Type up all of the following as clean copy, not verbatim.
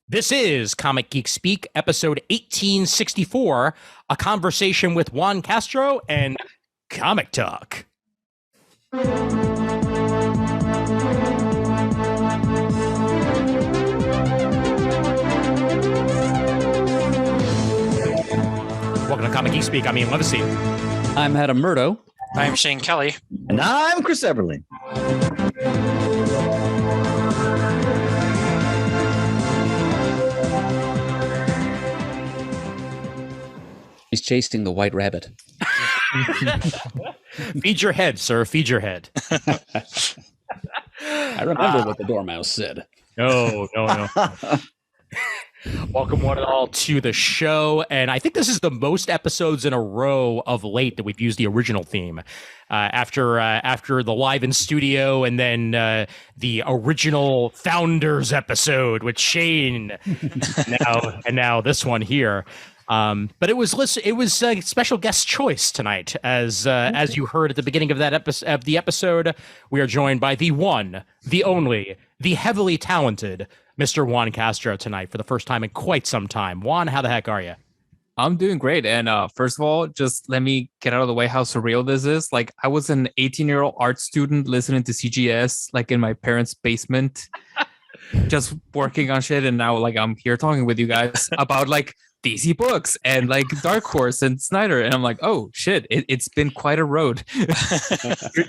This is Comic Geek Speak, episode 1864, a conversation with Juan Castro and Comic Talk. Welcome to Comic Geek Speak. I'm Ian Levesey. I'm Adam Murdo. I'm Shane Kelly. And I'm Chris Everly. He's chasing the white rabbit. Feed your head, sir. Feed your head. I remember what the Dormouse said. No. Welcome one and all to the show. And I think this is the most episodes in a row of late that we've used the original theme. After the live in studio and then the original Founders episode with Shane. now this one here. But it was a special guest choice tonight, as you heard at the beginning of the episode. We are joined by the one, the only, the heavily talented Mr. Juan Castro tonight for the first time in quite some time. Juan, how the heck are you? I'm doing great. And first of all, just let me get out of the way how surreal this is. Like, I was an 18-year-old art student listening to CGS, like in my parents' basement, just working on shit. And now, like, I'm here talking with you guys about like DC books and like Dark Horse and Snyder, and I'm like, oh shit, it's been quite a road.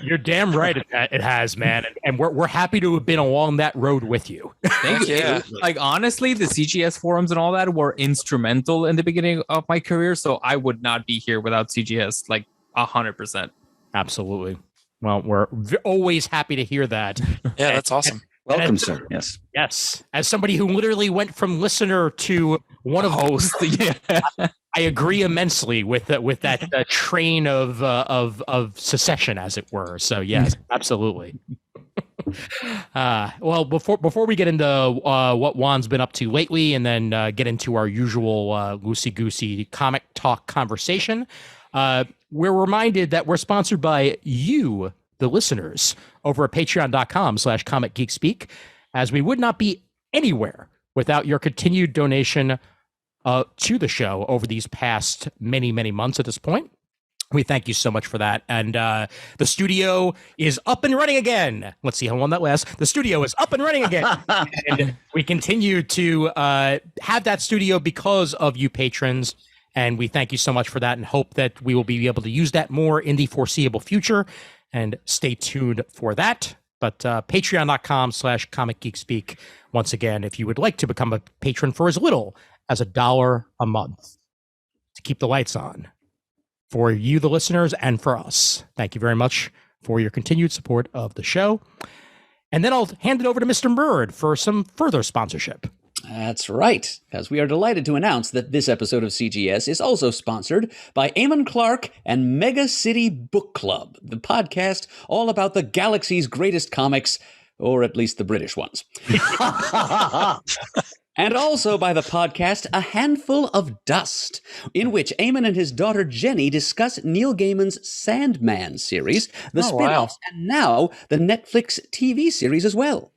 You're damn right it has, man, and we're happy to have been along that road with you. Thank you. Yeah. Like, honestly, the CGS forums and all that were instrumental in the beginning of my career, so I would not be here without CGS, like 100%. Absolutely. Well, we're always happy to hear that. Yeah, that's awesome. Welcome, sir. Yes. As somebody who literally went from listener to one of hosts, I agree immensely with that train of secession, as it were. So yes, absolutely. Well, before we get into what Juan's been up to lately, and then get into our usual loosey-goosey comic talk conversation, we're reminded that we're sponsored by you, the listeners, over at patreon.com/comicgeekspeak, as we would not be anywhere without your continued donation to the show over these past many months at this point. We thank you so much for that. And the studio is up and running again. Let's see how long that lasts. The studio is up and running again. And we continue to have that studio because of you patrons. And we thank you so much for that and hope that we will be able to use that more in the foreseeable future. And stay tuned for that. But patreon.com/comicgeekspeak. Once again, if you would like to become a patron for as little as $1 a month to keep the lights on for you, the listeners, and for us. Thank you very much for your continued support of the show. And then I'll hand it over to Mr. Murd for some further sponsorship. That's right, because we are delighted to announce that this episode of CGS is also sponsored by Eamon Clark and Mega City Book Club, the podcast all about the galaxy's greatest comics, or at least the British ones. And also by the podcast A Handful of Dust, in which Eamon and his daughter Jenny discuss Neil Gaiman's Sandman series, the spin-offs, and now the Netflix TV series as well.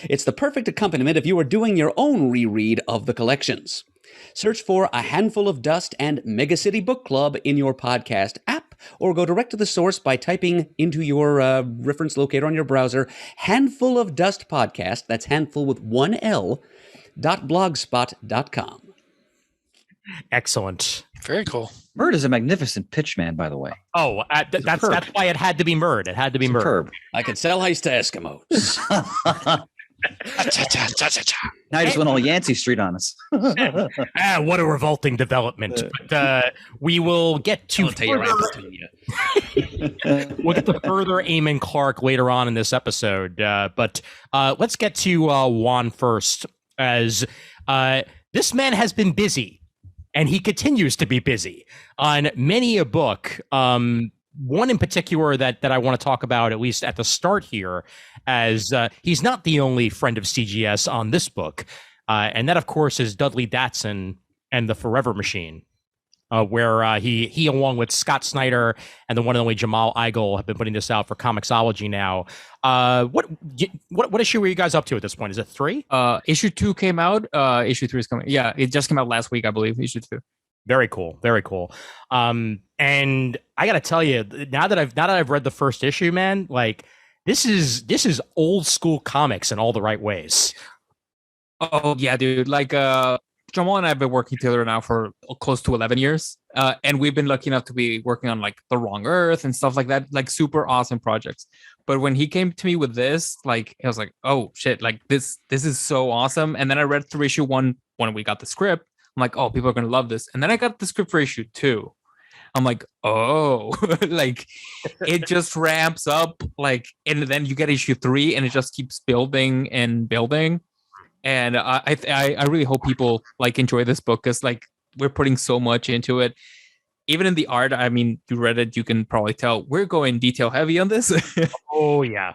It's the perfect accompaniment if you are doing your own reread of the collections. Search for A Handful of Dust and Mega City Book Club in your podcast app, or go direct to the source by typing into your reference locator on your browser, Handful of Dust Podcast, that's handful with one L, .blogspot.com. Excellent. Very cool. Murd is a magnificent pitch man, by the way. Oh, that's why it had to be Murd. It had to be Murd. I could sell ice to Eskimos. Now you just went all Yancey Street on us. What a revolting development. But we will get to we'll get to further Eamon Clark later on in this episode. But let's get to Juan first, as this man has been busy, and he continues to be busy on many a book. One in particular that I want to talk about, at least at the start here, as he's not the only friend of CGS on this book. And that, of course, is Dudley Datson and the Forever Machine. where he along with Scott Snyder and the one and only Jamal Igle have been putting this out for Comixology now. What issue were you guys up to at this point? Is it 3? Issue 2 came out. Issue 3 is coming. Yeah, it just came out last week, I believe. Issue 2. Very cool. Very cool. And I gotta tell you, now that I've read the first issue, man, like this is old school comics in all the right ways. Oh yeah, dude. Like Jamal and I have been working together now for close to 11 years. And we've been lucky enough to be working on like The Wrong Earth and stuff like that, like super awesome projects. But when he came to me with this, like I was like, oh shit, like this is so awesome. And then I read through issue 1 when we got the script. I'm like, oh, people are gonna love this. And then I got the script for issue 2. I'm like, oh, like it just ramps up, like, and then you get issue 3 and it just keeps building and building. And I really hope people like enjoy this book because like we're putting so much into it. Even in the art, I mean, you read it, you can probably tell we're going detail heavy on this. Oh yeah.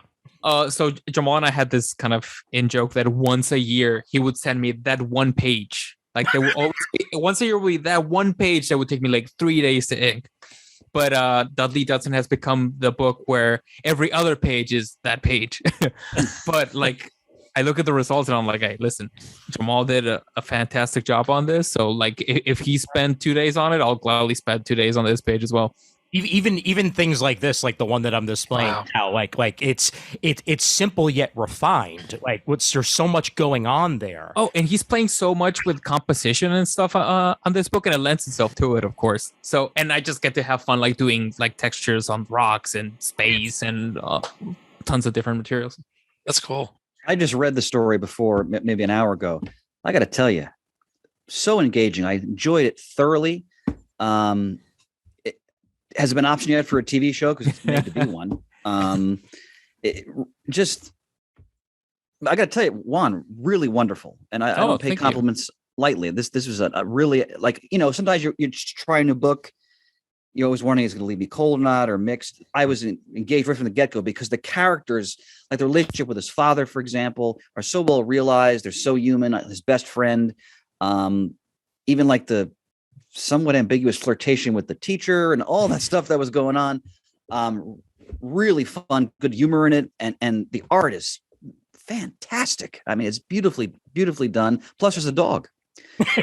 So Jamal and I had this kind of in joke that once a year he would send me that one page. Like there would always once a year would be that one page that would take me like 3 days to ink. But Dudley Datson has become the book where every other page is that page. But like I look at the results and I'm like, hey, listen, Jamal did a fantastic job on this. So like if he spent 2 days on it, I'll gladly spend 2 days on this page as well. Even things like this, like the one that I'm displaying now, like it's simple yet refined. Like there's so much going on there. Oh, and he's playing so much with composition and stuff on this book, and it lends itself to it, of course. So, and I just get to have fun, like doing like textures on rocks and space and tons of different materials. That's cool. I just read the story before, maybe an hour ago. I got to tell you, so engaging. I enjoyed it thoroughly. Has it been optioned yet for a TV show? Because it's made to be one. I got to tell you, Juan, really wonderful. And I don't pay compliments lightly. This was a really, like, sometimes you're trying a book. You're always wondering, is it going to leave me cold or not, or mixed? I was engaged right from the get-go because the characters, like the relationship with his father, for example, are so well realized. They're so human. His best friend, even like the somewhat ambiguous flirtation with the teacher and all that stuff that was going on. Really fun, good humor in it. And the art is fantastic. I mean, it's beautifully done. Plus there's a dog.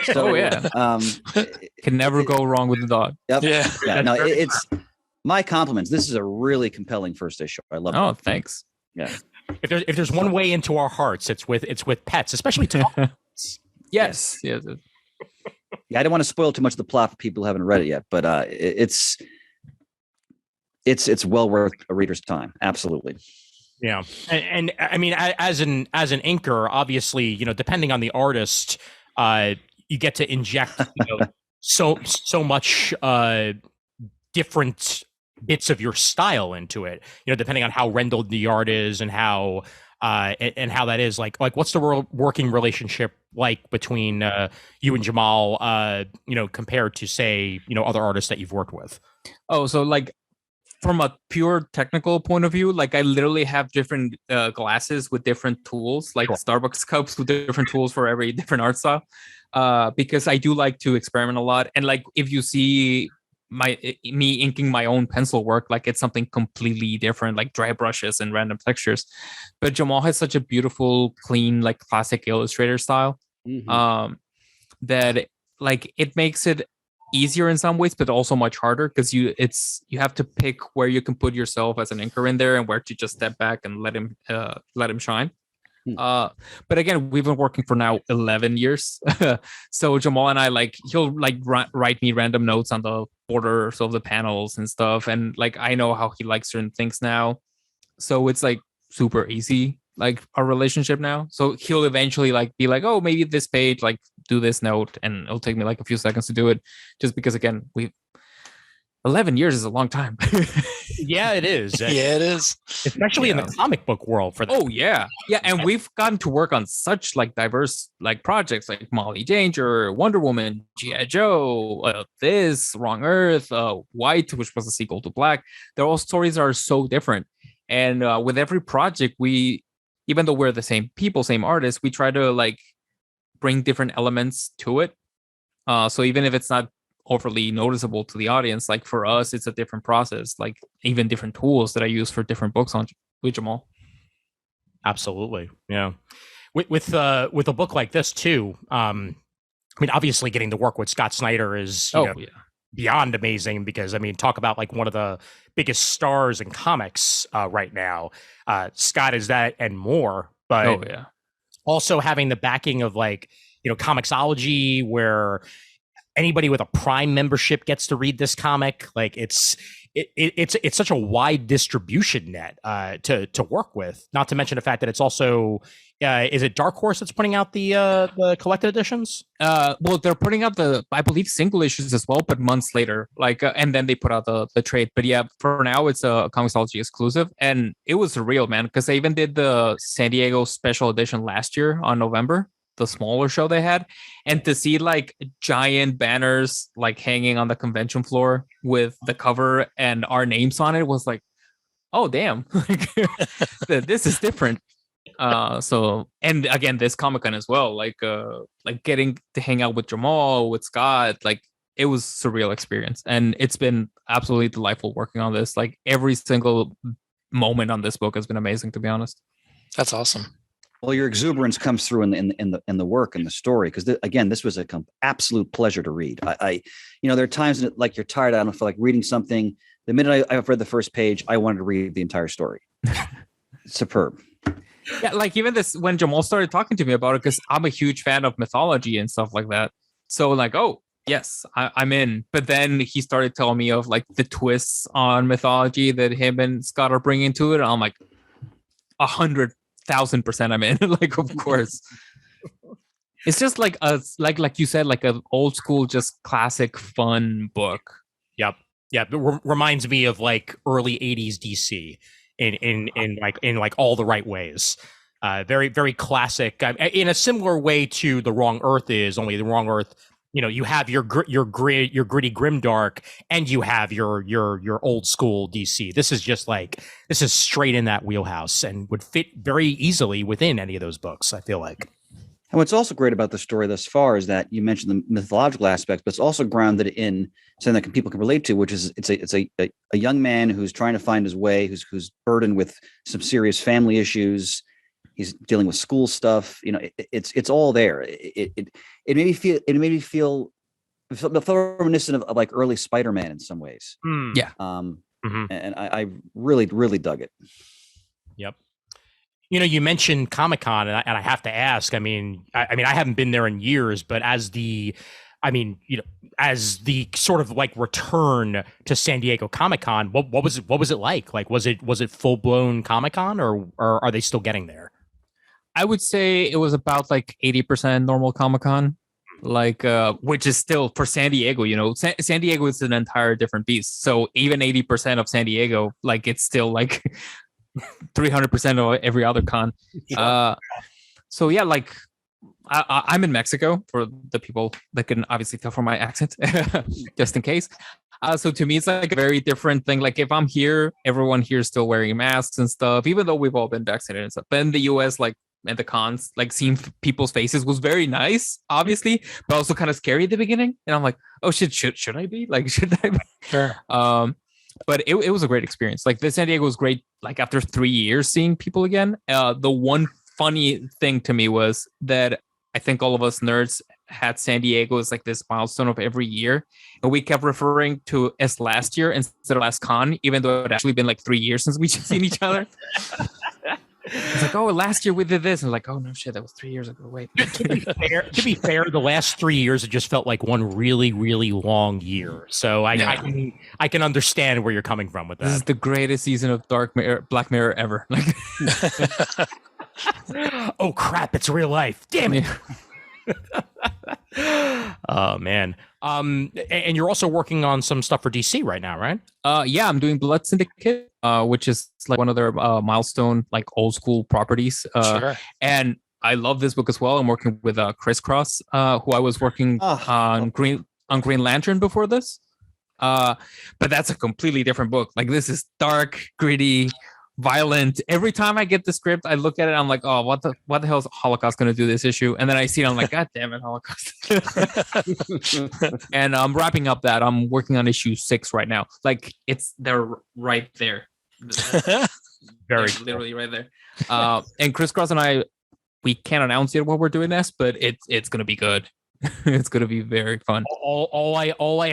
So, can never go wrong with the dog. Yep. Yeah. No, it's my compliments. This is a really compelling first issue. I love it. Oh, thanks. Yeah. If there's one way into our hearts, it's with pets, especially dogs. Yes. Yeah, I don't want to spoil too much of the plot for people who haven't read it yet, but it's well worth a reader's time. Absolutely. Yeah, and I mean, as an inker, obviously, depending on the artist, you get to inject so much different bits of your style into it. Depending on how rendelled the art is and how that is like what's the working relationship like between you and Jamal, compared to say other artists that you've worked with. Oh, so like from a pure technical point of view, like I literally have different glasses with different tools, like Starbucks cups with different tools for every different art style, because I do like to experiment a lot. And like if you see me inking my own pencil work, like it's something completely different, like dry brushes and random textures. But Jamal has such a beautiful, clean, like classic illustrator style, that like it makes it easier in some ways, but also much harder because you have to pick where you can put yourself as an inker in there and where to just step back and let him shine. But again, we've been working for now 11 years. So Jamal and I, like, he'll like write me random notes on the borders of the panels and stuff. And like, I know how he likes certain things now. So it's like super easy, like our relationship now. So he'll eventually like be like, oh, maybe this page, like do this note. And it'll take me like a few seconds to do it just because, again, 11 years is a long time. Yeah, it is. Yeah, it is. Especially in the comic book world. Oh, yeah. Yeah, and we've gotten to work on such like diverse like projects like Molly Danger, Wonder Woman, G.I. Joe, this, Wrong Earth, White, which was a sequel to Black. Their all stories are so different. And with every project, even though we're the same people, same artists, we try to like bring different elements to it. So even if it's not overly noticeable to the audience. Like for us, it's a different process, like even different tools that I use for different books on with Jamal. Absolutely. Yeah. With a book like this too, I mean, obviously getting to work with Scott Snyder is beyond amazing, because I mean, talk about like one of the biggest stars in comics right now. Scott is that and more, but also having the backing of like, Comixology, where anybody with a Prime membership gets to read this comic. Like it's such a wide distribution net to work with. Not to mention the fact that it's also is it Dark Horse that's putting out the collected editions? Well, they're putting out I believe single issues as well, but months later. Like and then they put out the trade. But yeah, for now it's a Comixology exclusive, and it was surreal, man, because they even did the San Diego special edition last year on November, the smaller show they had, and to see like giant banners like hanging on the convention floor with the cover and our names on it was like, oh damn, this is different. So, and again, this Comic-Con as well, like getting to hang out with Jamal, with Scott, like it was a surreal experience, and it's been absolutely delightful working on this. Like every single moment on this book has been amazing, to be honest. That's awesome. Well, your exuberance comes through in the work and the story, because again, this was an absolute pleasure to read. I there are times that like you're tired. I don't feel like reading something. The minute I've read the first page, I wanted to read the entire story. Superb. Yeah, like even this when Jamal started talking to me about it, because I'm a huge fan of mythology and stuff like that. So like, oh yes, I'm in. But then he started telling me of like the twists on mythology that him and Scott are bringing to it. And I'm like, 100,000% I'm in. Like, of course. It's just like like you said, like an old school, just classic fun book. Yep. Yeah, it reminds me of like early 80s DC in like all the right ways. Very, very classic, in a similar way to The Wrong Earth is, only The Wrong Earth, you have your gritty grimdark, and you have your old school DC. This is straight in that wheelhouse and would fit very easily within any of those books, I feel like. And what's also great about the story thus far is that you mentioned the mythological aspects, but it's also grounded in something that people can relate to, which is it's a young man who's trying to find his way, who's burdened with some serious family issues. He's dealing with school stuff. It's all there. It made me feel reminiscent of like early Spider-Man in some ways. Yeah. And I really, really dug it. Yep. You mentioned Comic-Con, and I have to ask. I mean, I haven't been there in years, but as the sort of like return to San Diego Comic-Con, what was it like? Like, was it full blown Comic-Con, or are they still getting there? I would say it was about like 80% normal Comic-Con, like which is still for San Diego. San Diego is an entire different beast. So even 80% of San Diego, like it's still like 300% of every other con. So yeah, like I'm in Mexico, for the people that can obviously tell from my accent, just in case. So to me, it's like a very different thing. Like if I'm here, everyone here is still wearing masks and stuff, even though we've all been vaccinated and stuff. But in the US, like at the cons, like seeing people's faces was very nice, obviously, but also kind of scary at the beginning. And I'm like, oh shit, should I be? Like, should I be? Sure. But it was a great experience. Like the San Diego was great. Like after 3 years seeing people again, the one funny thing to me was that I think all of us nerds had San Diego as like this milestone of every year, and we kept referring to as last year instead of last con, even though it had actually been like 3 years since we've seen each other. It's like, oh, last year we did this, and like, oh no shit, that was 3 years ago. Wait. To be fair, the last 3 years it just felt like one really, really long year. So I can understand where you're coming from with that. This is the greatest season of Black Mirror ever. Like, oh crap, it's real life. Damn it. Oh man. And you're also working on some stuff for DC right now, right? Yeah, I'm doing Blood Syndicate, which is like one of their milestone, like old school properties. Sure. And I love this book as well. I'm working with Chris Cross, who I was working on Green Lantern before this. But that's a completely different book. Like this is dark, gritty, violent. Every time I get the script, I look at it, I'm like, oh, what the hell is Holocaust going to do this issue? And then I see it, I'm like, God damn it, Holocaust. And I'm wrapping up that. I'm working on issue 6 right now. Like they're right there. Very literally right there. And Chris Cross and I, we can't announce yet what we're doing next, but it's going to be good. It's going to be very fun. All I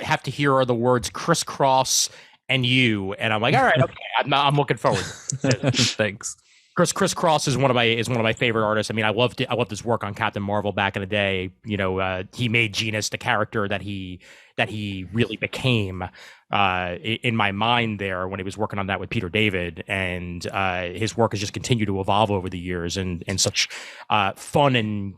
have to hear are the words crisscross and you, and I'm like, all right, okay, I'm looking forward. Thanks. Chris Cross is one of my favorite artists. I mean, I loved his work on Captain Marvel back in the day. You know, he made Genus the character that he really became in my mind there when he was working on that with Peter David, and his work has just continued to evolve over the years in such fun and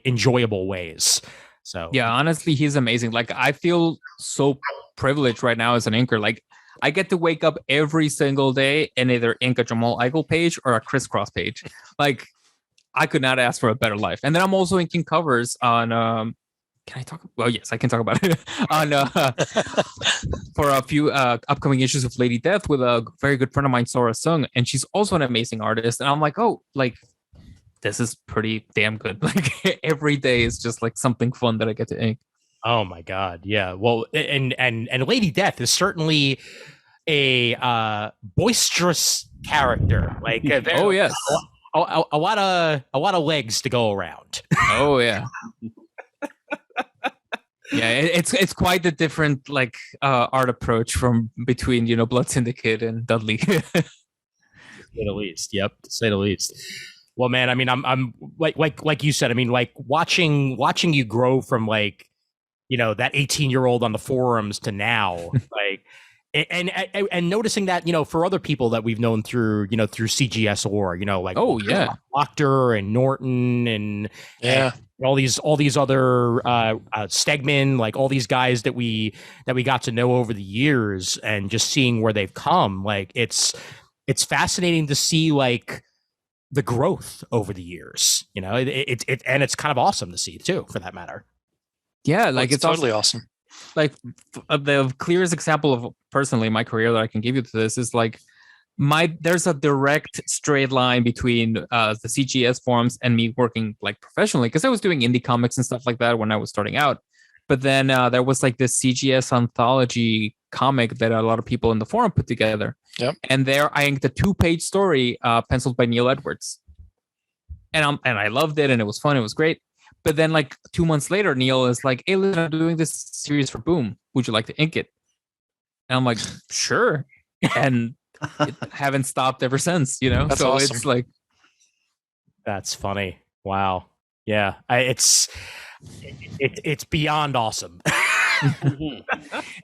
enjoyable ways. So yeah, honestly, he's amazing. Like, I feel so privileged right now as an inker. Like, I get to wake up every single day and either ink a Jamal Eichel page or a Chris Cross page. Like, I could not ask for a better life. And then I'm also inking covers on can I talk? Well, yes, I can talk about it on for a few upcoming issues of Lady Death with a very good friend of mine, Sora Sung, and she's also an amazing artist. And I'm like, oh, like, this is pretty damn good. Like, every day is just like something fun that I get to ink. Oh my God, yeah. Well, and Lady Death is certainly a boisterous character. Like, oh yes, a lot of legs to go around. Oh yeah. Yeah, it's quite a different like art approach from between Blood Syndicate and Dudley. To say the least. Yep, to say the least. Well, man, I mean, I'm like you said. I mean, like watching you grow from like, that 18-year-old on the forums to now, like, and noticing that, for other people that we've known through CGS lore, like, oh yeah, Doctor and Norton and all these other Stegman, like all these guys that we got to know over the years, and just seeing where they've come, like it's fascinating to see like the growth over the years, and it's kind of awesome to see too, for that matter. Yeah, like it's totally awesome. Like the clearest example of personally my career that I can give you to this is like there's a direct straight line between the CGS forums and me working like professionally, because I was doing indie comics and stuff like that when I was starting out. But then there was like this CGS anthology comic that a lot of people in the forum put together. Yep. And there I inked a 2-page story penciled by Neil Edwards. And I loved it, and it was fun. It was great. But then like 2 months later, Neil is like, hey, listen, I'm doing this series for Boom. Would you like to ink it? And I'm like, sure. And haven't stopped ever since, That's so awesome. It's like, that's funny. Wow. Yeah. It's beyond awesome.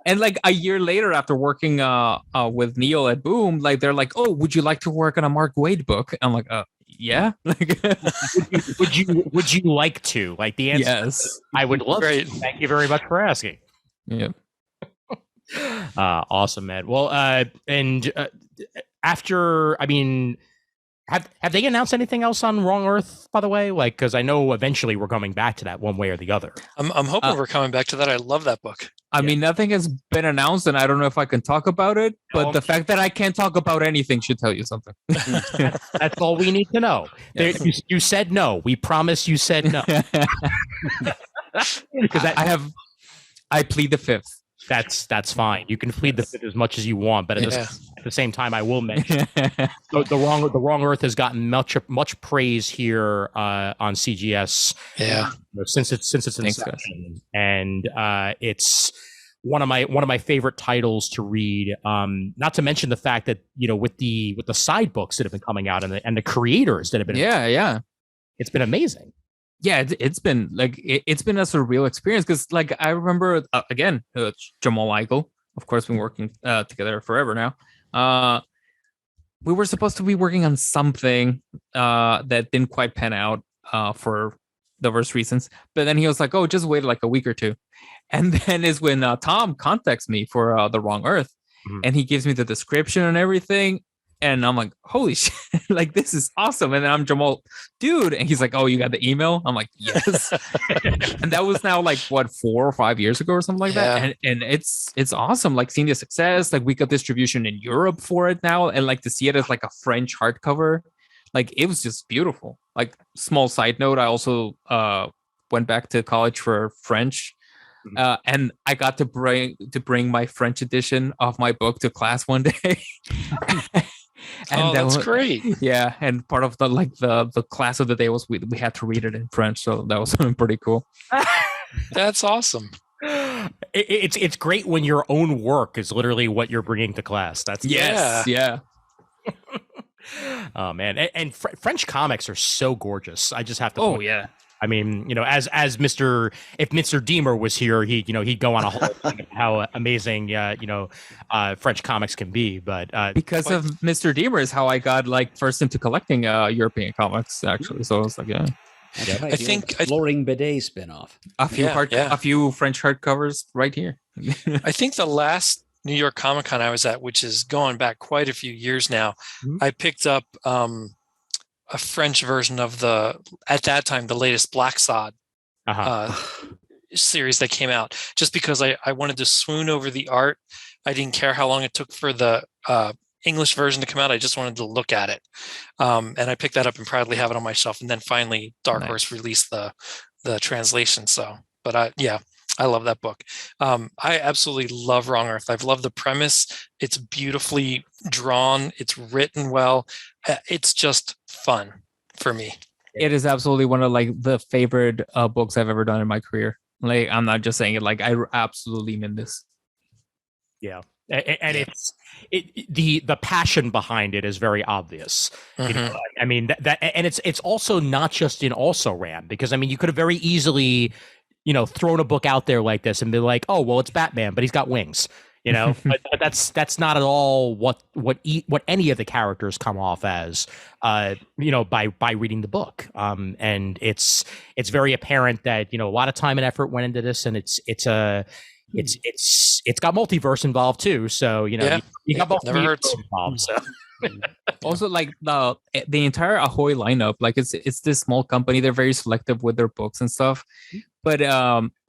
And like a year later, after working with Neil at Boom, like they're like, oh, would you like to work on a Mark Waid book? And I'm like, yeah. Like, would you like to? Like, the answer, yes, I would love Great. to. Thank you very much for asking. Yeah. Awesome, man. Well, and after, I mean, have they announced anything else on Wrong Earth, by the way? Like, because I know eventually we're coming back to that one way or the other. I'm hoping we're coming back to that. I love that book. I mean, nothing has been announced, and I don't know if I can talk about it, but the fact that I can't talk about anything should tell you something. That's all we need to know. You said no. We promise you said no. Because I plead the fifth. That's fine. You can plead the fifth as much as you want, but at the same time, I will mention the Wrong Earth has gotten much praise here on CGS. Yeah, since its inception, and it's one of my favorite titles to read. Not to mention the fact that with the side books that have been coming out and the creators that have been it's been amazing. Yeah, it's been like it's been a surreal experience, because like I remember again, Jamal Eichel, of course, been working together forever now. We were supposed to be working on something that didn't quite pan out for diverse reasons, but then he was like, "Oh, just wait like a week or two," and then is when Tom contacts me for the Wrong Earth, and he gives me the description and everything, And I'm like, holy shit, like this is awesome. And then I'm Jamal, dude. And he's like, oh, you got the email? I'm like, yes. And that was now like what, 4 or 5 years ago or something like that. And it's awesome. Like seeing the success, like we got distribution in Europe for it now. And like to see it as like a French hardcover, like it was just beautiful. Like small side note, I also went back to college for French. And I got to bring my French edition of my book to class one day. And that's great. Yeah, and part of the class of the day was we had to read it in French, so that was pretty cool. That's awesome. It's great when your own work is literally what you're bringing to class. That's yeah. Oh man, and French comics are so gorgeous. I just have to. Oh yeah. I mean, you know, if Mr. Deemer was here, he'd go on a whole thing about how amazing, French comics can be. But because of Mr. Deemer is how I got like first into collecting European comics, actually. So I was like, yeah. I think Floring Bidet spinoff. A few French hardcovers right here. I think the last New York Comic Con I was at, which is going back quite a few years now, I picked up a French version of at that time, the latest Black Sod series that came out, just because I wanted to swoon over the art. I didn't care how long it took for the English version to come out. I just wanted to look at it. And I picked that up and proudly have it on my shelf. And then finally Dark Horse released the translation. So, but I love that book. I absolutely love Wrong Earth. I've loved the premise. It's beautifully drawn. It's written well. It's just fun for me. It is absolutely one of like the favorite books I've ever done in my career. Like, I'm not just saying it. Like, I absolutely mean this. Yeah, and the passion behind it is very obvious. You know, I mean that, and it's also not just in Also Ran, because I mean you could have very easily, thrown a book out there like this and be like, oh well, it's Batman, but he's got wings. But that's not at all what any of the characters come off as, by reading the book. And it's very apparent that a lot of time and effort went into this, and it's got multiverse involved too. So you got both involved. So. Also, like the entire Ahoy lineup, like it's this small company. They're very selective with their books and stuff. But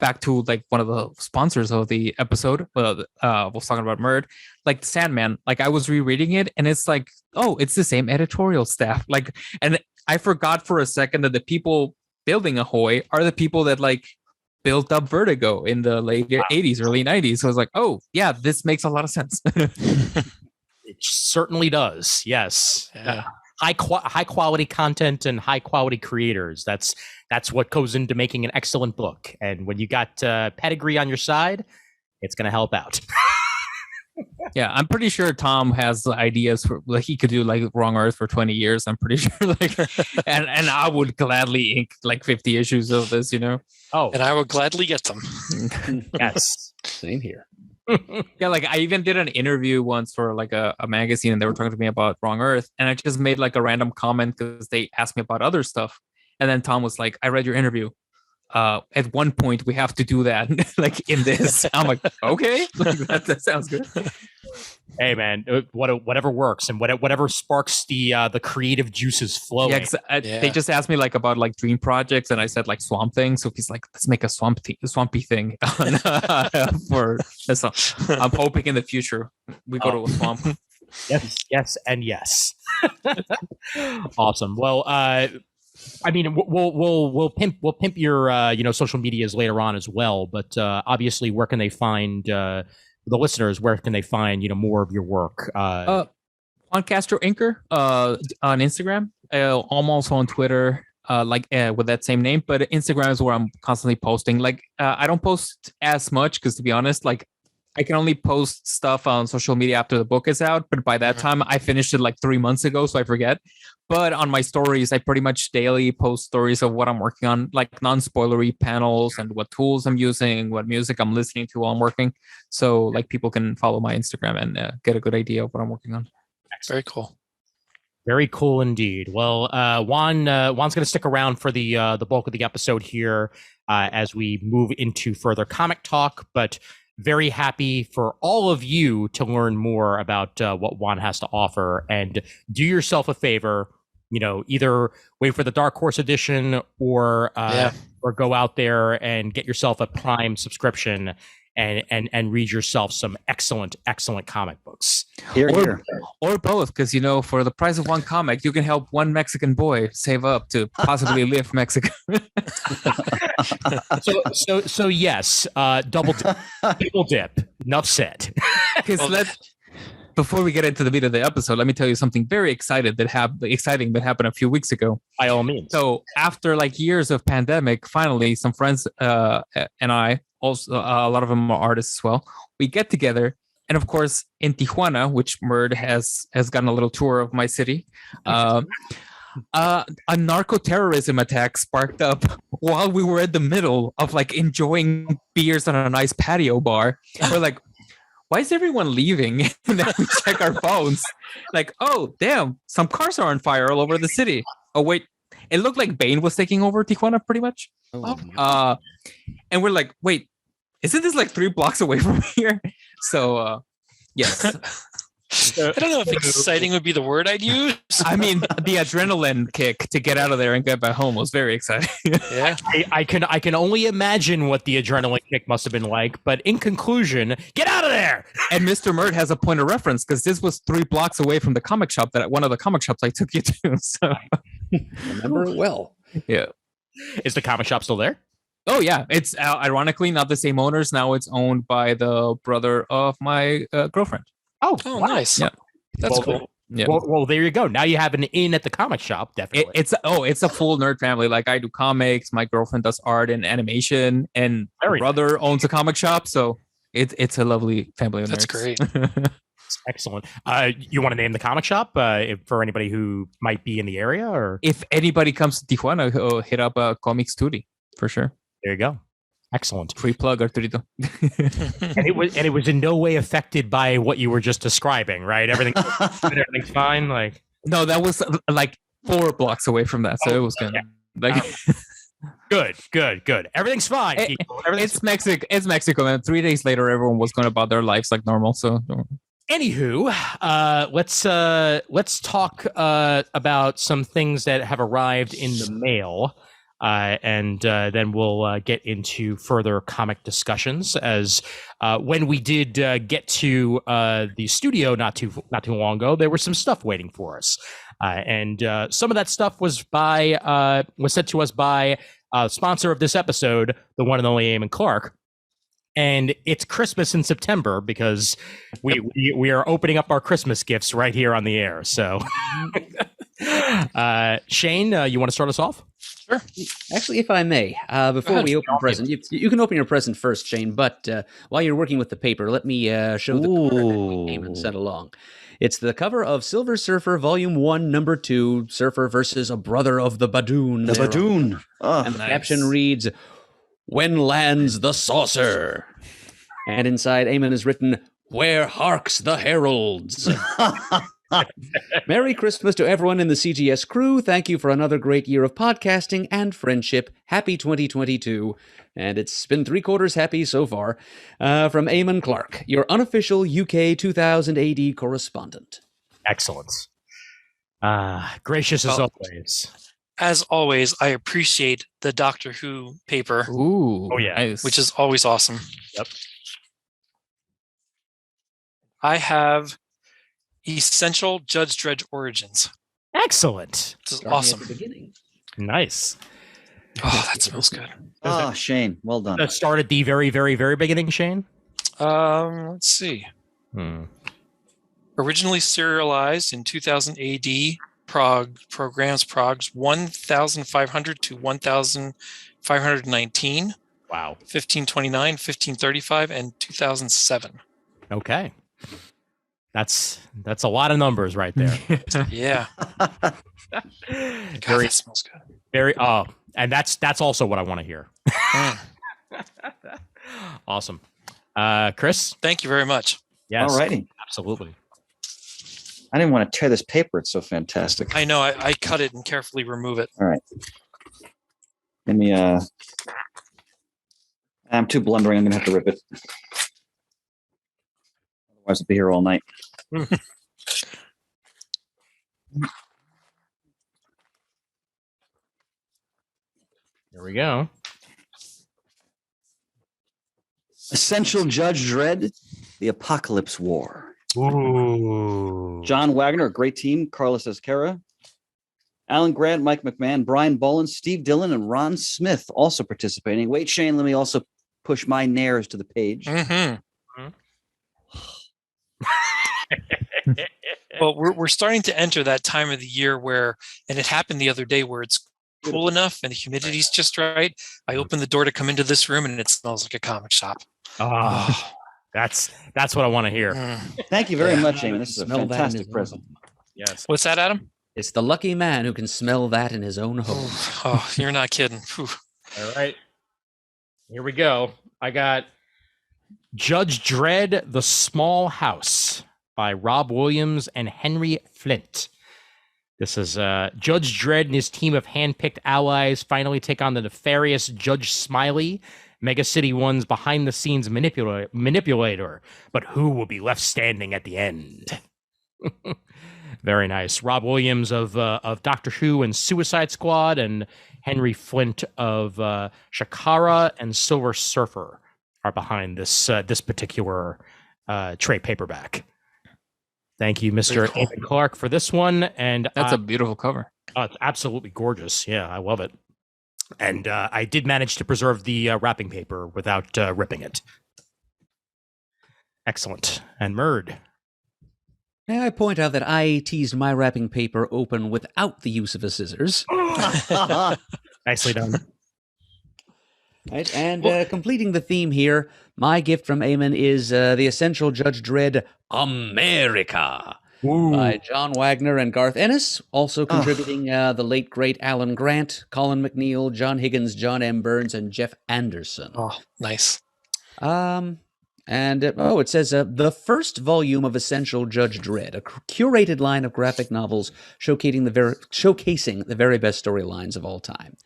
back to like one of the sponsors of the episode, was talking about Murd, like Sandman. Like I was rereading it, and it's like, oh, it's the same editorial staff. Like, and I forgot for a second that the people building Ahoy are the people that like built up Vertigo in the late 80s, early 90s. So I was like, oh yeah, this makes a lot of sense. It certainly does. Yes. Yeah. High quality content and high quality creators. That's what goes into making an excellent book. And when you got pedigree on your side, it's going to help out. Yeah, I'm pretty sure Tom has ideas for like he could do like Wrong Earth for 20 years. I'm pretty sure like and I would gladly ink like 50 issues of this, Oh, and I would gladly get them. Yes. Same here. Yeah, like I even did an interview once for like a magazine, and they were talking to me about Wrong Earth, and I just made like a random comment because they asked me about other stuff, and then Tom was like, I read your interview, at one point we have to do that like in this. I'm like, okay. that sounds good. Hey man, whatever works and whatever sparks the creative juices flowing. Yeah, they just asked me like about like dream projects, and I said like Swamp Thing. So he's like, let's make a swampy thing. For I'm hoping in the future we go to a swamp. Yes, and yes. Awesome. Well, I mean, we'll pimp your social medias later on as well. But obviously, where can they find the listeners? Where can they find more of your work? Juan Castro Inker on Instagram. I'm also on Twitter, with that same name. But Instagram is where I'm constantly posting. Like I don't post as much because, to be honest, like I can only post stuff on social media after the book is out. But by that time, I finished it like 3 months ago, so I forget. But on my stories, I pretty much daily post stories of what I'm working on, like non-spoilery panels and what tools I'm using, what music I'm listening to while I'm working. So like people can follow my Instagram and get a good idea of what I'm working on. Very cool. Very cool indeed. Well, Juan's going to stick around for the bulk of the episode here as we move into further comic talk. But very happy for all of you to learn more about what Juan has to offer, and do yourself a favor. Either wait for the Dark Horse edition or go out there and get yourself a Prime subscription and read yourself some excellent comic books. Or both, because for the price of one comic, you can help one Mexican boy save up to possibly live Mexico. so yes, double dip. Enough said. Before we get into the meat of the episode, let me tell you something very exciting that happened a few weeks ago. By all means. So after years of pandemic, finally, some friends and I, also a lot of them are artists as well, we get together. And of course, in Tijuana, which Murd has gotten a little tour of my city, a narco-terrorism attack sparked up while we were in the middle of enjoying beers on a nice patio bar. We're like, why is everyone leaving? And then we check our phones. Oh, damn, some cars are on fire all over the city. Oh, wait. It looked like Bane was taking over Tijuana pretty much. And we're like, wait, isn't this 3 blocks away from here? So, yes. I don't know if exciting would be the word I'd use. I mean, the adrenaline kick to get out of there and get back home was very exciting. Yeah, I can only imagine what the adrenaline kick must have been like. But in conclusion, get out of there. And Mr. Murd has a point of reference because this was 3 blocks away from the comic shop one of the comic shops I took you to. So remember it well. Yeah. Is the comic shop still there? Oh yeah, it's ironically not the same owners. Now it's owned by the brother of my girlfriend. Oh, wow. Nice. Yeah, that's cool. Yeah. Well, there you go. Now you have an in at the comic shop. Definitely. It's a full nerd family. I do comics. My girlfriend does art and animation, and my brother owns a comic shop. So it's a lovely family of nerds. That's great. Excellent. You want to name the comic shop for anybody who might be in the area, or if anybody comes to Tijuana, hit up Comic Studio for sure. There you go. Excellent. Free plug, Arturito. and it was in no way affected by what you were just describing, right? Everything's fine. No, that was 4 blocks away from that, so it was good. Good. Everything's fine. It's Mexico. It's Mexico, man. 3 days later, everyone was going about their lives like normal. So, anywho, let's talk about some things that have arrived in the mail. And then we'll get into further comic discussions. As when we did get to the studio not too long ago, there was some stuff waiting for us, and some of that stuff was sent to us by sponsor of this episode, the one and only Eamon Clark. And it's Christmas in September because we are opening up our Christmas gifts right here on the air. So, Shane, you want to start us off? Sure. Actually, if I may, before we open the present, you can open your present first, Shane. But while you're working with the paper, let me show the cover that Eamon sent along. It's the cover of Silver Surfer, Volume 1, Number 2, Surfer versus a Brother of the Badoon. The Badoon. And the caption reads, "When lands the saucer?" And inside, Eamon has written, "Where harks the heralds?" Merry Christmas to everyone in the CGS crew. Thank you for another great year of podcasting and friendship. Happy 2022. And it's been 3/4 happy so far. From Eamon Clark, your unofficial UK 2000 AD correspondent. Excellent. Gracious as always. As always, I appreciate the Doctor Who paper. Ooh. Oh, yeah. Nice. Which is always awesome. Yep. I have Essential Judge Dredd Origins. Excellent. This is awesome. At the beginning. Nice. Oh, that smells good. Oh, Shane, well done. Let's start at the very, very, very beginning, Shane. Let's see. Originally serialized in 2000 AD, Prague's 1500 to 1519. Wow. 1529, 1535, and 2007. Okay. That's a lot of numbers right there. Yeah. God, that smells good. Very and that's also what I want to hear. Awesome. Chris? Thank you very much. Yes. All righty. Absolutely. I didn't want to tear this paper. It's so fantastic. I know. I cut it and carefully remove it. All right. Let me I'm too blundering. I'm gonna have to rip it. Otherwise, I'll be here all night. Here we go. Essential Judge Dredd, The Apocalypse War. Ooh. John Wagner, a great team. Carlos Ezquerra, Alan Grant, Mike McMahon, Brian Bolin, Steve Dillon, and Ron Smith also participating. Wait, Shane, let me also push my nares to the page. Well, we're starting to enter that time of the year where, and it happened the other day, where it's cool enough and the humidity's just right. I open the door to come into this room and it smells like a comic shop. Oh, that's what I want to hear. Thank you very much, Amy. This is a fantastic present. Yes. What's that, Adam? It's the lucky man who can smell that in his own home. Oh, you're not kidding. Whew. All right. Here we go. I got Judge Dredd, The Small House by Rob Williams and Henry Flint. This is Judge Dredd and his team of handpicked allies finally take on the nefarious Judge Smiley, Mega City One's behind-the-scenes manipulator. But who will be left standing at the end? Very nice. Rob Williams of Doctor Who and Suicide Squad, and Henry Flint of Shakara and Silver Surfer are behind this particular trade paperback. Thank you, Mr. Cool. Ethan Clark, for this one. And That's a beautiful cover. it's absolutely gorgeous. Yeah, I love it. And I did manage to preserve the wrapping paper without ripping it. Excellent. And Murd. May I point out that I teased my wrapping paper open without the use of a scissors. Nicely done. Right, and completing the theme here, my gift from Eamon is the Essential Judge Dredd America by John Wagner and Garth Ennis, also contributing the late, great Alan Grant, Colin McNeil, John Higgins, John M. Burns, and Jeff Anderson. Oh, nice. It says the first volume of Essential Judge Dredd, a curated line of graphic novels showcasing the very best storylines of all time.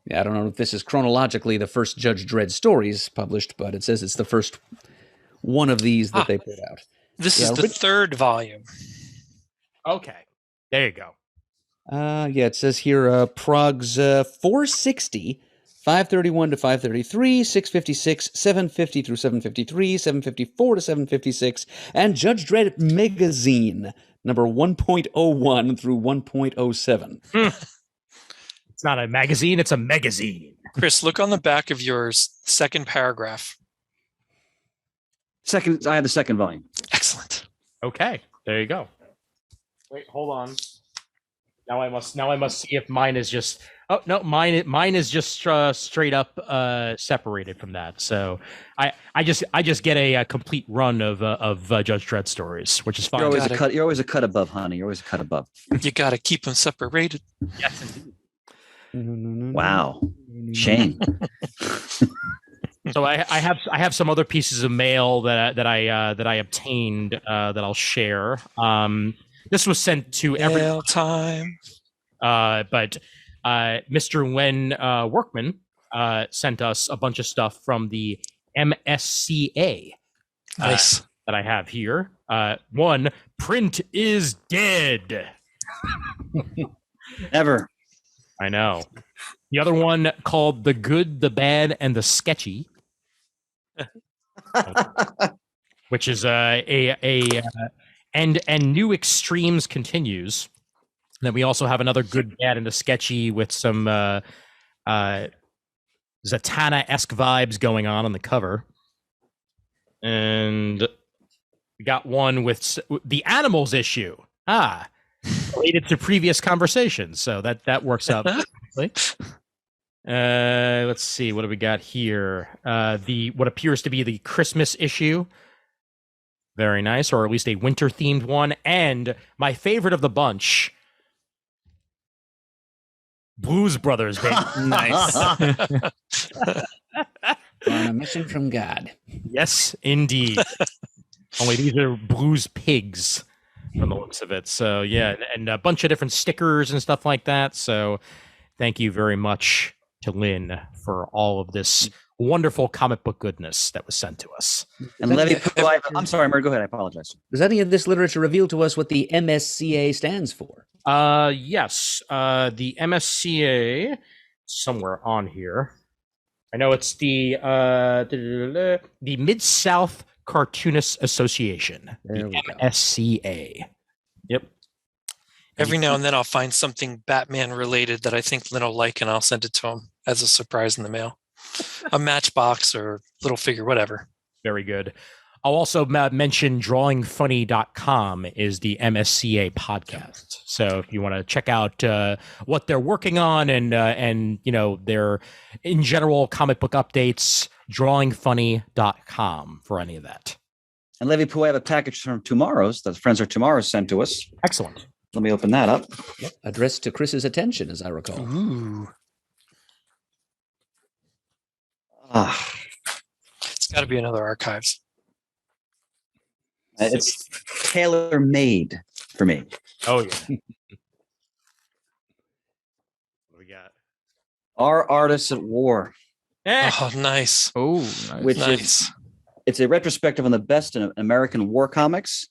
Yeah, I don't know if this is chronologically the first Judge Dredd stories published, but it says it's the first one of these that they put out. This is the third volume. Okay. There you go. It says here Progs 460, 531 to 533, 656, 750 through 753, 754 to 756, and Judge Dredd Magazine, number 1.01 through 1.07. It's not a magazine, it's a magazine. Chris, look on the back of yours, second paragraph. I have the second volume. Excellent. Okay, there you go. Wait, hold on. Now I must see if mine is just. Oh no, mine is just straight up separated from that. So I just get a complete run of Judge Dredd stories, which is fine. You're always a cut above, honey. You're always a cut above. You got to keep them separated. Yes, indeed. Wow, Shane. So I have some other pieces of mail that I obtained that I'll share. This was sent to every time, but Mr. Wen Workman sent us a bunch of stuff from the MSCA. Nice. That I have here. One, print is dead. Never. I know. The other one called The Good, the Bad, and the Sketchy, which is and New Extremes continues. And then we also have another Good, Bad, and the Sketchy with some Zatanna-esque vibes going on the cover. And we got one with the Animals issue. Related to previous conversations, so that works out perfectly. Let's see, what do we got here? What appears to be the Christmas issue. Very nice, or at least a winter themed one. And my favorite of the bunch, Blues Brothers, baby. Nice. On a mission from God. Yes, indeed. Only these are Blues Pigs from the looks of it. So yeah, and a bunch of different stickers and stuff like that. So thank you very much to Lynn for all of this wonderful comic book goodness that was sent to us. And I'm sorry, Murray, go ahead. I apologize. Does any of this literature reveal to us what the MSCA stands for? Yes. The MSCA, somewhere on here. I know it's the Mid-South Cartoonists Association, the MSCA. Yep. Every now and then I'll find something Batman related that I think Lynn will like, and I'll send it to him as a surprise in the mail. A Matchbox or little figure, whatever. Very good. I'll also mention drawingfunny.com is the MSCA podcast. So if you want to check out what they're working on and their in general comic book updates, drawingfunny.com for any of that. And Levi Pooh, I have a package from Tomorrow's that Friends of Tomorrow sent to us. Excellent. Let me open that up. Yep. Addressed to Chris's attention, as I recall. Ooh. It's got to be another Archives. It's tailor-made for me. Oh, yeah. What we got? Our Artists at War. Oh, nice. Oh, Nice. It's a retrospective on the best in American war comics.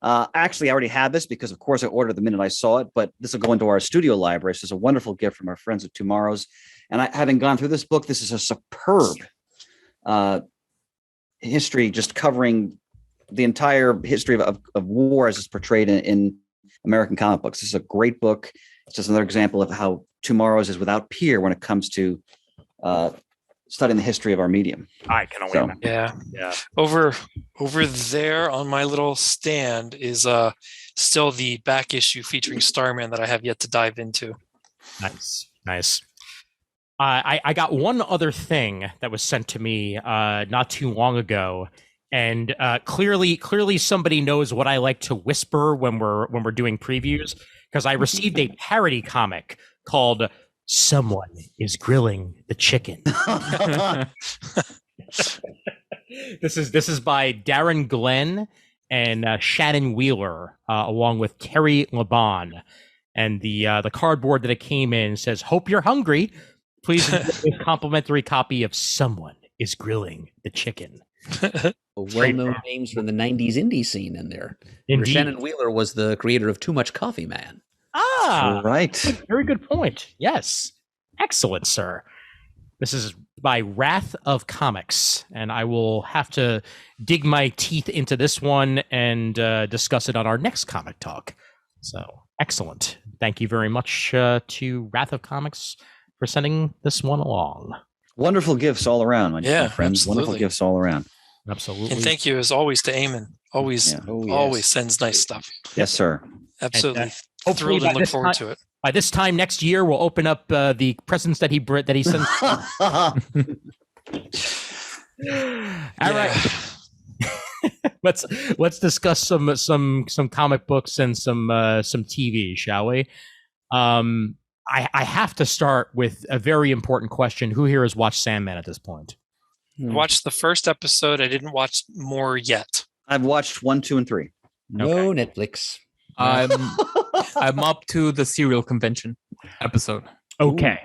Actually, I already had this because, of course, I ordered the minute I saw it, but this will go into our studio library. So it's a wonderful gift from our friends at Tomorrow's. And having gone through this book, this is a superb history, just covering the entire history of war as it's portrayed in American comic books. This is a great book. It's just another example of how Tomorrow's is without peer when it comes to studying the history of our medium. I can only Yeah. Over there on my little stand is still the back issue featuring Starman that I have yet to dive into. Nice. I got one other thing that was sent to me not too long ago, and clearly somebody knows what I like to whisper when we're doing previews, because I received a parody comic called "Someone is Grilling the Chicken." This is by Darren Glenn and Shannon Wheeler, along with Terry Laban, and the cardboard that it came in says, "Hope you're hungry. Please enjoy a complimentary copy of Someone is Grilling the Chicken." Well-known names from the 90s indie scene in there. Shannon Wheeler was the creator of Too Much Coffee Man. Right. Very good point. Yes. Excellent, sir. This is by Wrath of Comics, and I will have to dig my teeth into this one and discuss it on our next comic talk. So, excellent. Thank you very much to Wrath of Comics for sending this one along. Wonderful gifts all around, my friends. Absolutely. Wonderful gifts all around. Absolutely. And thank you, as always, to Eamon. Always sends nice stuff. Yes, sir. Absolutely. And, thrilled and look forward to it. By this time next year, we'll open up the presents that he sent. All right. Let's discuss some comic books and some TV, shall we? I have to start with a very important question. Who here has watched Sandman at this point? I watched the first episode. I didn't watch more yet. I've watched 1, 2, and 3. No Netflix. I'm up to the serial convention episode. Okay.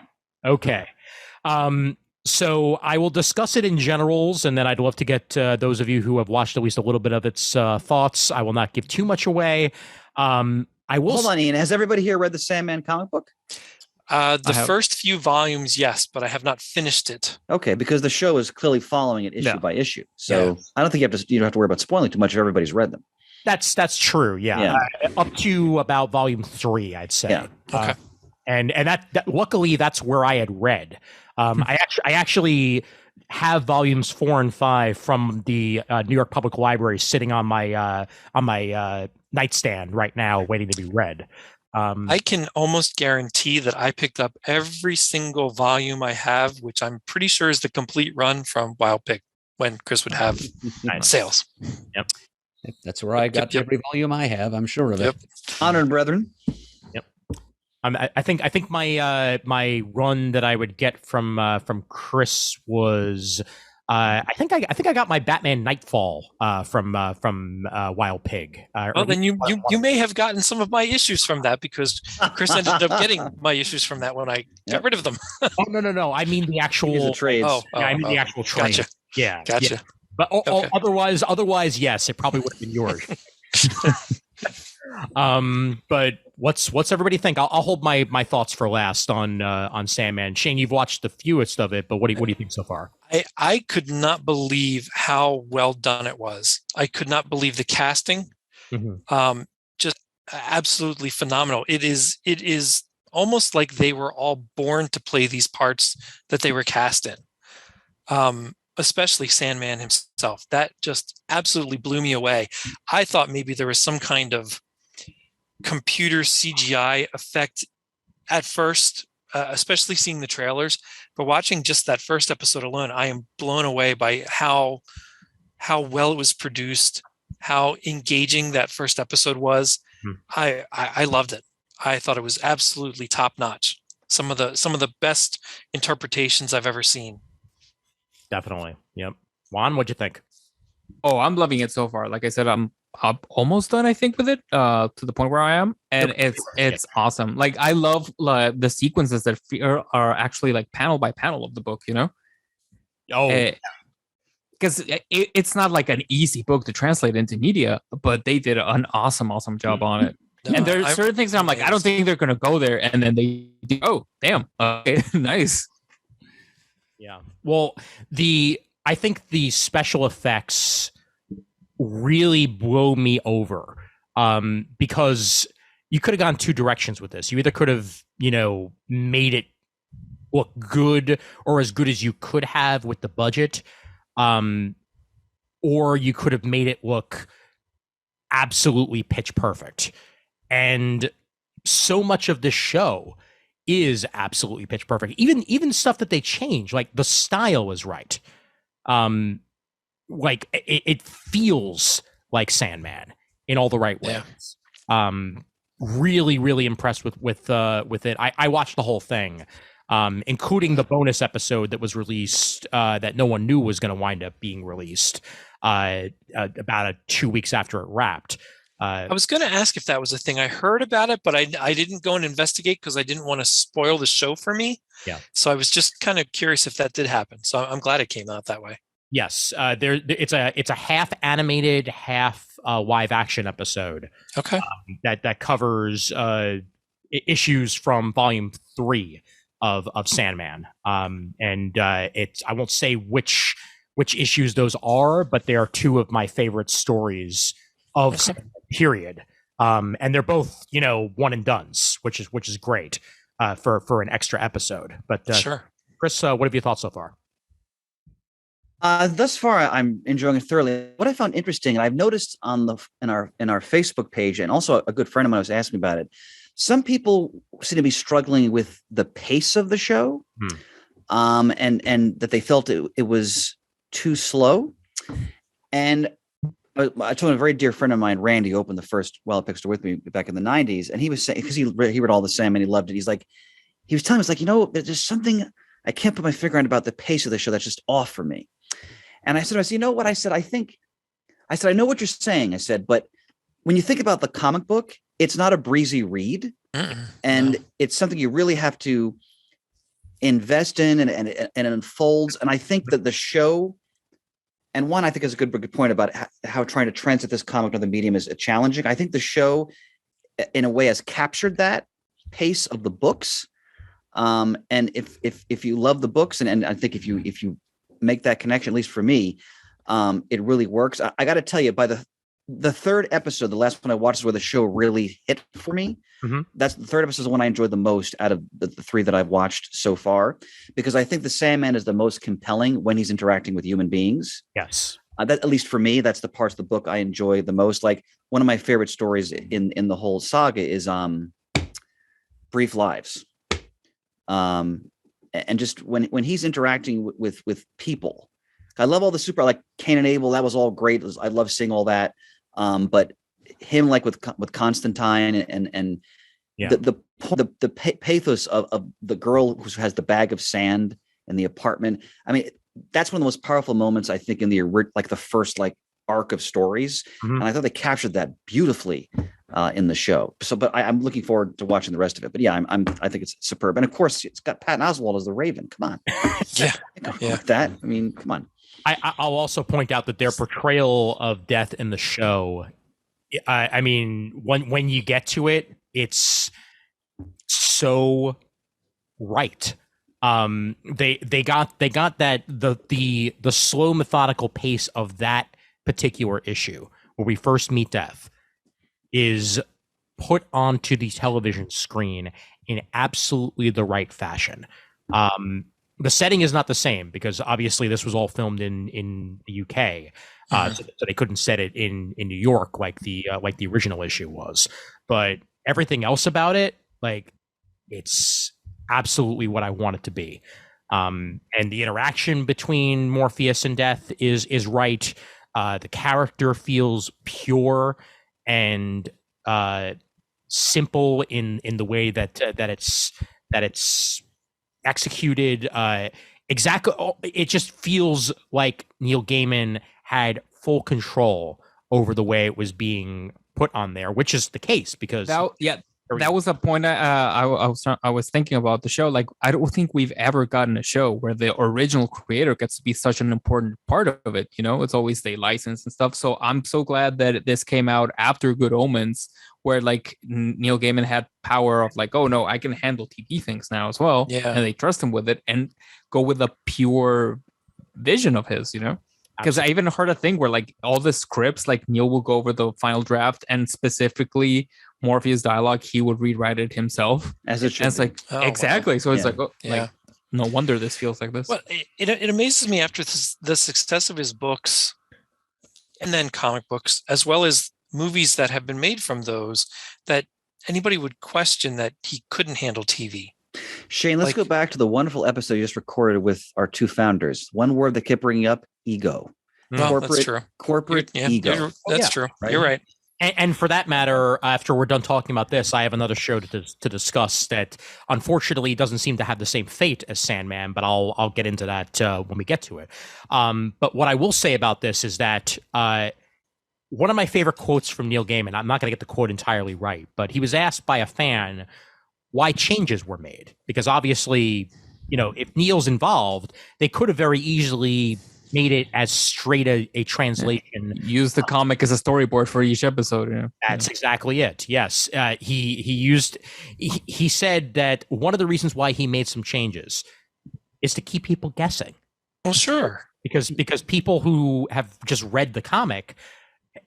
So I will discuss it in generals, and then I'd love to get those of you who have watched at least a little bit of its thoughts. I will not give too much away. I will. Hold on, Ian. Has everybody here read the Sandman comic book? The first few volumes, yes, but I have not finished it. Okay, because the show is clearly following it issue by issue. So I don't think you don't have to worry about spoiling too much if everybody's read them. That's true. Yeah. Up to about volume 3, I'd say. Yeah. Okay. And that luckily that's where I had read. I actually have volumes 4 and 5 from the New York Public Library sitting on my nightstand right now, waiting to be read. I can almost guarantee that I picked up every single volume I have, which I'm pretty sure is the complete run from Wild Pig when Chris would have sales. Yep. That's where I got every volume I have. I'm sure of it. Honored brethren. Yep. I think my run that I would get from Chris was I think I got my Batman Nightfall from Wild Pig. Well, then you may have gotten some of my issues from that, because Chris ended up getting my issues from that when I got rid of them. Oh, no. I mean the actual trades. I mean the actual trade. Gotcha. Yeah, Gotcha. Yeah. But Okay. otherwise, yes, it probably would have been yours. But what's everybody think? I'll hold my thoughts for last on Sandman. Shane, you've watched the fewest of it, but what do you think so far? I could not believe how well done it was. I could not believe the casting. Mm-hmm. Just absolutely phenomenal. It is almost like they were all born to play these parts that they were cast in. Especially Sandman himself. That just absolutely blew me away. I thought maybe there was some kind of computer CGI effect at first, especially seeing the trailers. But watching just that first episode alone, I am blown away by how well it was produced, how engaging that first episode was. I loved it. I thought it was absolutely top notch. Some of the best interpretations I've ever seen. Definitely. Yep. Juan, what'd you think? Oh, I'm loving it so far. Like I said, I'm almost done, I think, with it, to the point where I am, and it's awesome. Like, I love the sequences that are actually like panel by panel of the book, you know? Oh, because it's not like an easy book to translate into media, but they did an awesome job on it. And there's certain things that I'm like, I don't think they're gonna go there, and then they do. Oh, damn, okay, nice. Yeah. Well, I think the special effects really blow me over, because you could have gone two directions with this. You either could have, made it look good or as good as you could have with the budget, or you could have made it look absolutely pitch perfect. And so much of this show is absolutely pitch perfect. Even stuff that they change, like the style is right. Like it feels like Sandman in all the right ways. Yeah. Really, really impressed with it. I watched the whole thing, including the bonus episode that was released, that no one knew was going to wind up being released, about 2 weeks after it wrapped. I was going to ask if that was a thing. I heard about it, but I didn't go and investigate because I didn't want to spoil the show for me. Yeah. So I was just kind of curious if that did happen. So I'm glad it came out that way. Yes. It's a half animated, half live action episode. Okay. That covers issues from volume 3 of Sandman. And it's, I won't say which issues those are, but they are two of my favorite stories of Sandman, period. And they're both, one and dones, which is great for an extra episode. But sure. Chris, what have you thought so far? Thus far, I'm enjoying it thoroughly. What I found interesting, and I've noticed in our Facebook page, and also a good friend of mine was asking about it. Some people seem to be struggling with the pace of the show, and that they felt it was too slow. And I told a very dear friend of mine, Randy, who opened the first Wild Pig store with me back in the 90s, and he was saying, because he read all the Sandman, he loved it. He was telling me, there's something I can't put my finger on about the pace of the show that's just off for me. And I said, you know what? I said, I know what you're saying. I said, but when you think about the comic book, it's not a breezy read. And it's something you really have to invest in, and it unfolds. And I think that the show, and one, I think is a good point about how trying to translate this comic to the medium is challenging. I think the show, in a way, has captured that pace of the books. And if you love the books, and I think if you make that connection, at least for me, it really works. I got to tell you, by the third episode, the last one I watched is where the show really hit for me. Mm-hmm. That's the third episode is the one I enjoyed the most out of the 3 that I've watched so far, because I think the Sandman is the most compelling when he's interacting with human beings. Yes. That, at least for me, that's the parts of the book I enjoy the most. Like, one of my favorite stories in the whole saga is Brief Lives. And just when he's interacting with people, I love all the super, like Cain and Abel. That was all great. I love seeing all that. But him, like with Constantine and the pathos of the girl who has the bag of sand in the apartment. I mean, that's one of the most powerful moments, I think, in the first arc of stories. And I thought they captured that beautifully in the show. So, but I'm looking forward to watching the rest of it. But yeah, I think it's superb. And of course, it's got Patton Oswalt as the Raven. Come on. That, I mean, come on. I'll also point out that their portrayal of death in the show, I mean, when you get to it, it's so right. They got that the slow methodical pace of that particular issue where we first meet death is put onto the television screen in absolutely the right fashion. The setting is not the same because obviously this was all filmed in the UK, so they couldn't set it in New York like the original issue was. But everything else about it, like, it's absolutely what I want it to be. And the interaction between Morpheus and Death is right. The character feels pure and simple in the way that it's executed. Exactly, it just feels like Neil Gaiman had full control over the way it was being put on there, which is the case because that was a point I was thinking about the show. Like, I don't think we've ever gotten a show where the original creator gets to be such an important part of it. You know, it's always the license and stuff. So I'm so glad that this came out after Good Omens, where like Neil Gaiman had power of like, oh no, I can handle TV things now as well. Yeah. And they trust him with it and go with a pure vision of his, you know? Because I even heard a thing where like all the scripts, like Neil will go over the final draft and specifically Morpheus dialogue, he would rewrite it himself. As it should. And it's like, exactly. Wow. So it's like, like, no wonder this feels like this. Well, it amazes me after the success of his books and then comic books, as well as movies that have been made from those, that anybody would question that he couldn't handle TV. Shane, let's go back to the wonderful episode you just recorded with our two founders. One word that kept bringing up: ego. That's true. Corporate ego. That's true. Right? You're right. And for that matter, after we're done talking about this, I have another show to discuss that unfortunately doesn't seem to have the same fate as Sandman, but I'll get into that when we get to it. But what I will say about this is that one of my favorite quotes from Neil Gaiman, I'm not going to get the quote entirely right, but he was asked by a fan why changes were made. Because obviously, you know, if Neil's involved, they could have very easily made it as straight a translation. Use the comic as a storyboard for each episode. Yeah. That's exactly it. Yes. He said that one of the reasons why he made some changes is to keep people guessing. Well, sure. Because people who have just read the comic,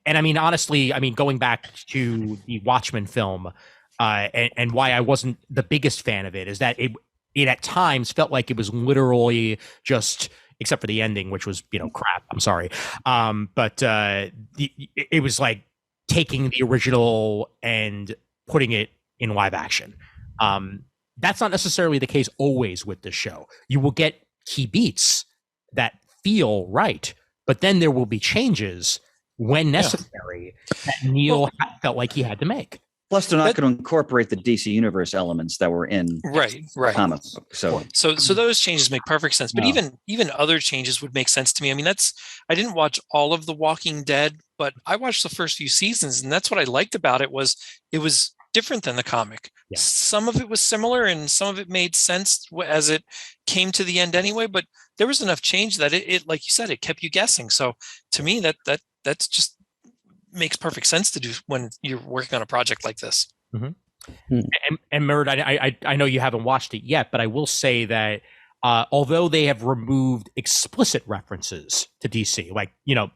and I mean, honestly, I mean, going back to the Watchmen film, and why I wasn't the biggest fan of it is that it at times felt like it was literally just, except for the ending, which was, you know, crap. I'm sorry. But it was like taking the original and putting it in live action. That's not necessarily the case always with this show. You will get key beats that feel right, but then there will be changes when necessary that Neil felt like he had to make. Plus, they're not going to incorporate the DC Universe elements that were in the comic book. So those changes make perfect sense. But even other changes would make sense to me. I mean, I didn't watch all of The Walking Dead, but I watched the first few seasons, and that's what I liked about it was different than the comic. Yeah. Some of it was similar, and some of it made sense as it came to the end anyway. But there was enough change that it like you said, it kept you guessing. So to me, that's just makes perfect sense to do when you're working on a project like this. Mm-hmm. And Murd, I know you haven't watched it yet, but I will say that although they have removed explicit references to DC, like, you know,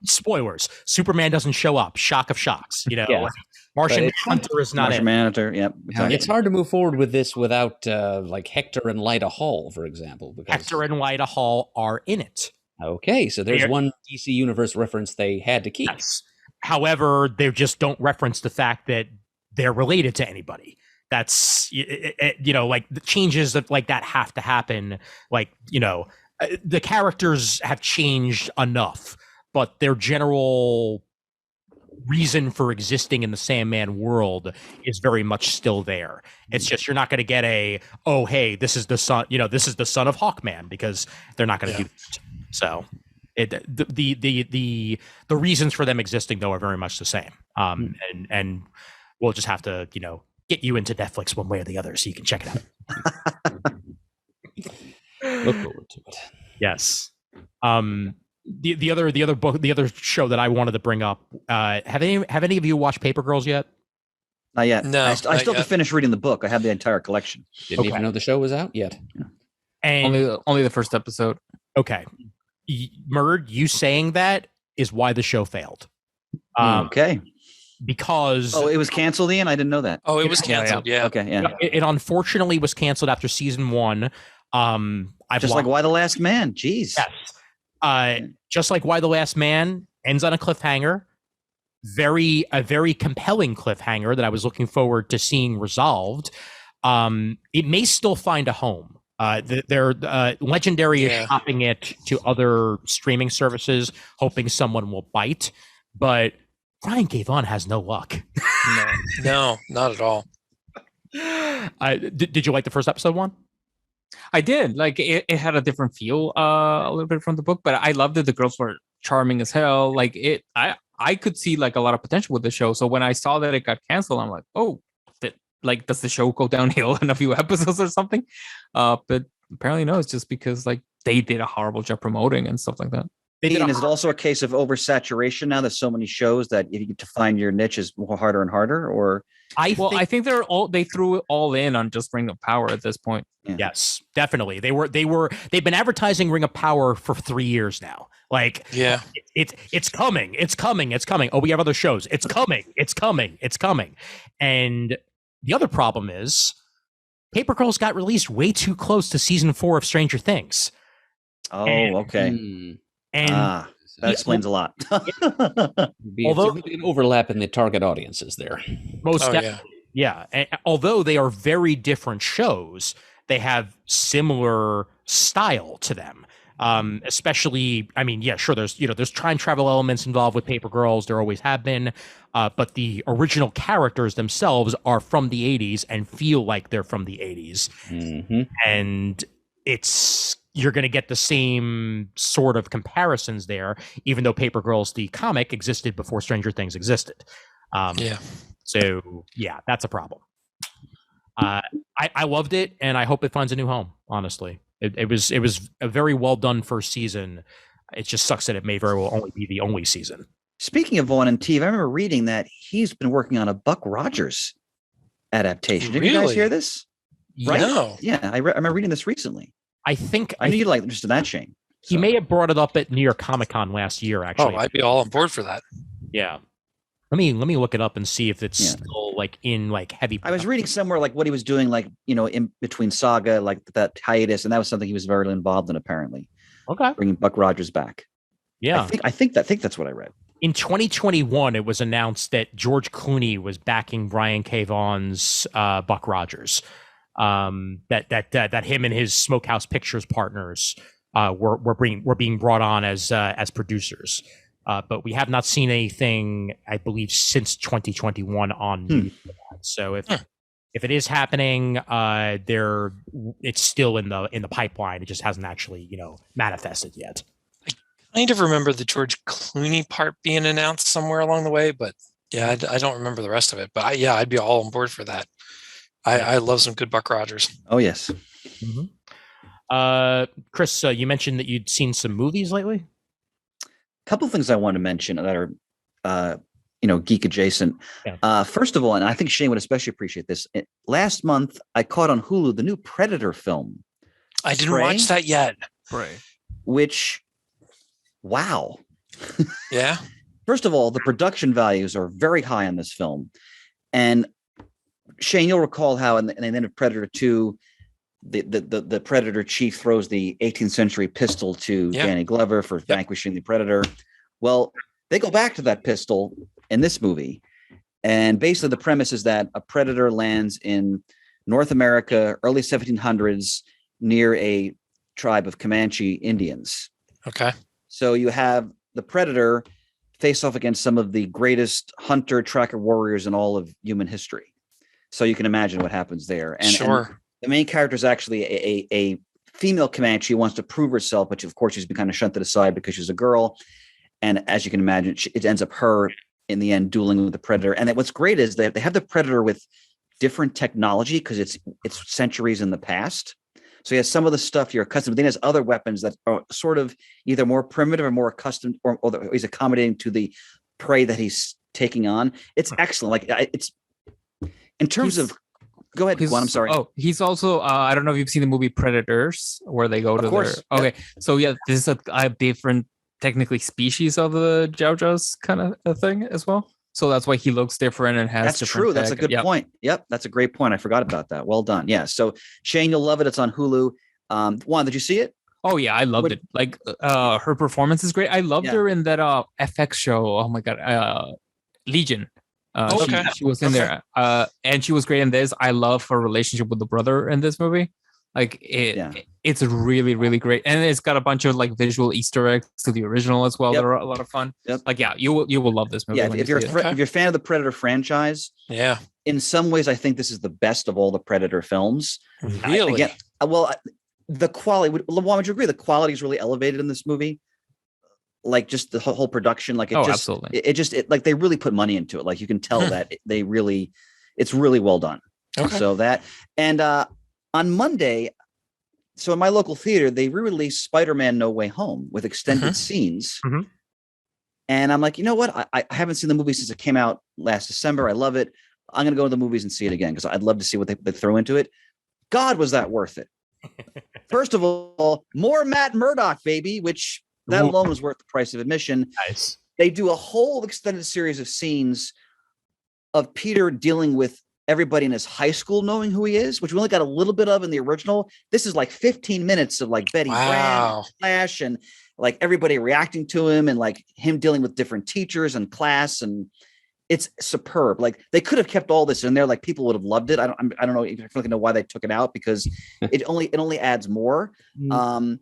spoilers, Superman doesn't show up, shock of shocks, you know, Martian Manhunter is not Martian Manhunter, exactly. It's hard to move forward with this without like Hector and Lyta Hall, for example. Because Hector and Lyta Hall are in it. Okay, so there's one DC Universe reference they had to keep. Yes. However, they just don't reference the fact that they're related to anybody. That's, you know, like the changes that like that have to happen. Like, you know, the characters have changed enough, but their general reason for existing in the Sandman world is very much still there. It's just you're not going to get hey, this is the son, this is the son of Hawkman, because they're not going to do that. So the reasons for them existing though are very much the same. And we'll just have to get you into Netflix one way or the other so you can check it out. Look forward to it. Yes. The other show that I wanted to bring up. Have any of you watched Paper Girls yet? Not yet. No, I still have to finish reading the book. I have the entire collection. Didn't even know the show was out yet. And only the first episode. Okay, Murd, you saying that is why the show failed. Okay. Because it was canceled, Ian. I didn't know that. Oh, it was canceled. Yeah. Okay. Yeah. It unfortunately was canceled after season 1. Like Why the Last Man. Jeez. Yes. Just like Why the Last Man ends on a cliffhanger, a very compelling cliffhanger that I was looking forward to seeing resolved. It may still find a home. They're Legendary is shopping it to other streaming services, hoping someone will bite. But Brian Gavon has no luck. No, not at all. Did you like the first episode one? I did. Like it had a different feel a little bit from the book, but I loved it. The girls were charming as hell. Like I could see like a lot of potential with the show. So when I saw that it got canceled, I'm like, does the show go downhill in a few episodes or something? But apparently no, it's just because like they did a horrible job promoting and stuff like that. Ian, is it also a case of oversaturation now? There's so many shows that if you get to find your niche is more harder and harder, or I think they threw it all in on just Ring of Power at this point. Yeah. Yes, definitely. They've been advertising Ring of Power for 3 years now. Like, it's coming. Oh, we have other shows. It's coming. And the other problem is Paper Girls got released way too close to season 4 of Stranger Things. Oh, okay. And that explains a lot. Although an overlap in the target audiences there. Most definitely. Yeah. And although they are very different shows, they have similar style to them. Especially, I mean, yeah, sure. There's time travel elements involved with Paper Girls. There always have been. But the original characters themselves are from the 80s and feel like they're from the 80s. Mm-hmm. And you're going to get the same sort of comparisons there, even though Paper Girls, the comic, existed before Stranger Things existed. So, yeah, that's a problem. I loved it, and I hope it finds a new home, honestly. It was a very well done first season. It just sucks that it may very well only be the only season. Speaking of Vaughn and Teve, I remember reading that he's been working on a Buck Rogers adaptation. Did you guys hear this? Right? No. Yeah, I remember reading this recently. I knew you'd like just in that, Shane. He may have brought it up at New York Comic Con last year, actually. Oh, I'd be all on board for that. Yeah. Let me look it up and see if it's still like in like heavy. I was reading somewhere like what he was doing, like, in between Saga, like that hiatus, and that was something he was very involved in, apparently. Okay. Bringing Buck Rogers back. Yeah. I think that's what I read. In 2021, it was announced that George Clooney was backing Brian K. Vaughan's Buck Rogers. That him and his Smokehouse Pictures partners were being brought on as producers, but we have not seen anything, I believe, since 2021 on. So if it is happening, it's still in the pipeline. It just hasn't actually manifested yet. I kind of remember the George Clooney part being announced somewhere along the way, but yeah, I don't remember the rest of it. But I'd be all on board for that. I love some good Buck Rogers. Oh, yes. Mm-hmm. Chris, you mentioned that you'd seen some movies lately. A couple of things I want to mention that are, geek adjacent. Yeah. First of all, and I think Shane would especially appreciate this. Last month, I caught on Hulu the new Predator film. I didn't watch that yet. Right. Which, wow. Yeah. First of all, the production values are very high on this film. And Shane, you'll recall how in the end of Predator 2, the Predator chief throws the 18th century pistol to Danny Glover for vanquishing the Predator. Well, they go back to that pistol in this movie. And basically the premise is that a Predator lands in North America, early 1700s, near a tribe of Comanche Indians. Okay. So you have the Predator face off against some of the greatest hunter tracker warriors in all of human history. So you can imagine what happens there. And, sure. And the main character is actually a female Comanche who wants to prove herself, but of course she's been kind of shunted aside because she's a girl. And as you can imagine, it ends up her in the end dueling with the Predator. And what's great is they have the Predator with different technology because it's centuries in the past. So he has some of the stuff you're accustomed to. Then he has other weapons that are sort of either more primitive or more accustomed, or he's accommodating to the prey that he's taking on. It's excellent. Like it's in terms of. Go ahead, Juan. I'm sorry. Oh, he's also. I don't know if you've seen the movie Predators, where they go to course. their. Okay, so yeah, this is a different, technically, species of the Jaws kind of a thing as well. So that's why he looks different and has. That's true. That's a good point. Yep, that's a great point. I forgot about that. Well done. Yeah. So Shane, you'll love it. It's on Hulu. Juan, did you see it? Oh yeah, I loved it. Like her performance is great. I loved her in that FX show. Oh my god, Legion. She was in there, and she was great in this. I love her relationship with the brother in this movie. Like it's really, really great, and it's got a bunch of like visual Easter eggs to the original as well. That are a lot of fun. Like you will love this movie. Yeah, if you're a fan of the Predator franchise, in some ways I think this is the best of all the Predator films. Really? The quality. Juan, would you agree? The quality is really elevated in this movie. Like just the whole production, like absolutely. It like they really put money into it. Like you can tell that it's really well done. Okay. So that, and on Monday, so in my local theater, they re-released Spider-Man No Way Home with extended scenes. And I'm like, you know what? I haven't seen the movie since it came out last December. I love it. I'm going to go to the movies and see it again because I'd love to see what they throw into it. God, was that worth it? First of all, more Matt Murdock, baby, which that alone was worth the price of admission. Nice. They do a whole extended series of scenes of Peter dealing with everybody in his high school knowing who he is, which we only got a little bit of in the original. This is like 15 minutes of like Betty Brant and Flash and like everybody reacting to him and like him dealing with different teachers and class, and it's superb. Like they could have kept all this in there. Like people would have loved it. I don't know. I don't know why they took it out because it only adds more.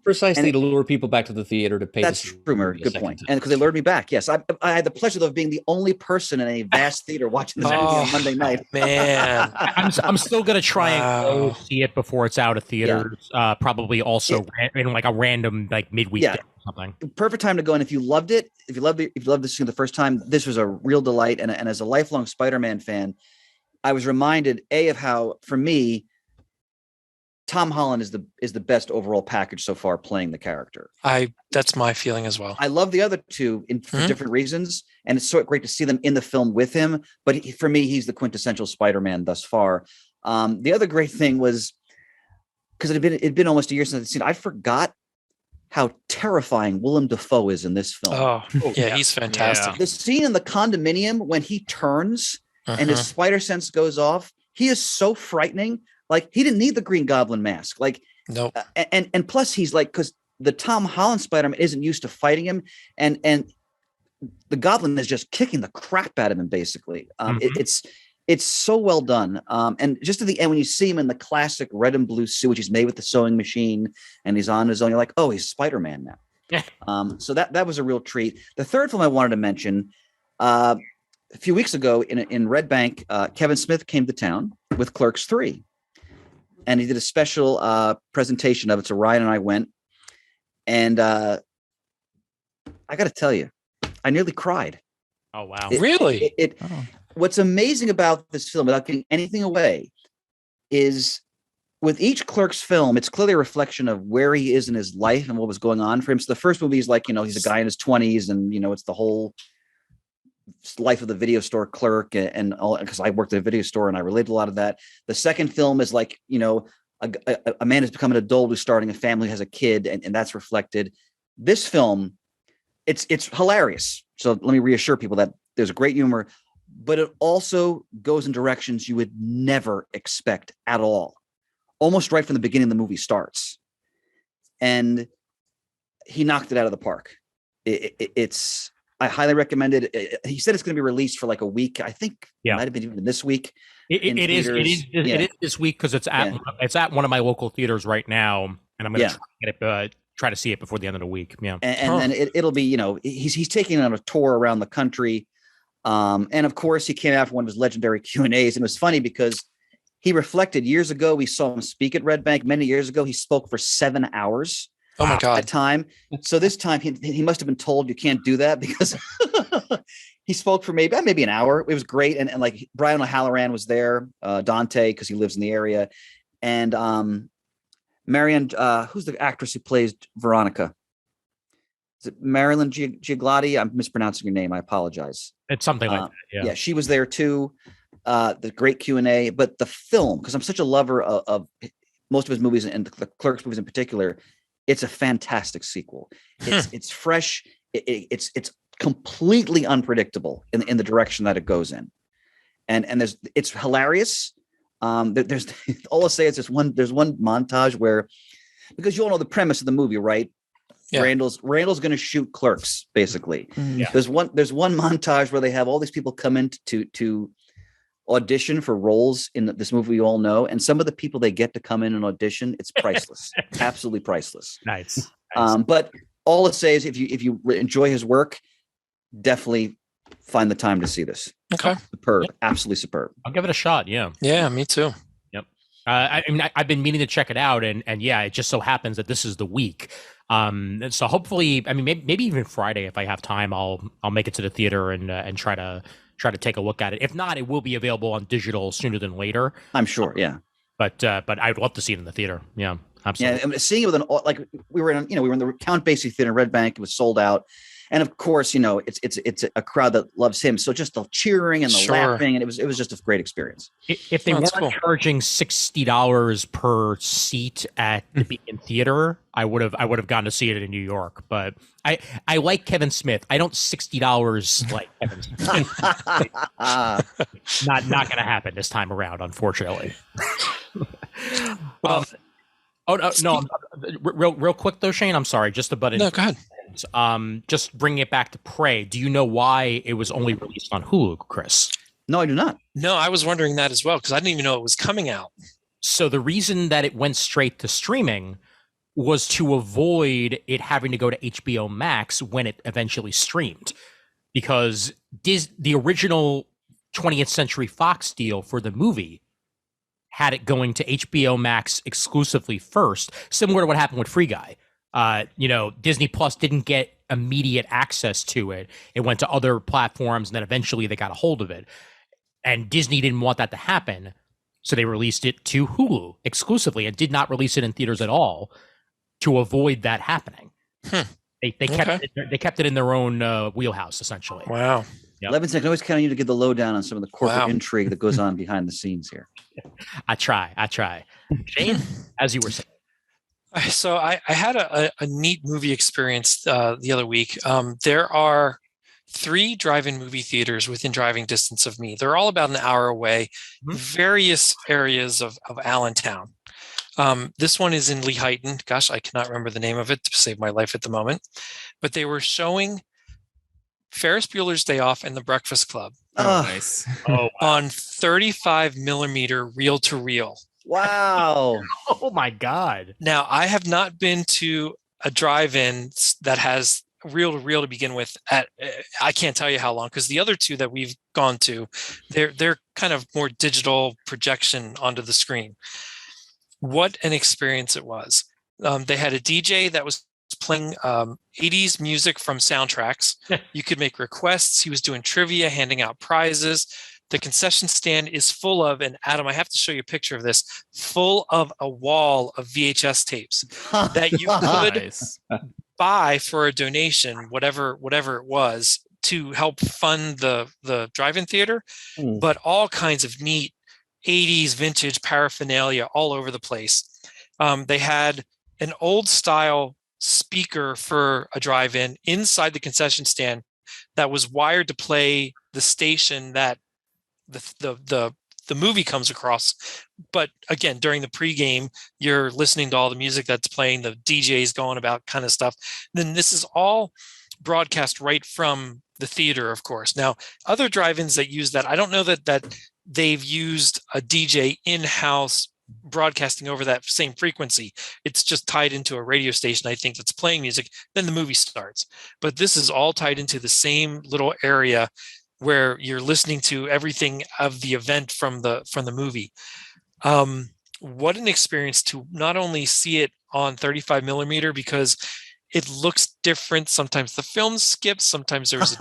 Precisely to lure people back to the theater to pay. That's true, Murray. Good point. And because they lured me back. Yes, I had the pleasure of being the only person in a vast theater watching this movie on Monday night. Man, I'm still gonna try and go see it before it's out of theaters. Probably also in like a random like midweek. Yeah. Something. Perfect time to go. And if you loved it, if you loved this the first time, this was a real delight. And as a lifelong Spider-Man fan, I was reminded of how, for me, Tom Holland is the best overall package so far playing the character. That's my feeling as well. I love the other two for different reasons, and it's so great to see them in the film with him. But for me, he's the quintessential Spider-Man thus far. The other great thing was because it'd been almost a year since I'd seen it, I forgot how terrifying Willem Dafoe is in this film. Oh, yeah, he's fantastic. Yeah. The scene in the condominium when he turns and his spider sense goes off, he is so frightening. Like he didn't need the Green Goblin mask. Like, nope. And plus he's like, because the Tom Holland Spider-Man isn't used to fighting him, and the Goblin is just kicking the crap out of him. Basically, it's so well done. And just at the end, when you see him in the classic red and blue suit, which he's made with the sewing machine, and he's on his own, you're like, oh, he's Spider-Man now. So that was a real treat. The third film I wanted to mention, a few weeks ago in Red Bank, Kevin Smith came to town with Clerks 3. And he did a special presentation of it. So Ryan and I went. And I got to tell you, I nearly cried. Oh, wow. Really? What's amazing about this film, without giving anything away, is with each Clerks film, it's clearly a reflection of where he is in his life and what was going on for him. So the first movie is like, he's a guy in his 20s and, it's the whole life of the video store clerk and all, because I worked at a video store and I related a lot of that. The second film is like, a man has become an adult who's starting a family, has a kid, and that's reflected. This film, it's hilarious. So let me reassure people that there's a great humor, but it also goes in directions you would never expect at all. Almost right from the beginning, the movie starts, and he knocked it out of the park. I highly recommend it. He said it's going to be released for like a week. I think it might have been even this week. It is this week because it's at one of my local theaters right now, and I'm going to try to try to see it before the end of the week. Yeah. And then it'll be, he's taking on a tour around the country. And of course he came out for one of his legendary Q&As. And it was funny because he reflected years ago. We saw him speak at Red Bank many years ago. He spoke for 7 hours. Oh my God. At time. So this time he must have been told you can't do that because he spoke for maybe an hour. It was great. And like Brian O'Halloran was there, Dante, because he lives in the area. And Marianne, who's the actress who plays Veronica? Is it Marilyn Gigliotti? I'm mispronouncing your name. I apologize. It's something like that. Yeah, she was there too. The great Q&A, but the film, because I'm such a lover of most of his movies and the Clerks movies in particular, it's a fantastic sequel. It's fresh. It's completely unpredictable in the direction that it goes in, and it's hilarious. There's all I'll say is there's one montage where, because you all know the premise of the movie, right? Yeah. Randall's going to shoot Clerks, basically. Yeah. There's one montage where they have all these people come in to audition for roles in this movie you all know, and some of the people they get to come in and audition, it's priceless. Absolutely priceless. Nice. But all I'll say is if you enjoy his work, definitely find the time to see this. Okay. Superb. Absolutely superb. I'll give it a shot. Yeah. Yeah, me too. Yep. I've been meaning to check it out, and yeah, it just so happens that this is the week. So hopefully, maybe even Friday, if I have time, I'll make it to the theater and try to take a look at it. If not, it will be available on digital sooner than later. I'm sure. Yeah. But I'd love to see it in the theater. Yeah, absolutely. Yeah. And seeing it with we were in the Count Basie Theater in Red Bank. It was sold out. And of course, it's a crowd that loves him. So just the cheering and the laughing, and it was just a great experience. If they weren't charging $60 per seat at the Beacon Theater, I would have gone to see it in New York. But I like Kevin Smith. I don't $60 like Kevin Smith. Not going to happen this time around, unfortunately. Well, no. Real quick though, Shane. I'm sorry, just to butt in. No, go ahead. Just bringing it back to Prey. Do you know why it was only released on Hulu, Chris? No, I do not. No, I was wondering that as well because I didn't even know it was coming out. So the reason that it went straight to streaming was to avoid it having to go to HBO Max when it eventually streamed, because the original 20th Century Fox deal for the movie had it going to HBO Max exclusively first, similar to what happened with Free Guy. Disney Plus didn't get immediate access to it. It went to other platforms, and then eventually they got a hold of it. And Disney didn't want that to happen, so they released it to Hulu exclusively and did not release it in theaters at all to avoid that happening. They kept it in their own wheelhouse, essentially. Wow. Yep. 11 seconds. I always count on you to give the lowdown on some of the corporate intrigue that goes on behind the scenes here. I try. Shane, as you were saying. So I had a neat movie experience the other week. There are 3 drive-in movie theaters within driving distance of me. They're all about an hour away, various areas of Allentown. This one is in Lehighton. Gosh, I cannot remember the name of it to save my life at the moment. But they were showing Ferris Bueller's Day Off and The Breakfast Club. Oh, nice. On 35 millimeter reel-to-reel. Wow. Oh my God. Now, I have not been to a drive-in that has reel-to-reel to begin with I can't tell you how long, because the other 2 that we've gone to, they're kind of more digital projection onto the screen. What an experience it was. They had a DJ that was playing 80s music from soundtracks. You could make requests. He was doing trivia, handing out prizes. The concession stand is full of, and Adam, I have to show you a picture of this, full of a wall of VHS tapes that you could buy for a donation, whatever it was, to help fund the drive-in theater. But all kinds of neat 80s vintage paraphernalia all over the place. They had an old style speaker for a drive-in inside the concession stand that was wired to play the station that the movie comes across. But again, during the pregame, you're listening to all the music that's playing, the DJs going about kind of stuff. Then this is all broadcast right from the theater, of course. Now, other drive-ins that use that, I don't know that they've used a DJ in-house broadcasting over that same frequency. It's just tied into a radio station, I think, that's playing music. Then the movie starts. But this is all tied into the same little area where you're listening to everything of the event from the movie. What an experience to not only see it on 35 millimeter, because it looks different. Sometimes the film skips. Sometimes there's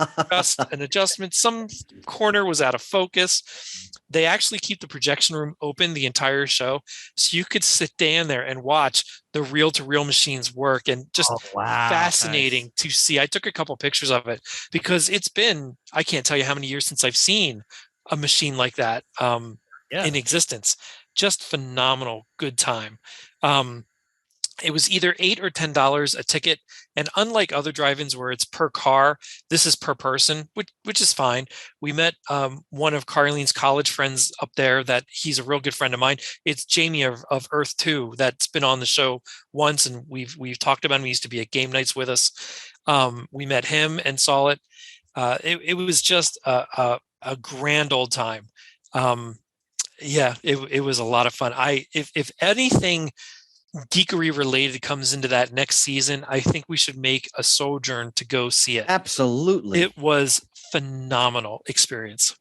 an adjustment. Some corner was out of focus. They actually keep the projection room open the entire show, so you could sit down there and watch the reel-to-reel machines work, and just fascinating to see. I took a couple pictures of it because it's been, I can't tell you how many years since I've seen a machine like that in existence. Just phenomenal, good time. It was either $8 or $10 a ticket, and unlike other drive-ins where it's per car, this is per person, which is fine. We met one of Carlene's college friends up there that he's a real good friend of mine. It's Jamie of Earth 2 that's been on the show once, and we've talked about him. He used to be at game nights with us. We met him and saw it. It was just a grand old time. It was a lot of fun. If anything geekery related comes into that next season, I think we should make a sojourn to go see it. Absolutely. It was phenomenal experience.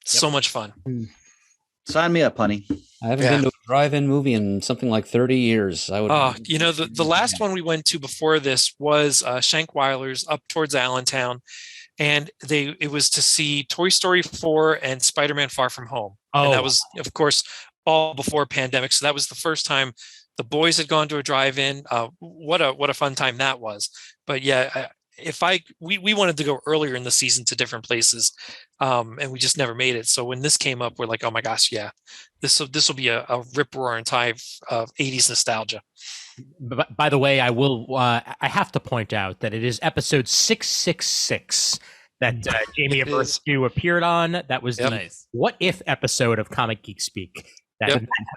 So much fun. Sign me up, honey. I haven't been to a drive-in movie in something like 30 years. I would. The last one we went to before this was Shankweiler's up towards Allentown, and it was to see Toy Story 4 and Spider-Man Far From Home. And that was, of course, all before pandemic. So that was the first time the boys had gone to a drive-in. What a fun time that was. But yeah, we wanted to go earlier in the season to different places, and we just never made it. So when this came up, we're like, oh my gosh, yeah, this will be a rip-roaring time of 80s nostalgia. By the way, I have to point out that it is episode 666 that Jamie of Earth 2 appeared on. That was the What If episode of Comic Geek Speak.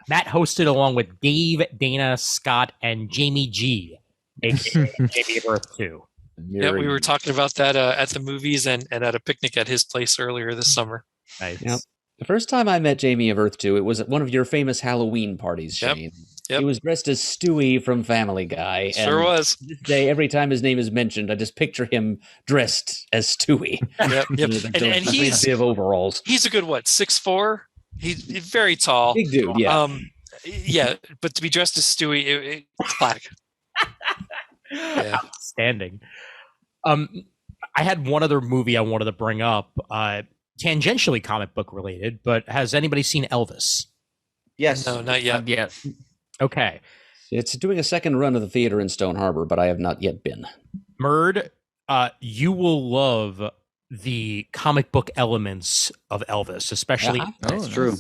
Matt hosted along with Dave, Dana, Scott, and Jamie G, aka Jamie of Earth 2. Yeah, we were talking about that at the movies and at a picnic at his place earlier this summer. Nice. Yep. The first time I met Jamie of Earth 2, it was at one of your famous Halloween parties, Shane. Yep. He was dressed as Stewie from Family Guy. Sure was. This day, every time his name is mentioned, I just picture him dressed as Stewie. Yep. and he's overalls. He's a good 6'4". He's very tall, big dude. Yeah. But to be dressed as Stewie, it's classic. Outstanding. I had one other movie I wanted to bring up, tangentially comic book related, but has anybody seen Elvis? Yes. No, not yet. Okay. It's doing a second run of the theater in Stone Harbor, but I have not yet been. Murd, you will love the comic book elements of Elvis, especially. That's true.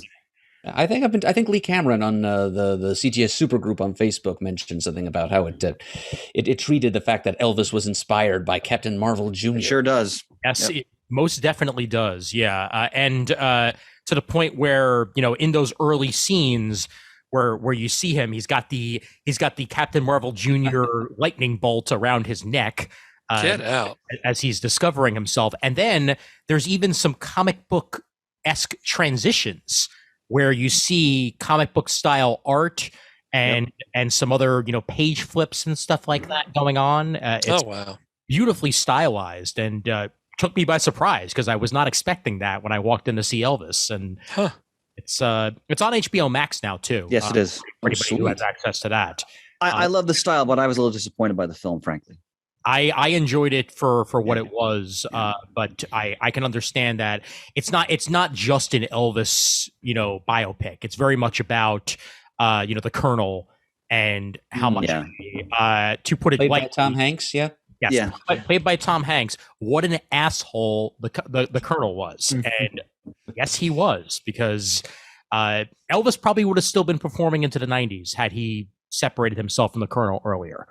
I think Lee Cameron on the CGS supergroup on Facebook mentioned something about how it treated the fact that Elvis was inspired by Captain Marvel Jr. It sure does. Yes, it most definitely does. Yeah, and to the point where in those early scenes where you see him, he's got the Captain Marvel Jr. lightning bolt around his neck. Get out as he's discovering himself, and then there's even some comic book-esque transitions where you see comic book style art and some other page flips and stuff like that going on. It's beautifully stylized and took me by surprise because I was not expecting that when I walked in to see Elvis. And it's on HBO Max now too. Yes, it is. For anybody who has access to that. I love the style, but I was a little disappointed by the film, frankly. I enjoyed it for what it was, but I can understand that it's not just an Elvis biopic. It's very much about the Colonel and how much to put it played like by Tom Hanks. Yes, played by Tom Hanks. What an asshole the Colonel was, and yes, he was, because Elvis probably would have still been performing into the 90s had he separated himself from the Colonel earlier.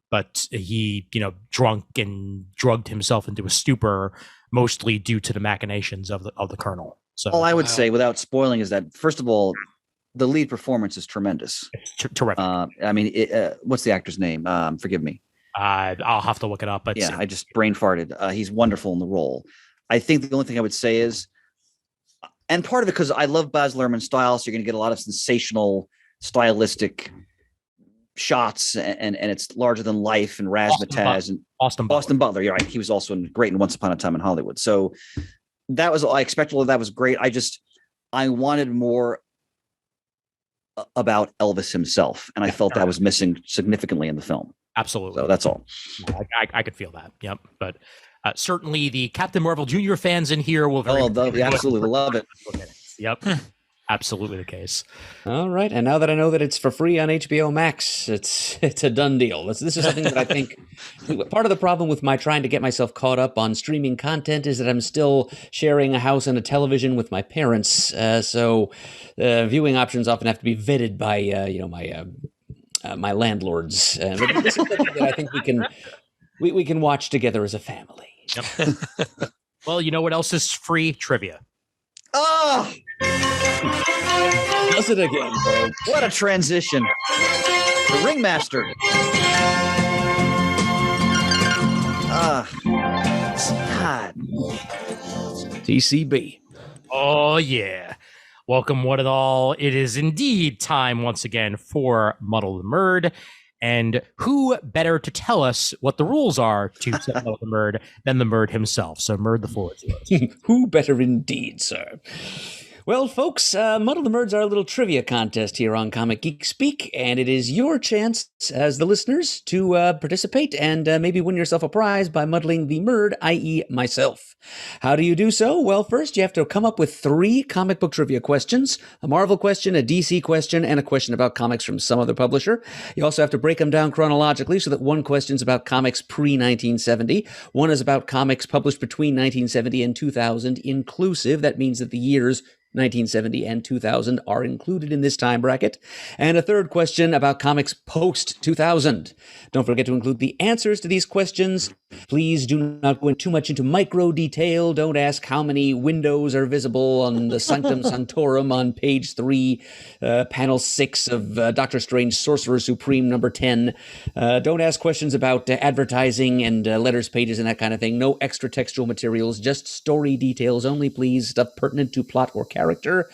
But he, drunk and drugged himself into a stupor, mostly due to the machinations of the Colonel. So all I would say, without spoiling, is that first of all, the lead performance is tremendous. It's terrific. What's the actor's name? Forgive me. I'll have to look it up. But I just brain farted. He's wonderful in the role. I think the only thing I would say is And part of it because I love Baz Luhrmann's style, so you're going to get a lot of sensational, stylistic shots, and it's larger than life and razzmatazz. And Austin Butler, you're right. He was also great in Once Upon a Time in Hollywood. So that was, I expected that was great. I wanted more about Elvis himself, and I felt that was missing significantly in the film. Absolutely. So that's all. I could feel that. Yep. But certainly the Captain Marvel Jr. fans in here will absolutely love it. Yep. Absolutely the case. All right, and now that I know that it's for free on HBO Max, it's a done deal. This is something that I think part of the problem with my trying to get myself caught up on streaming content is that I'm still sharing a house and a television with my parents, so viewing options often have to be vetted by my landlords. But this is something that I think we can watch together as a family. Yep. Well, you know what else is free? Trivia. Oh! Does it again, bro. What a transition. The Ringmaster. God. TCB. Oh, yeah. Welcome, one and all. It is indeed time once again for Muddle the Murd. And who better to tell us what the rules are to Muddle the Murd than the Murd himself? So, Murd, the floor is yours. Who better indeed, sir? Well, folks, Muddle the Murd's our little trivia contest here on Comic Geek Speak, and it is your chance as the listeners to participate and maybe win yourself a prize by muddling the Murd, i.e. myself. How do you do so? Well, first you have to come up with 3 comic book trivia questions, a Marvel question, a DC question, and a question about comics from some other publisher. You also have to break them down chronologically so that one question's about comics pre-1970, one is about comics published between 1970 and 2000 inclusive. That means that the years 1970 and 2000 are included in this time bracket. And a third question about comics post-2000. Don't forget to include the answers to these questions. Please do not go too much into micro detail. Don't ask how many windows are visible on the Sanctum Sanctorum on page 3, panel 6 of Doctor Strange Sorcerer Supreme number 10. Don't ask questions about advertising and letters pages and that kind of thing. No extra textual materials, just story details only, please. Stuff pertinent to plot or character.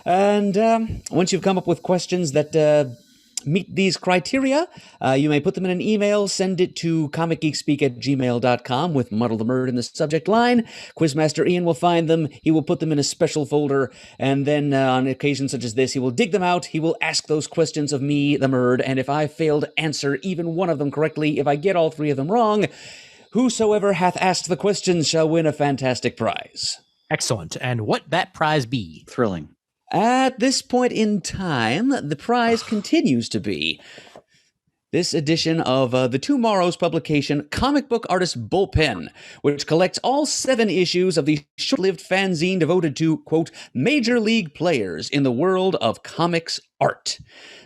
And once you've come up with questions that meet these criteria, you may put them in an email, send it to comicgeekspeak@gmail.com with Muddle the Murd in the subject line. Quizmaster Ian will find them, he will put them in a special folder, and then on occasions such as this, he will dig them out, he will ask those questions of me, the Murd, and if I fail to answer even one of them correctly, if I get all 3 of them wrong, whosoever hath asked the questions shall win a fantastic prize. Excellent. And what that prize be? Thrilling. At this point in time, the prize continues to be this edition of the Tomorrow's publication, Comic Book Artist Bullpen, which collects all 7 issues of the short-lived fanzine devoted to, quote, major league players in the world of comics art.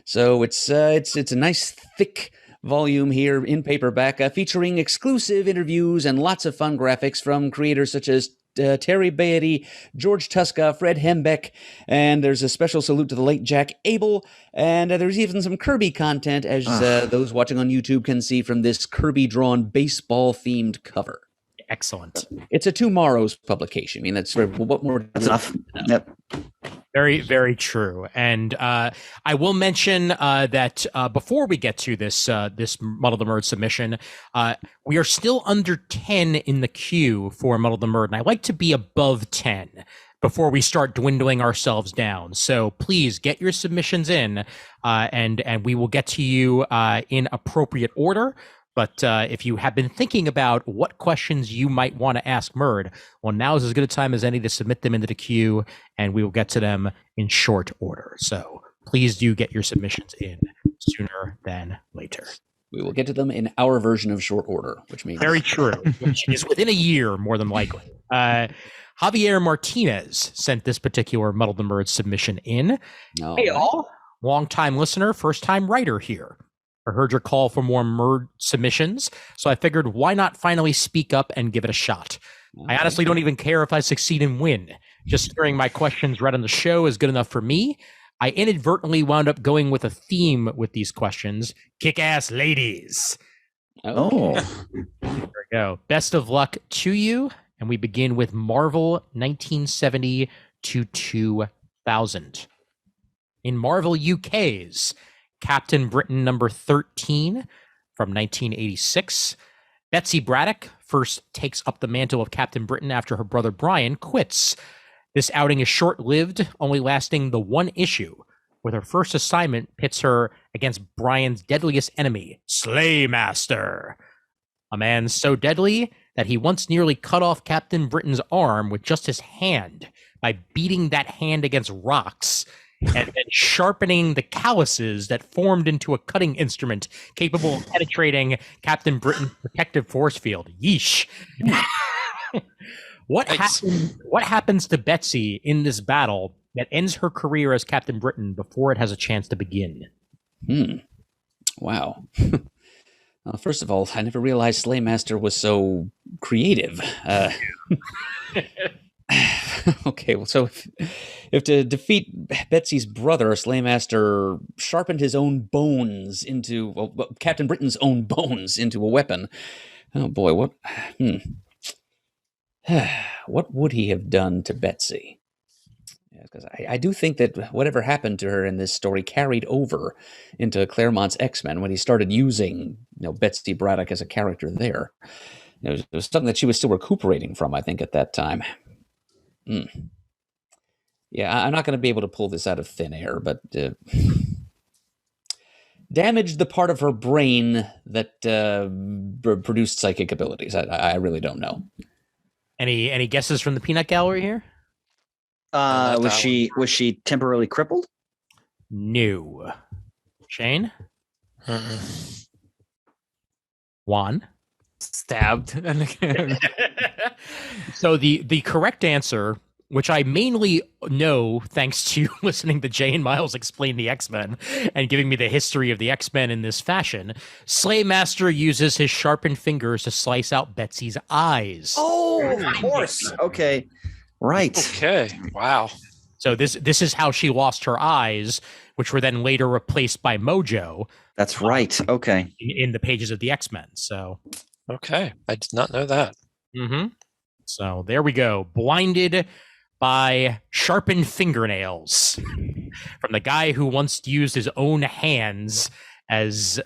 So it's a nice, thick volume here in paperback, featuring exclusive interviews and lots of fun graphics from creators such as Terry Beatty, George Tuska, Fred Hembeck, and there's a special salute to the late Jack Abel, and there's even some Kirby content, as those watching on YouTube can see from this Kirby-drawn baseball-themed cover. Excellent. It's a Tomorrow's publication. I mean, that's what more? That's enough. Yep. Very, very true. And I will mention that before we get to this Muddle the Murd submission, we are still under 10 in the queue for Muddle the Murd, and I like to be above 10 before we start dwindling ourselves down. So please get your submissions in, and we will get to you in appropriate order. But if you have been thinking about what questions you might want to ask Murd, well, now is as good a time as any to submit them into the queue, and we will get to them in short order. So please do get your submissions in sooner than later. We will get to them in our version of short order, which means... Very true, which is within a year, more than likely. Javier Martinez sent this particular Muddle the Murd submission in. Oh. Hey, all. Long-time listener, first-time writer here. I heard your call for more Murd submissions, so I figured why not finally speak up and give it a shot. I honestly don't even care if I succeed and win. Just hearing my questions read on the show is good enough for me. I inadvertently wound up going with a theme with these questions: kick-ass ladies. Oh. There we go. Best of luck to you, and we begin with Marvel 1970 to 2000. In Marvel UK's Captain Britain number 13 from 1986, Betsy Braddock first takes up the mantle of Captain Britain after her brother Brian quits. This outing is short-lived, only lasting the one issue, with her first assignment pits her against Brian's deadliest enemy, Slaymaster, a man so deadly that he once nearly cut off Captain Britain's arm with just his hand by beating that hand against rocks and then sharpening the calluses that formed into a cutting instrument capable of penetrating Captain Britain's protective force field. Yeesh. What happens to Betsy in this battle that ends her career as Captain Britain before it has a chance to begin? Wow. Well, first of all, I never realized Slaymaster was so creative. Okay, well, so if to defeat Betsy's brother, Slaymaster sharpened his own bones into, well, Captain Britain's own bones into a weapon. Oh boy, what would he have done to Betsy? Because I do think that whatever happened to her in this story carried over into Claremont's X-Men when he started using, Betsy Braddock as a character there. It was something that she was still recuperating from, I think, at that time. Yeah, I'm not going to be able to pull this out of thin air, but damaged the part of her brain that produced psychic abilities. I really don't know. Any guesses from the peanut gallery here? Was she temporarily crippled? No. Shane? Juan? Stabbed. So the correct answer, which I mainly know thanks to listening to Jay and Miles explain the X-Men and giving me the history of the X-Men in this fashion, Slaymaster uses his sharpened fingers to slice out Betsy's eyes. Oh, of course. Okay. Right. Okay. Wow. So this is how she lost her eyes, which were then later replaced by Mojo. That's right. Okay. In the pages of the X-Men. So. Okay. I did not know that. So there we go. Blinded by sharpened fingernails from the guy who once used his own hands as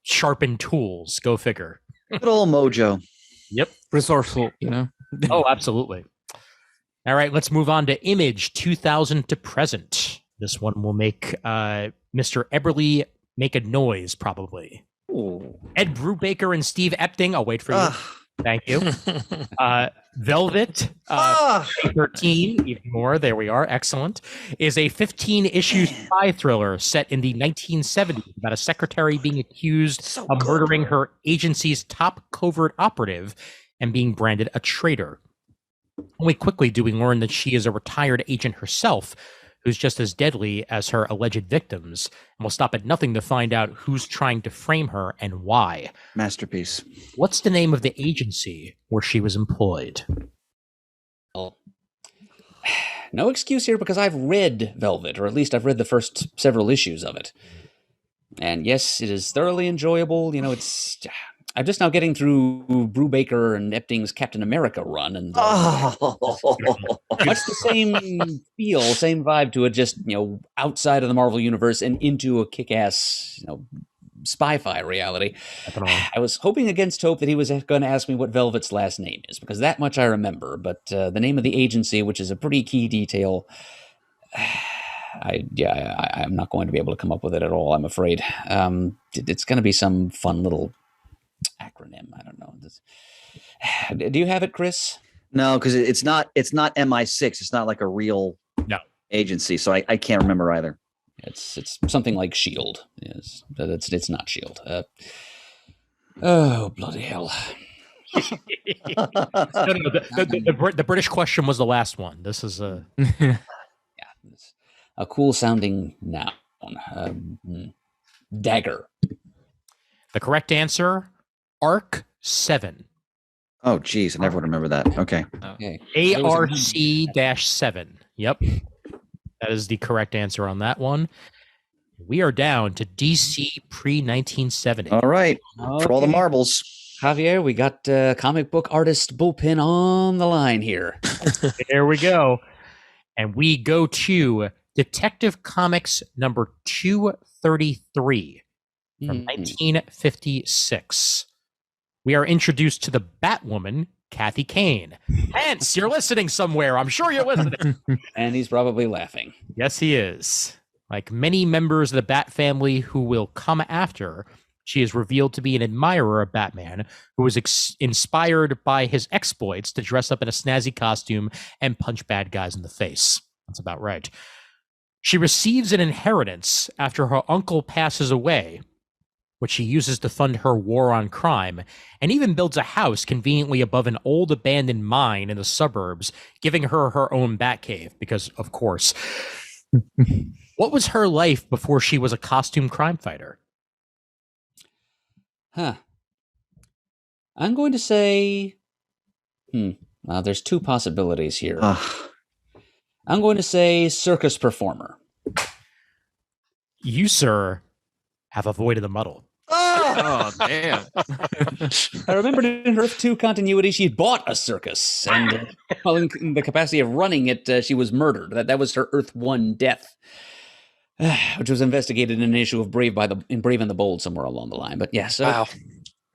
sharpened tools. Go figure. Good old Mojo. Yep. Resourceful, Oh, absolutely. All right, let's move on to Image 2000 to present. This one will make Mr. Eberly make a noise, probably. Ooh. Ed Brubaker and Steve Epting. I'll wait for you. Thank you. Velvet, 13, even more. There we are. Excellent. Is a 15-issue spy thriller set in the 1970s about a secretary being accused of murdering her agency's top covert operative and being branded a traitor. Only quickly do we learn that she is a retired agent herself, who's just as deadly as her alleged victims, and will stop at nothing to find out who's trying to frame her and why. Masterpiece. What's the name of the agency where she was employed? Well, no excuse here because I've read Velvet, or at least I've read the first several issues of it. And yes, it is thoroughly enjoyable. I'm just now getting through Brubaker and Epting's Captain America run, and much the same feel, same vibe to it, just outside of the Marvel universe and into a kick-ass, spy-fi reality. I was hoping against hope that he was going to ask me what Velvet's last name is, because that much I remember. But the name of the agency, which is a pretty key detail, I'm not going to be able to come up with it at all. I'm afraid it's going to be some fun little acronym. I don't know. Do you have it, Chris? No, because it's not MI6. It's not like a real agency, so I can't remember either. It's something like Shield. Yes, but it's not Shield. Oh bloody hell! The British question was the last one. This is a a cool sounding noun. Dagger. The correct answer. Arc 7. Oh, geez. I never would remember that. Okay. ARC-7. Yep. That is the correct answer on that one. We are down to DC pre-1970. All right. Okay. For all the marbles. Javier, we got comic book artist Bullpen on the line here. There we go. And we go to Detective Comics number 233 from 1956. We are introduced to the Batwoman, Kathy Kane. Hence, you're listening somewhere. I'm sure you're listening. And he's probably laughing. Yes, he is. Like many members of the Bat family who will come after, she is revealed to be an admirer of Batman who was inspired by his exploits to dress up in a snazzy costume and punch bad guys in the face. That's about right. She receives an inheritance after her uncle passes away, which she uses to fund her war on crime, and even builds a house conveniently above an old abandoned mine in the suburbs, giving her her own Batcave, because, of course. What was her life before she was a costume crime fighter? I'm going to say, there's two possibilities here. I'm going to say circus performer. You, sir, have avoided the muddle. Oh, damn. I remembered in Earth 2 continuity, she bought a circus, and in the capacity of running it, she was murdered. That was her Earth 1 death, which was investigated in an issue of Brave and the Bold somewhere along the line. But yeah, so wow.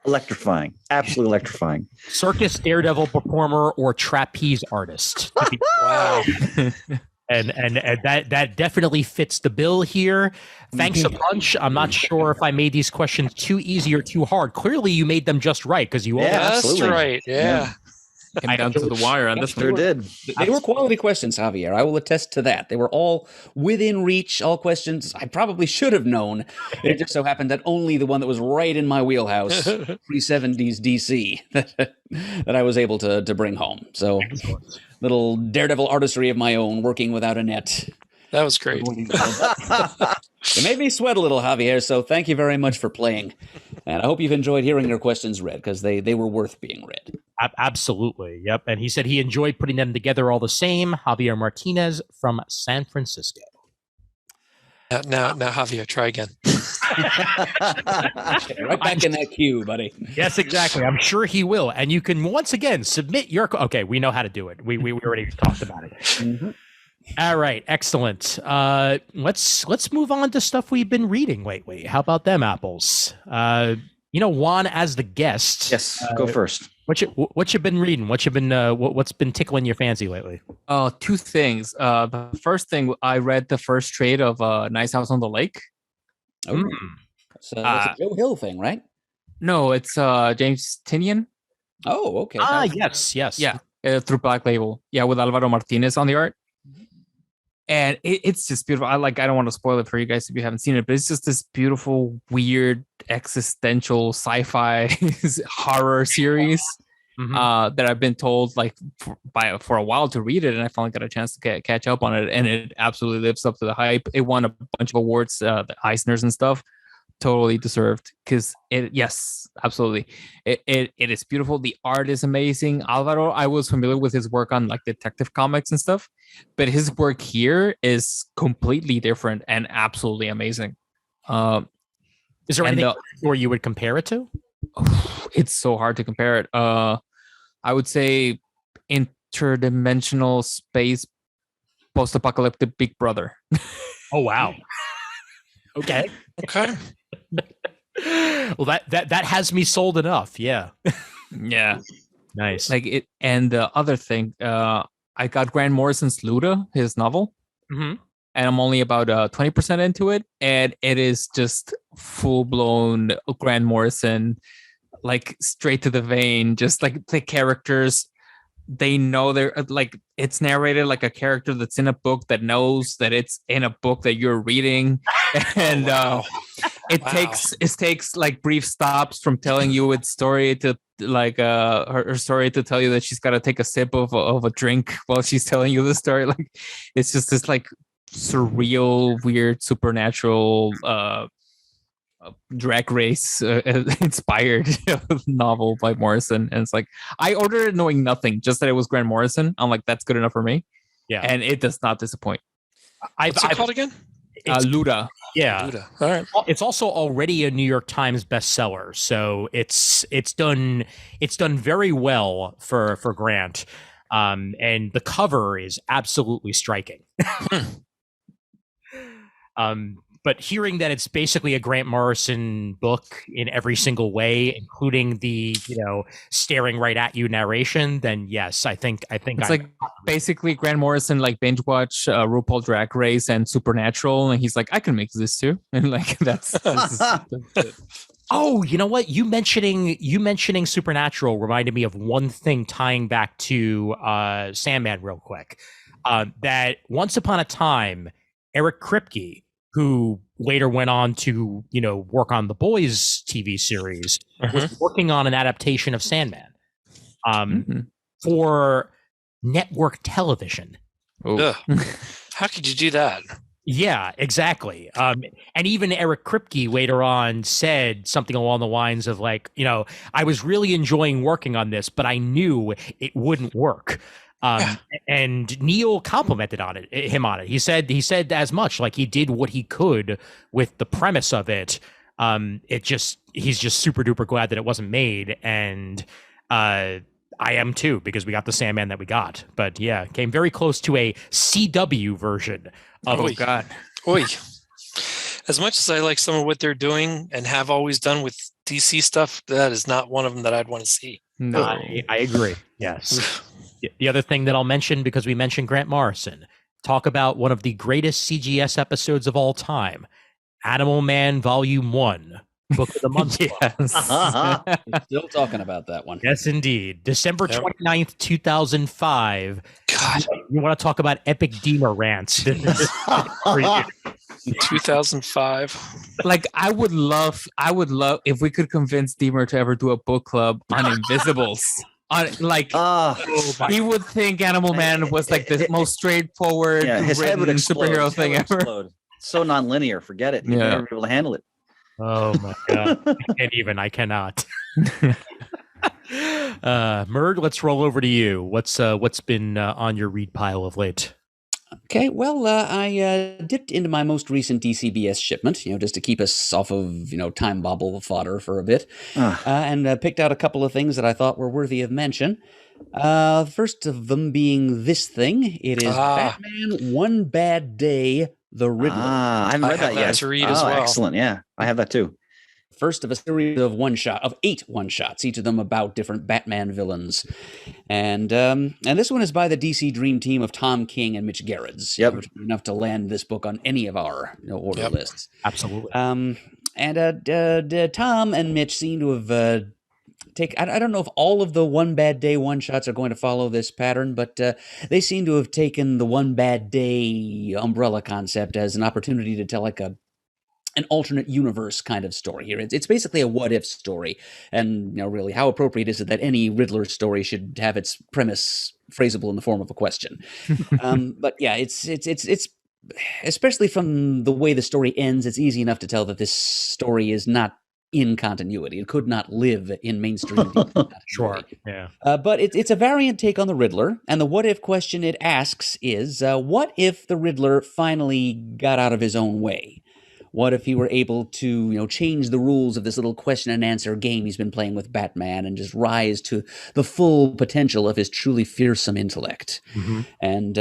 Electrifying. Absolutely electrifying. Circus daredevil performer or trapeze artist. Wow. And that definitely fits the bill here. Thanks a bunch. I'm not sure if I made these questions too easy or too hard. Clearly, you made them just right because you all That's right. Yeah. Came down to the wire on this Sure one. did. they were quality questions, Javier. I will attest to that. They were all within reach, all questions I probably should have known. It just so happened that only the one that was right in my wheelhouse, pre-70s DC, that I was able to bring home. So, little daredevil artistry of my own, working without a net. That was great. It made me sweat a little, Javier, so thank you very much for playing. And I hope you've enjoyed hearing your questions read, because they were worth being read. Absolutely. Yep. And he said he enjoyed putting them together all the same. Javier Martinez from San Francisco. Now, Javier, try again. Right back in that queue, buddy. Yes, exactly. I'm sure he will. And you can once again submit your. Okay, we know how to do it. We already talked about it. Mm-hmm. All right, excellent. Let's move on to stuff we've been reading lately. How about them apples? Juan as the guest. Yes, go first. What you been reading? What's been tickling your fancy lately? Two things. The first thing, I read the first trade of Nice House on the Lake. Oh, that's a Joe Hill thing, right? No, it's James Tinian. Oh, okay. Yes. Yeah, through Black Label. Yeah, with Alvaro Martinez on the art. And it's just beautiful. I don't want to spoil it for you guys if you haven't seen it, but it's just this beautiful, weird, existential sci-fi horror series that I've been told for a while to read it, and I finally got a chance to catch up on it, and it absolutely lives up to the hype. It won a bunch of awards, the Eisners and stuff. Totally deserved, because yes, absolutely. It is beautiful. The art is amazing. Alvaro, I was familiar with his work on Detective Comics and stuff, but his work here is completely different and absolutely amazing. Is there anything where you would compare it to? It's so hard to compare it. I would say interdimensional space post-apocalyptic Big Brother. Oh wow. Okay. Well, that has me sold enough. Yeah. Yeah. Nice. And the other thing, I got Grant Morrison's Luda, his novel, and I'm only about 20% into it, and it is just full blown Grant Morrison, straight to the vein. Just the characters, they know they're it's narrated like a character that's in a book that knows that it's in a book that you're reading, and it takes brief stops from telling you its story to her story to tell you that she's got to take a sip of a drink while she's telling you the story. It's just this surreal, weird, supernatural drag race inspired novel by Morrison, and it's I ordered it knowing nothing, just that it was Grant Morrison. I'm that's good enough for me. Yeah, and it does not disappoint. What's it called again? Luda. Yeah. Luda. All right. It's also already a New York Times bestseller, so it's done very well for Grant. And the cover is absolutely striking. But hearing that it's basically a Grant Morrison book in every single way, including the staring right at you narration, then yes, I think it's like basically Grant Morrison like binge watch RuPaul Drag Race and Supernatural, and he's like, I can make this too, and like that's Oh, you know what? You mentioning Supernatural reminded me of one thing tying back to Sandman real quick. That once upon a time, Eric Kripke, who later went on to, work on the Boys TV series, was working on an adaptation of Sandman for network television. How could you do that? Yeah, exactly. And even Eric Kripke later on said something along the lines of like, I was really enjoying working on this, but I knew it wouldn't work. And Neil complimented him on it. He said as much, like he did what he could with the premise of it. He's just super duper glad that it wasn't made. And I am too, because we got the Sandman that we got. But yeah, came very close to a CW version of Oh God. Oy. As much as I like some of what they're doing and have always done with DC stuff, that is not one of them that I'd want to see. No. I agree. Yes. The other thing that I'll mention, because we mentioned Grant Morrison, talk about one of the greatest CGS episodes of all time, Animal Man Volume 1, Book of the Month. Yes. Still talking about that one. Yes, indeed. December 29th, 2005. God. You want to talk about epic Deemer rants. 2005. Like I would love if we could convince Deemer to ever do a book club on Invisibles. He would think Animal Man was like the most straightforward his head would superhero thing ever. Explode. So non-linear. Forget it. You'd never be able to handle it. Oh my God. I cannot. Murd, let's roll over to you. What's been on your read pile of late? Okay, well, I dipped into my most recent DCBS shipment, just to keep us off of, time bobble fodder for a bit, and picked out a couple of things that I thought were worthy of mention. First of them being this thing. It is Batman One Bad Day, The Riddler. I haven't read that yet. To read as well. Excellent. Yeah, I have that too. First of a series of 8 one-shots, each of them about different Batman villains. And this one is by the DC Dream Team of Tom King and Mitch Gerrits. Yep. Enough to land this book on any of our order lists. Absolutely. Tom and Mitch seem to have I don't know if all of the One Bad Day one-shots are going to follow this pattern, but they seem to have taken the One Bad Day umbrella concept as an opportunity to tell like an alternate universe kind of story here. It's basically a what-if story. And, really, how appropriate is it that any Riddler story should have its premise phrasable in the form of a question? But yeah, it's especially from the way the story ends, it's easy enough to tell that this story is not in continuity. It could not live in mainstream continuity. Sure, yeah. But it's a variant take on the Riddler, and the what-if question it asks is, what if the Riddler finally got out of his own way? What if he were able to, change the rules of this little question and answer game he's been playing with Batman and just rise to the full potential of his truly fearsome intellect? Mm-hmm. And,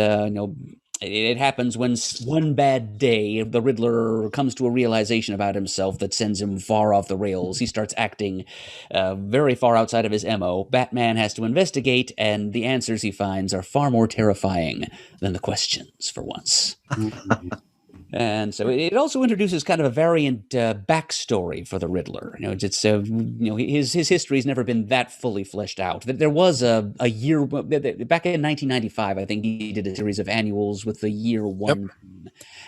it happens when one bad day, the Riddler comes to a realization about himself that sends him far off the rails. He starts acting very far outside of his MO. Batman has to investigate, and the answers he finds are far more terrifying than the questions, for once. And so it also introduces kind of a variant backstory for the Riddler. His history has never been that fully fleshed out. There was a year back in 1995. I think he did a series of annuals with the year one,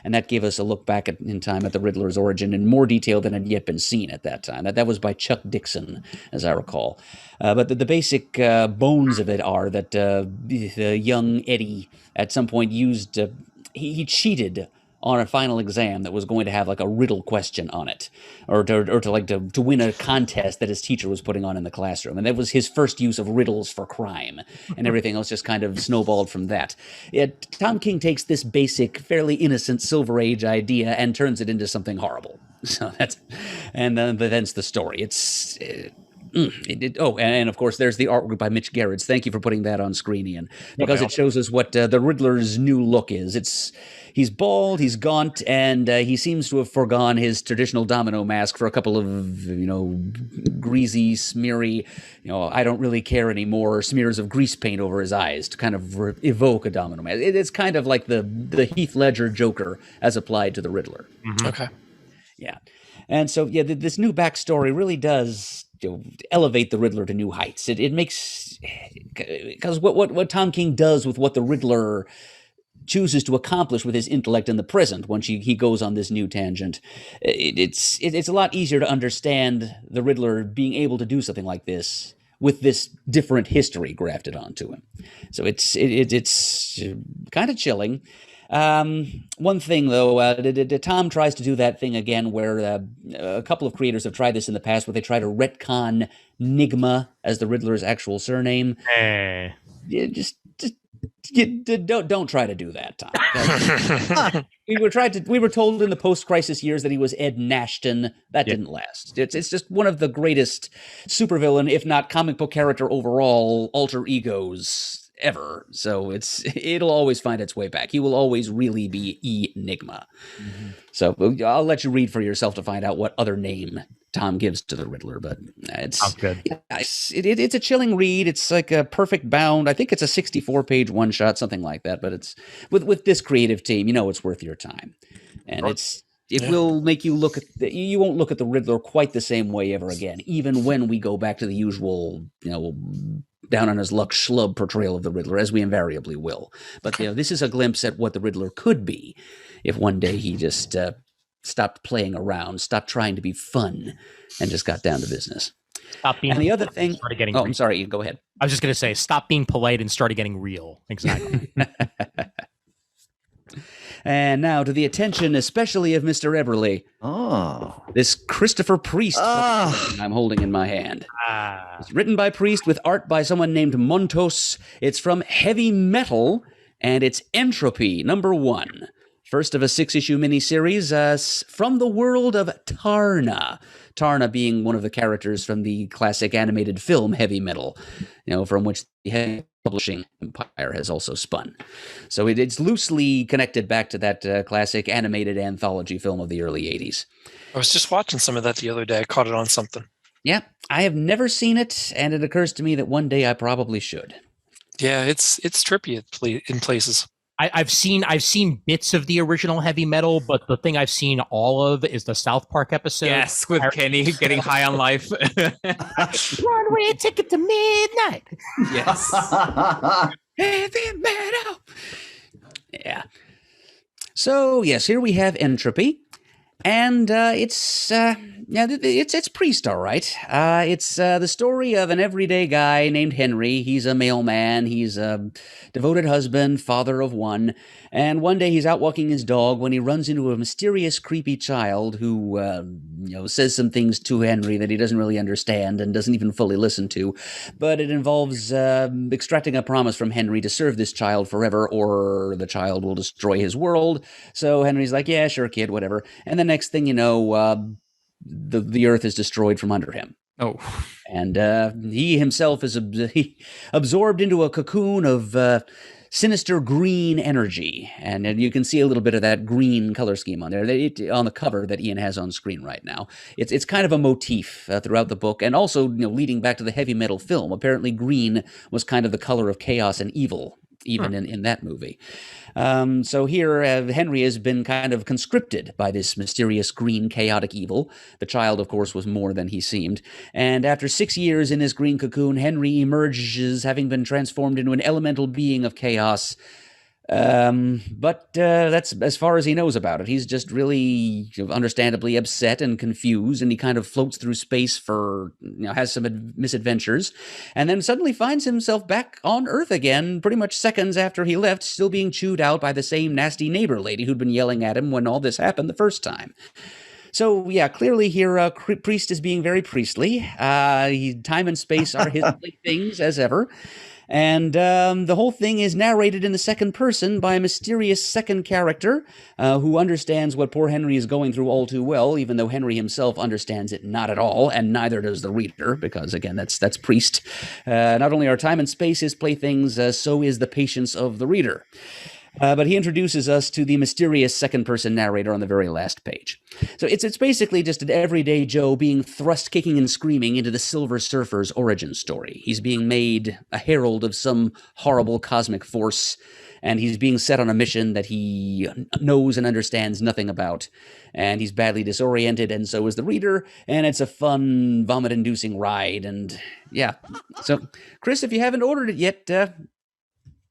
and that gave us a look back in time at the Riddler's origin in more detail than had yet been seen at that time. That was by Chuck Dixon, as I recall. But the basic bones of it are that the young Eddie at some point used he cheated on a final exam that was going to have like a riddle question on it, or to win a contest that his teacher was putting on in the classroom. And that was his first use of riddles for crime, and everything else just kind of snowballed from that. Tom King takes this basic, fairly innocent Silver Age idea and turns it into something horrible. So that's the story. And of course, there's the artwork by Mitch Gerrits. Thank you for putting that on screen, Ian, because it shows us what the Riddler's new look is. He's bald, he's gaunt, and he seems to have foregone his traditional domino mask for a couple of, greasy, smeary, I don't really care anymore, smears of grease paint over his eyes to kind of evoke a domino mask. It's kind of like the Heath Ledger Joker as applied to the Riddler. Mm-hmm. Okay. Yeah. And so, this new backstory really does elevate the Riddler to new heights. It makes, because what Tom King does with what the Riddler chooses to accomplish with his intellect in the present, once he goes on this new tangent, it's a lot easier to understand the Riddler being able to do something like this with this different history grafted onto him. So it's kind of chilling. One thing, though, Tom tries to do that thing again where a couple of creators have tried this in the past, where they try to retcon Nigma as the Riddler's actual surname. Don't try to do that, Tom. We were told in the post-crisis years that he was Ed Nashton. That didn't last. It's just one of the greatest supervillain, if not comic book character overall, alter egos ever. So it'll always find its way back. He will always really be Enigma. Mm-hmm. So I'll let you read for yourself to find out what other name Tom gives to the Riddler, but it's good. It's a chilling read. It's like a perfect bound. I think it's a 64-page one-shot, something like that, but it's with this creative team, it's worth your time. And it will make you you won't look at the Riddler quite the same way ever again, even when we go back to the usual, down on his luck schlub portrayal of the Riddler, as we invariably will. But this is a glimpse at what the Riddler could be if one day he just stopped playing around, stopped trying to be fun, and just got down to business. Stop being. And the other thing. I'm sorry. Go ahead. I was just going to say, stop being polite and started getting real. Exactly. And now to the attention, especially of Mr. Everly. Oh. This Christopher Priest I'm holding in my hand. It's written by Priest with art by someone named Montos. It's from Heavy Metal, and it's Entropy #1. First of a 6-issue miniseries from the world of Tarna. Tarna being one of the characters from the classic animated film Heavy Metal, from which the Heavy Publishing Empire has also spun. So it's loosely connected back to that classic animated anthology film of the early 80s. I was just watching some of that the other day. I caught it on something. Yeah, I have never seen it, and it occurs to me that one day I probably should. Yeah, it's trippy in places. I've seen bits of the original Heavy Metal, but the thing I've seen all of is the South Park episode. Yes, with Kenny getting high on life. One-way ticket to midnight. Yes. Heavy Metal. Yeah. So yes, here we have Entropy, and it's Priest, all right. It's the story of an everyday guy named Henry. He's a mailman. He's a devoted husband, father of one. And one day he's out walking his dog when he runs into a mysterious, creepy child who, says some things to Henry that he doesn't really understand and doesn't even fully listen to. But it involves extracting a promise from Henry to serve this child forever, or the child will destroy his world. So Henry's like, yeah, sure, kid, whatever. And the next thing you know, the earth is destroyed from under him. Oh. And he himself is absorbed into a cocoon of sinister green energy. And you can see a little bit of that green color scheme on there, on the cover that Ian has on screen right now. It's kind of a motif throughout the book, and also leading back to the Heavy Metal film. Apparently green was kind of the color of chaos and evil, even in that movie. So here, Henry has been kind of conscripted by this mysterious green chaotic evil. The child, of course, was more than he seemed. And after 6 years in this green cocoon, Henry emerges, having been transformed into an elemental being of chaos, But that's as far as he knows about it. He's just really understandably upset and confused, and he kind of floats through space has some misadventures, and then suddenly finds himself back on Earth again, pretty much seconds after he left, still being chewed out by the same nasty neighbor lady who'd been yelling at him when all this happened the first time. So, yeah, clearly here, Priest is being very priestly. Time and space are his things as ever. And the whole thing is narrated in the second person by a mysterious second character who understands what poor Henry is going through all too well, even though Henry himself understands it not at all, and neither does the reader, because, again, that's Priest. Not only are time and space his playthings, so is the patience of the reader. But he introduces us to the mysterious second-person narrator on the very last page. So it's basically just an everyday Joe being thrust kicking and screaming into the Silver Surfer's origin story. He's being made a herald of some horrible cosmic force, and he's being set on a mission that he knows and understands nothing about. And he's badly disoriented, and so is the reader, and it's a fun, vomit-inducing ride, and yeah. So, Chris, if you haven't ordered it yet,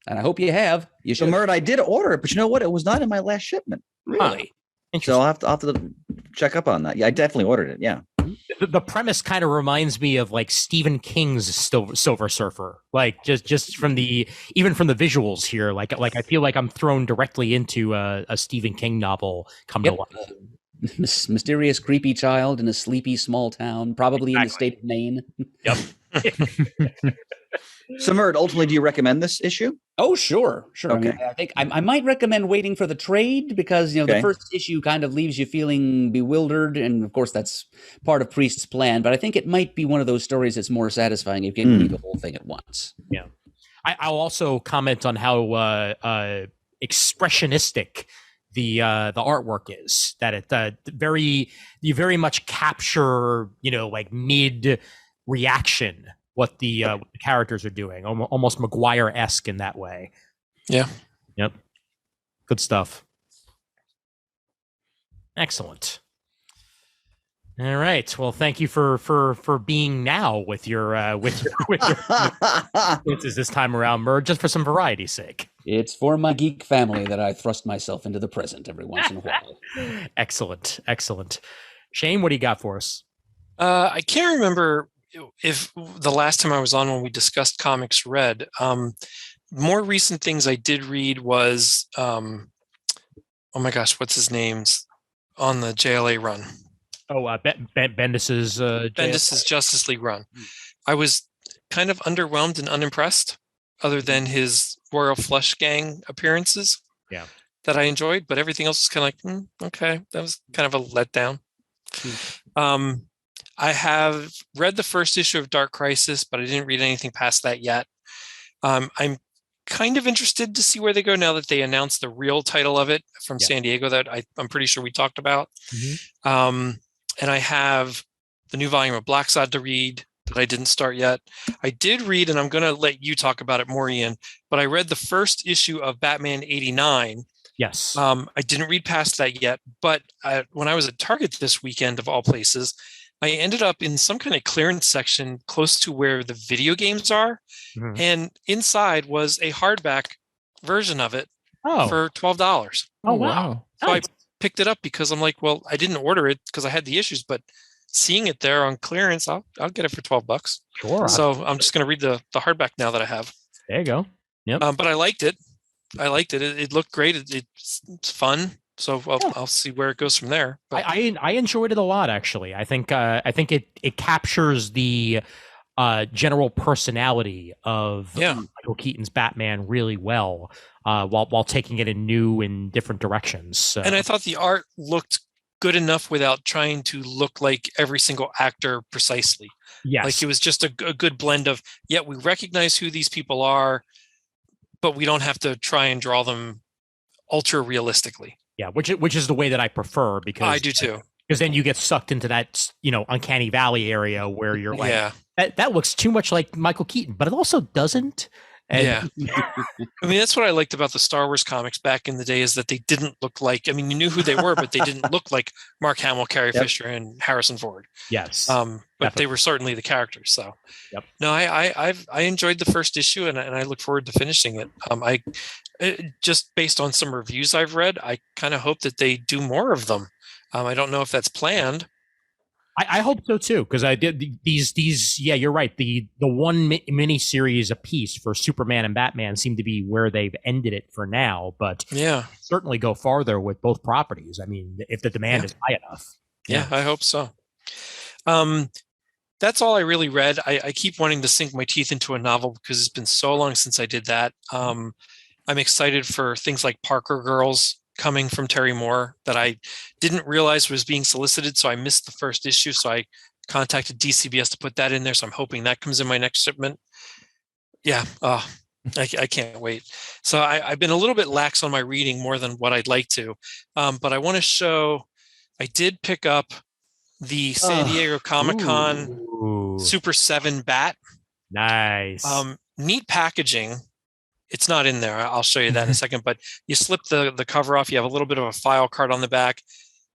and I hope you have. You should. So, Mert, I did order it, but you know what? It was not in my last shipment. Really? So I'll have to check up on that. Yeah, I definitely ordered it. Yeah. The premise kind of reminds me of like Stephen King's Silver Surfer. Like just from the visuals here. Like I feel like I'm thrown directly into a Stephen King novel come to life. Mysterious, creepy child in a sleepy small town, probably in the state of Maine. Yep. So, Mert, ultimately, do you recommend this issue? Oh, sure. Okay. I think I might recommend waiting for the trade because, the first issue kind of leaves you feeling bewildered. And, of course, that's part of Priest's plan. But I think it might be one of those stories that's more satisfying if you can read the whole thing at once. Yeah. I'll also comment on how expressionistic the artwork is. That it you very much capture, like mid reaction what the characters are doing, almost Maguire-esque in that way. Yeah. Yep. Good stuff. Excellent. All right. Well, thank you for being now with your with your this time around, Mert, just for some variety's sake. It's for my geek family that I thrust myself into the present every once in a while. Excellent. Shane, what do you got for us? I can't remember if the last time I was on when we discussed comics read. More recent things I did read was oh my gosh, what's his name's on the JLA run? Bendis's Justice League run. I was kind of underwhelmed and unimpressed, other than his Royal Flush Gang appearances. Yeah, that I enjoyed, but everything else was kind of like, okay, that was kind of a letdown. I have read the first issue of Dark Crisis, but I didn't read anything past that yet. I'm kind of interested to see where they go now that they announced the real title of it from San Diego that I'm pretty sure we talked about. And I have the new volume of Black Sod to read that I didn't start yet. I did read, and I'm going to let you talk about it more, Ian, but I read the first issue of Batman 89. Yes. I didn't read past that yet, but when I was at Target this weekend, of all places, I ended up in some kind of clearance section close to where the video games are. And inside was a hardback version of it for $12. Oh, wow. So nice. I picked it up because I'm like, well, I didn't order it because I had the issues, but seeing it there on clearance, I'll get it for $12. Sure. So I'm just going to read the hardback now that I have. There you go. Yep. But I liked it. It looked great. It's fun. So I'll see where it goes from there. But I enjoyed it a lot, actually. I think it captures the general personality of Michael Keaton's Batman really well, while taking it in new and different directions. So. And I thought the art looked good enough without trying to look like every single actor precisely. Yes. Like it was just a good blend of, we recognize who these people are, but we don't have to try and draw them ultra realistically. Yeah, which is the way that I prefer, because I do too. Because then you get sucked into that, uncanny valley area where you're like, that looks too much like Michael Keaton, but it also doesn't. And yeah. I mean, that's what I liked about the Star Wars comics back in the day, is that they didn't look like, I mean, you knew who they were, but they didn't look like Mark Hamill, Carrie Fisher, and Harrison Ford. Yes. But definitely. they were certainly the characters. So Yep. no, I enjoyed the first issue, and I look forward to finishing it. Just based on some reviews I've read, I kind of hope that they do more of them. I don't know if that's planned. I hope so too, because I did these. Yeah, you're right. The one mini series a piece for Superman and Batman seem to be where they've ended it for now. But yeah, certainly go farther with both properties. I mean, if the demand is high enough. Yeah, I hope so. That's all I really read. I keep wanting to sink my teeth into a novel because it's been so long since I did that. I'm excited for things like Parker Girls coming from Terry Moore that I didn't realize was being solicited, so I missed the first issue. So I contacted DCBS to put that in there. So I'm hoping that comes in my next shipment. Yeah, I can't wait. So I've been a little bit lax on my reading, more than what I'd like to, but I want to show. I did pick up the San Diego Comic-Con Super 7 Bat. Nice. Neat packaging. It's not in there. I'll show you that in a second, but you slip the cover off. You have a little bit of a file card on the back.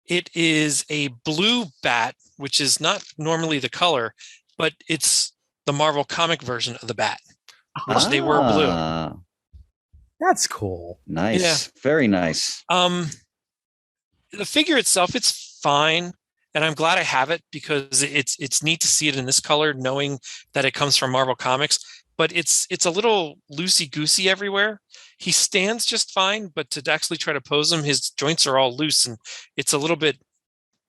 It is a blue bat, which is not normally the color, but it's the Marvel comic version of the bat, which they were blue. That's cool. Nice. Yeah. Very nice. The figure itself, it's fine. And I'm glad I have it because it's neat to see it in this color, knowing that it comes from Marvel Comics. But it's a little loosey-goosey everywhere. He stands just fine, but to actually try to pose him, his joints are all loose, and it's a little bit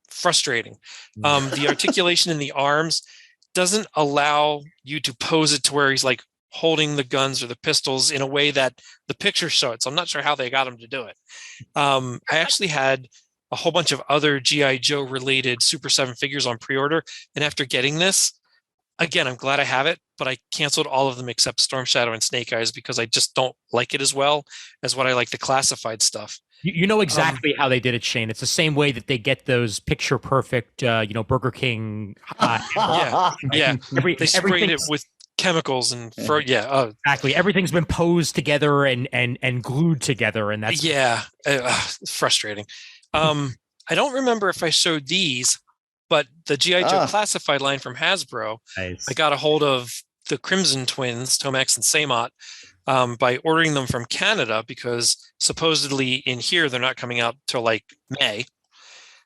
frustrating. The articulation in the arms doesn't allow you to pose it to where he's like holding the guns or the pistols in a way that the pictures show it. So I'm not sure how they got him to do it. I actually had a whole bunch of other G.I. Joe related Super 7 figures on pre-order. And after getting this, again, I'm glad I have it, but I canceled all of them except Storm Shadow and Snake Eyes because I just don't like it as well as what I like the classified stuff. You know exactly how they did it, Shane. It's the same way that they get those picture perfect, Burger King. Yeah. They sprayed it with chemicals and exactly. Everything's been posed together and glued together, and that's frustrating. I don't remember if I showed these, but the G.I. Joe classified line from Hasbro, nice. I got a hold of the Crimson Twins, Tomax and Samot, by ordering them from Canada because supposedly in here they're not coming out till like May.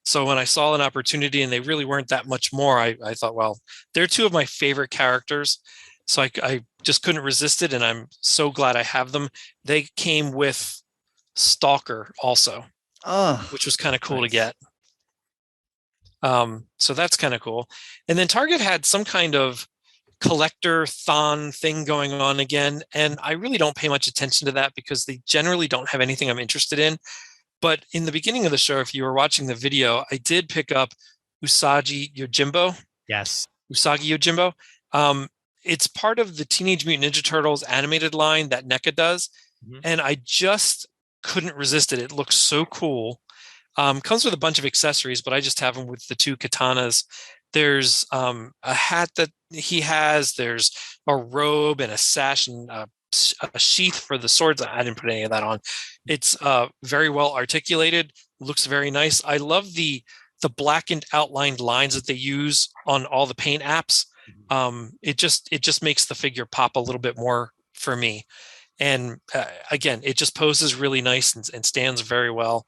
So when I saw an opportunity and they really weren't that much more, I thought, well, they're two of my favorite characters. So I just couldn't resist it, and I'm so glad I have them. They came with Stalker also, which was kind of cool to get. So that's kind of cool. And then Target had some kind of collector-thon thing going on again, and I really don't pay much attention to that because they generally don't have anything I'm interested in. But in the beginning of the show, if you were watching the video, I did pick up Usagi Yojimbo. Yes. Usagi Yojimbo. It's part of the Teenage Mutant Ninja Turtles animated line that NECA does, and I just couldn't resist it. It looks so cool. Comes with a bunch of accessories, but I just have them with the two katanas. There's a hat that he has. There's a robe and a sash and a sheath for the swords. I didn't put any of that on. It's very well articulated. Looks very nice. I love the blackened outlined lines that they use on all the paint apps. It just makes the figure pop a little bit more for me. And again, it just poses really nice and stands very well.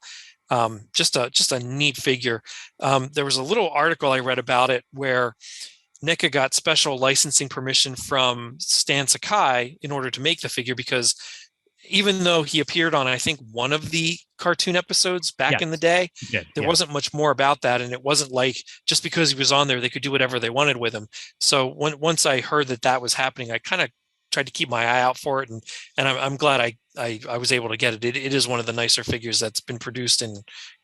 Just a neat figure. There was a little article I read about it where NECA got special licensing permission from Stan Sakai in order to make the figure, because even though he appeared on, I think, one of the cartoon episodes back in the day, there wasn't much more about that. And it wasn't like just because he was on there, they could do whatever they wanted with him. So once I heard that was happening, I kind of tried to keep my eye out for it. And I'm glad I was able to get it. It is one of the nicer figures that's been produced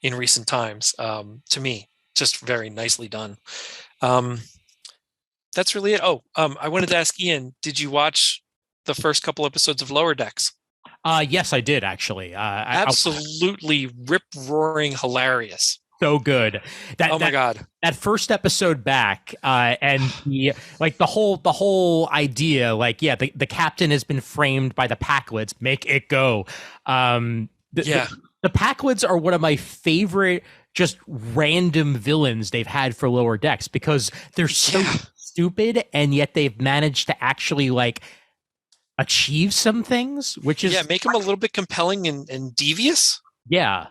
in recent times. To me, just very nicely done. That's really it. I wanted to ask Ian, did you watch the first couple episodes of Lower Decks? Yes, I did actually. Absolutely rip-roaring hilarious. so good. Oh my God. That first episode back, and the whole idea, the captain has been framed by the Packlids. Make it go. The Packlids are one of my favorite just random villains they've had for Lower Decks because they're so stupid, and yet they've managed to actually achieve some things, which is make them a little bit compelling and devious. Yeah.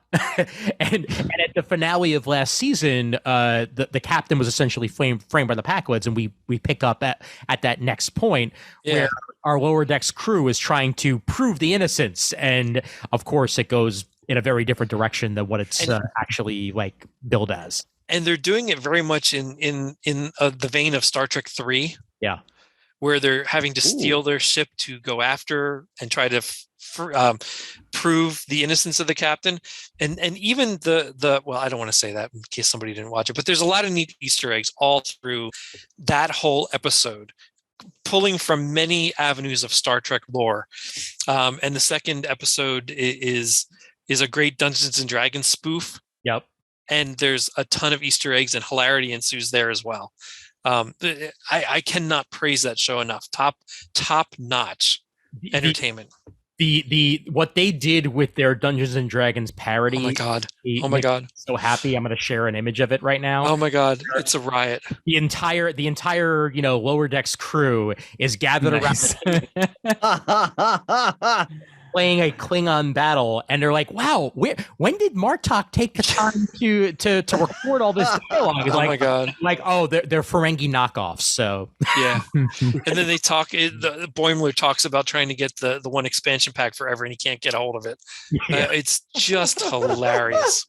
and at the finale of last season, the captain was essentially framed by the Packlids, and we pick up at that next point where our Lower Decks crew is trying to prove the innocence, and of course it goes in a very different direction than what it's actually billed as. And they're doing it very much in the vein of Star Trek 3. Yeah. Where they're having to steal their ship to go after and try to prove the innocence of the captain, and even the well, I don't want to say that in case somebody didn't watch it, but there's a lot of neat Easter eggs all through that whole episode, pulling from many avenues of Star Trek lore. And the second episode is a great Dungeons and Dragons spoof. Yep. And there's a ton of Easter eggs, and hilarity ensues there as well. I cannot praise that show enough. Top notch entertainment. The what they did with their Dungeons and Dragons parody. Oh my god! So happy! I'm going to share an image of it right now. Oh my god! It's a riot. The entire Lower Decks crew is gathered around playing a Klingon battle, and they're like, "Wow, when did Martok take the time to record all this dialogue?" Oh my god! They're Ferengi knockoffs. So yeah, and then they talk. The Boimler talks about trying to get the one expansion pack forever, and he can't get a hold of it. Yeah. It's just hilarious.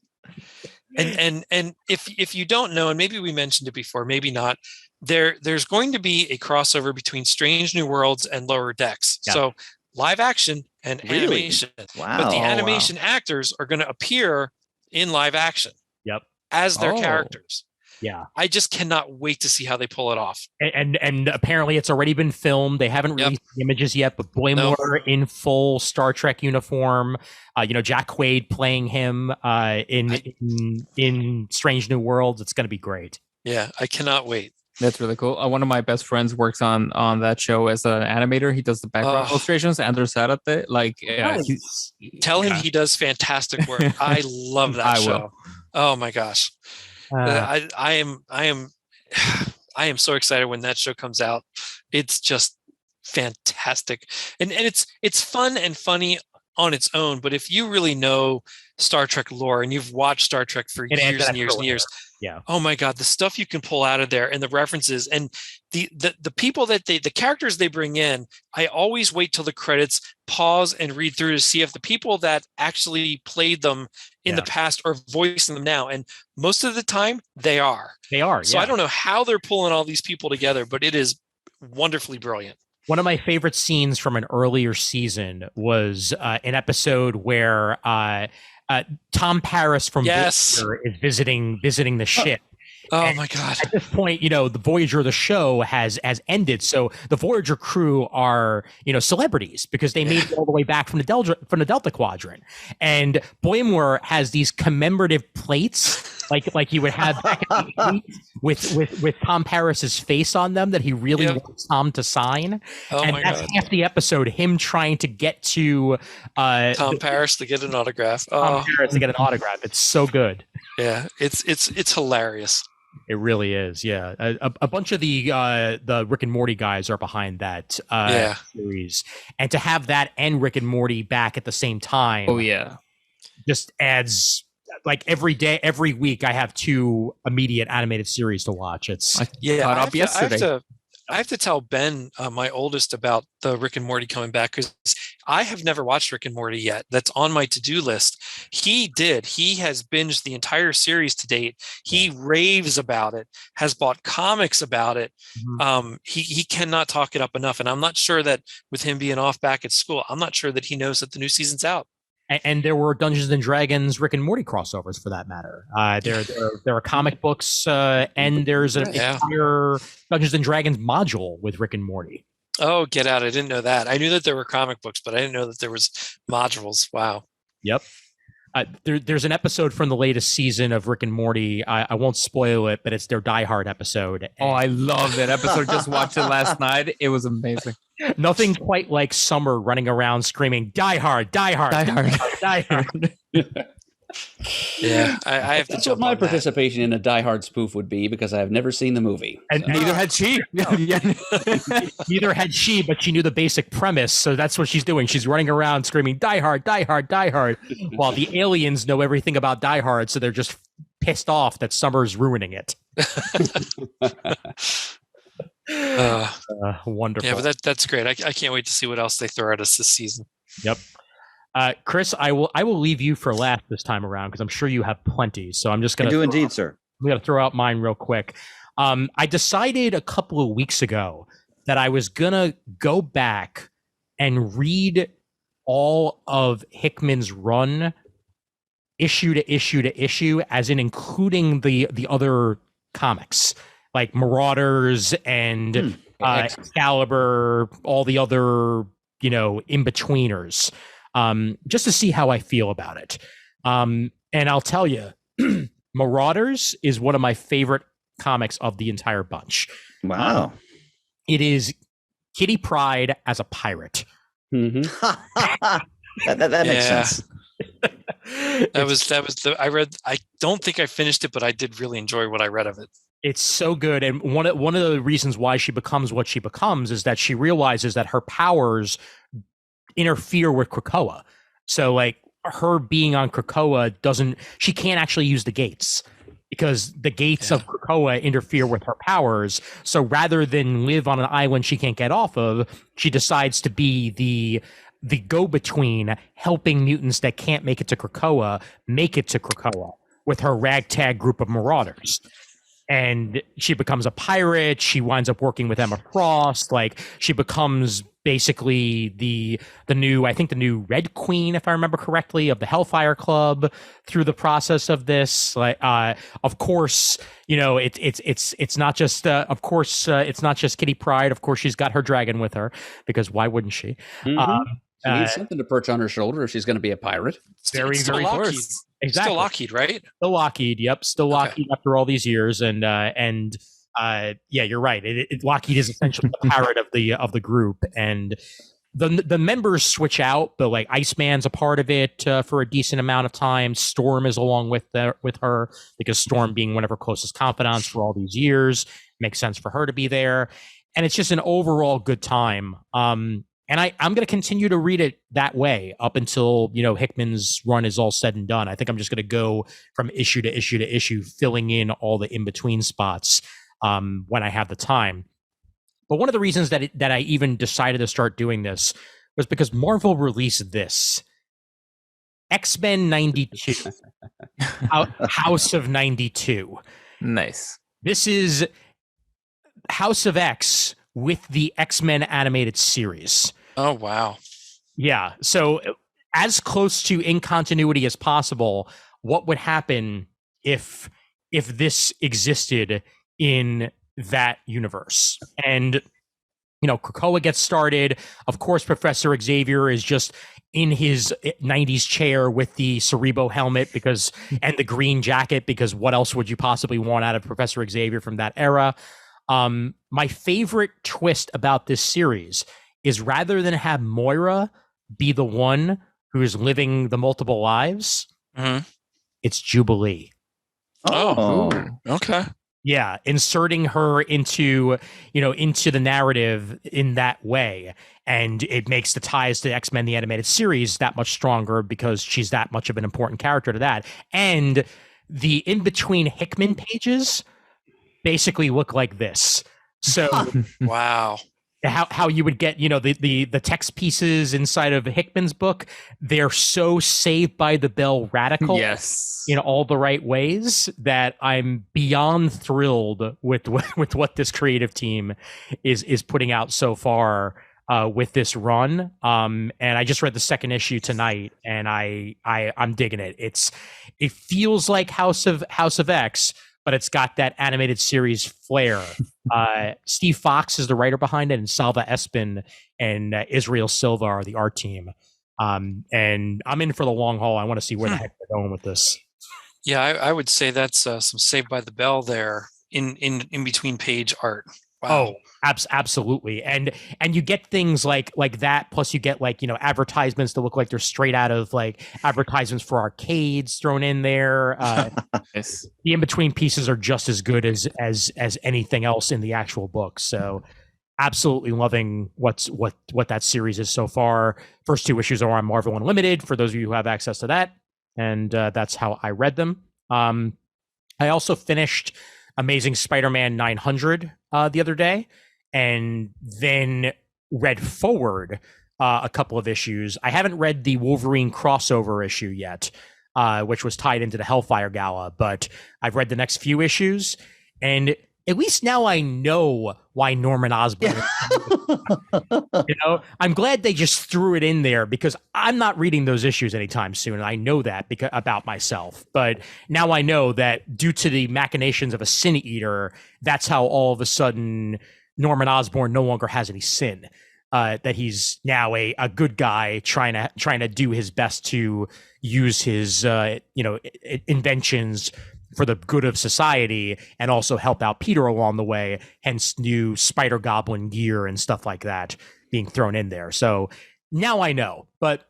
And if you don't know, and maybe we mentioned it before, maybe not. There's going to be a crossover between Strange New Worlds and Lower Decks. Yeah. So live action and animation. Wow. But the animation actors are going to appear in live action. Yep. As their characters. Yeah. I just cannot wait to see how they pull it off. And apparently it's already been filmed. They haven't released the images yet, but Boimler in full Star Trek uniform, Jack Quaid playing him in Strange New Worlds. It's going to be great. Yeah, I cannot wait. That's really cool. One of my best friends works on that show as an animator. He does the background illustrations. Andrew Sarate, tell him he does fantastic work. I love that show. Will. Oh my gosh, I am so excited when that show comes out. It's just fantastic, and it's fun and funny on its own. But if you really know Star Trek lore and you've watched Star Trek for years and years and years. Yeah. Oh my God, the stuff you can pull out of there and the references and the people that the characters they bring in, I always wait till the credits, pause and read through to see if the people that actually played them in the past are voicing them now. And most of the time they are. So I don't know how they're pulling all these people together, but it is wonderfully brilliant. One of my favorite scenes from an earlier season was an episode where Tom Paris from Voyager is visiting the ship. Oh my God. At this point, the Voyager of the show has ended. So the Voyager crew are, celebrities because they made it all the way back from the Delta Quadrant. And Boimler has these commemorative plates like you would have back in the 80s with Tom Paris's face on them that he really wants Tom to sign. Oh and my that's God. half the episode, him trying to get to Tom Paris to get an autograph. Tom Paris to get an autograph. It's so good. Yeah, it's hilarious. It really is, yeah. A bunch of the Rick and Morty guys are behind that series, and to have that and Rick and Morty back at the same time, just adds every week I have 2 immediate animated series to watch. I have to tell Ben, my oldest, about the Rick and Morty coming back because I have never watched Rick and Morty yet. That's on my to-do list. He did. He has binged the entire series to date. He raves about it, has bought comics about it. Mm-hmm. He cannot talk it up enough. And I'm not sure that with him being off back at school, I'm not sure that he knows that the new season's out. And there were Dungeons and Dragons Rick and Morty crossovers for that matter. There are comic books and there's an entire Dungeons and Dragons module with Rick and Morty. Oh, get out. I didn't know that. I knew that there were comic books, but I didn't know that there was modules. Wow. Yep. There's an episode from the latest season of Rick and Morty. I won't spoil it, but it's their Die Hard episode. Oh, I love that episode. Just watched it last night. It was amazing. Nothing quite like Summer running around screaming, Die Hard, Die Hard, Die Hard, Die Hard. Yeah, I have to That's jump what my on that. participation in a Die Hard spoof would be, because I have never seen the movie. And Neither had she. neither had she, but she knew the basic premise. So that's what she's doing. She's running around screaming, Die Hard, Die Hard, Die Hard, while the aliens know everything about Die Hard. So they're just pissed off that Summer's ruining it. Wonderful. Yeah, but that's great. I can't wait to see what else they throw at us this season. Yep. Chris, I will leave you for last this time around because I'm sure you have plenty. So I'm just going to do indeed, sir. I'm going to throw out mine real quick. I decided a couple of weeks ago that I was going to go back and read all of Hickman's run issue to issue to issue, as in including the other comics like Marauders and Excalibur, all the other, in-betweeners. Just to see how I feel about it. And I'll tell you, Marauders is one of my favorite comics of the entire bunch. Wow. It is Kitty Pryde as a pirate. Mm-hmm. that makes sense. I don't think I finished it, but I did really enjoy what I read of it. It's so good. And one of the reasons why she becomes what she becomes is that she realizes that her powers interfere with Krakoa. So like her being on Krakoa she can't actually use the gates because the gates of Krakoa interfere with her powers. So rather than live on an island she can't get off of, she decides to be the go-between, helping mutants that can't make it to Krakoa make it to Krakoa with her ragtag group of marauders. And she becomes a pirate. She winds up working with Emma Frost. Like she becomes basically the new Red Queen, if I remember correctly, of the Hellfire Club through the process of this. Like, of course, it's not just it's not just Kitty Pryde. Of course, she's got her dragon with her because why wouldn't she? Mm-hmm. She needs something to perch on her shoulder if she's going to be a pirate. Very Lockheed. Exactly. Still Lockheed, right? Still Lockheed. Yep. Still Lockheed after all these years. And yeah, you're right. Lockheed is essentially the parrot of the group. And the members switch out, but like Iceman's a part of it for a decent amount of time. Storm is along with her because Storm, being one of her closest confidants for all these years, makes sense for her to be there. And it's just an overall good time. And I'm going to continue to read it that way up until, Hickman's run is all said and done. I think I'm just going to go from issue to issue to issue, filling in all the in-between spots when I have the time. But one of the reasons that I even decided to start doing this was because Marvel released this. X-Men 92. House of 92. Nice. This is House of X with the X-Men animated series. Oh, wow. Yeah. So as close to in continuity as possible, what would happen if this existed in that universe? And, Krakoa gets started. Of course, Professor Xavier is just in his 90s chair with the Cerebro helmet and the green jacket, because what else would you possibly want out of Professor Xavier from that era? My favorite twist about this series is rather than have Moira be the one who's living the multiple lives, it's Jubilee. Oh, okay. Yeah, inserting her into the narrative in that way. And it makes the ties to X-Men the Animated Series that much stronger because she's that much of an important character to that. And the in-between Hickman pages basically look like this. So wow. How you would get, the text pieces inside of Hickman's book, they're so Saved by the Bell radical, yes, in all the right ways, that I'm beyond thrilled with what this creative team is putting out so far with this run. And I just read the second issue tonight, and I'm digging it. It feels like House of X, but it's got that animated series flair. Steve Fox is the writer behind it, and Salva Espin and Israel Silva are the art team. And I'm in for the long haul. I want to see where the heck they're going with this. Yeah, I would say that's some Saved by the Bell there in between page art. Wow. Oh, absolutely. And you get things like that. Plus you get advertisements that look like they're straight out of advertisements for arcades thrown in there. Yes. The in-between pieces are just as good as anything else in the actual book. So absolutely loving what that series is so far. First 2 issues are on Marvel Unlimited for those of you who have access to that. And that's how I read them. I also finished Amazing Spider-Man 900 the other day, and then read forward a couple of issues. I haven't read the Wolverine crossover issue yet, which was tied into the Hellfire Gala, but I've read the next few issues, and at least now I know why Norman Osborn. I'm glad they just threw it in there because I'm not reading those issues anytime soon, and I know that about myself. But now I know that due to the machinations of a sin eater, that's how all of a sudden Norman Osborn no longer has any sin. That he's now a good guy trying to do his best to use his inventions for the good of society and also help out Peter along the way, hence new Spider Goblin gear and stuff like that being thrown in there. So now I know. But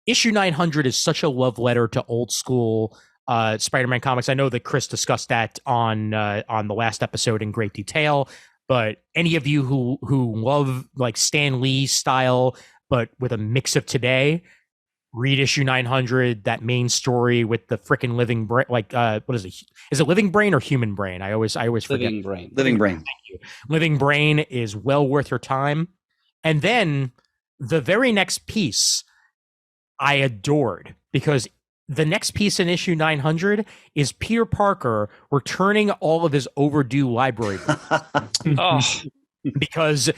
issue 900 is such a love letter to old school Spider-Man comics. I know that Chris discussed that on the last episode in great detail, but any of you who love Stan Lee style, but with a mix of today, read issue 900, that main story with the freaking living brain. What is it? Is it living brain or human brain? I always forget. Living brain. Living brain. Thank you. Living brain is well worth your time. And then the very next piece I adored, because the next piece in issue 900 is Peter Parker returning all of his overdue library books. Because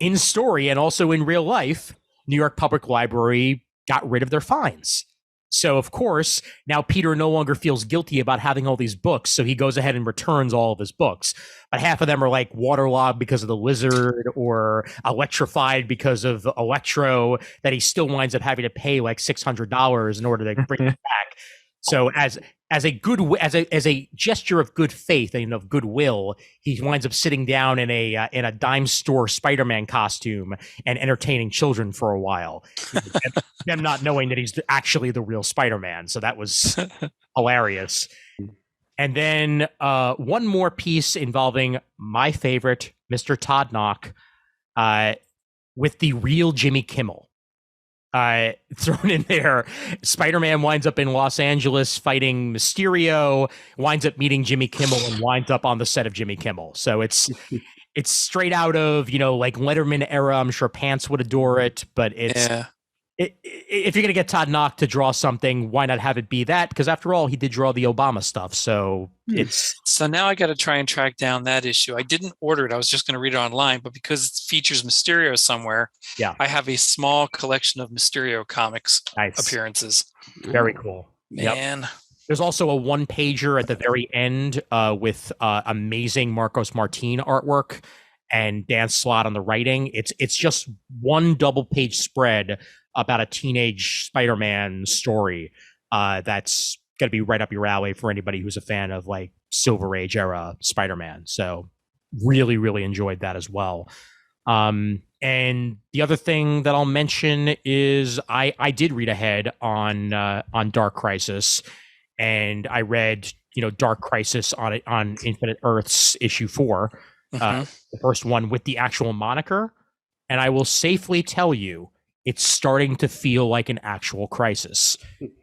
in story and also in real life, New York Public Library got rid of their fines. So, of course, now Peter no longer feels guilty about having all these books, so he goes ahead and returns all of his books. But half of them are waterlogged because of the lizard or electrified because of Electro, that he still winds up having to pay $600 in order to bring it back. So as a gesture of good faith and of goodwill, he winds up sitting down in a dime store Spider-Man costume and entertaining children for a while, them not knowing that he's actually the real Spider-Man. So that was hilarious. And then one more piece involving my favorite, Mr. Todd Knock, with the real Jimmy Kimmel. Thrown in there. Spider-Man winds up in Los Angeles fighting Mysterio, winds up meeting Jimmy Kimmel, and winds up on the set of Jimmy Kimmel. So it's straight out of Letterman era. I'm sure Pants would adore it, but if you're gonna get Todd Knock to draw something, why not have it be that? Because after all, he did draw the Obama stuff. So so now I got to try and track down that issue. I didn't order it. I was just going to read it online, but because it features Mysterio somewhere, I have a small collection of Mysterio comics appearances. Very cool. Man. Yep. There's also a one-pager at the very end with amazing Marcos Martin artwork and Dan Slott on the writing. It's just one double-page spread about a teenage Spider-Man story that's going to be right up your alley for anybody who's a fan of Silver Age era Spider-Man. So really, really enjoyed that as well. And the other thing that I'll mention is I did read ahead on Dark Crisis, and I read Dark Crisis on Infinite Earths issue 4, the first one with the actual moniker, and I will safely tell you, it's starting to feel like an actual crisis.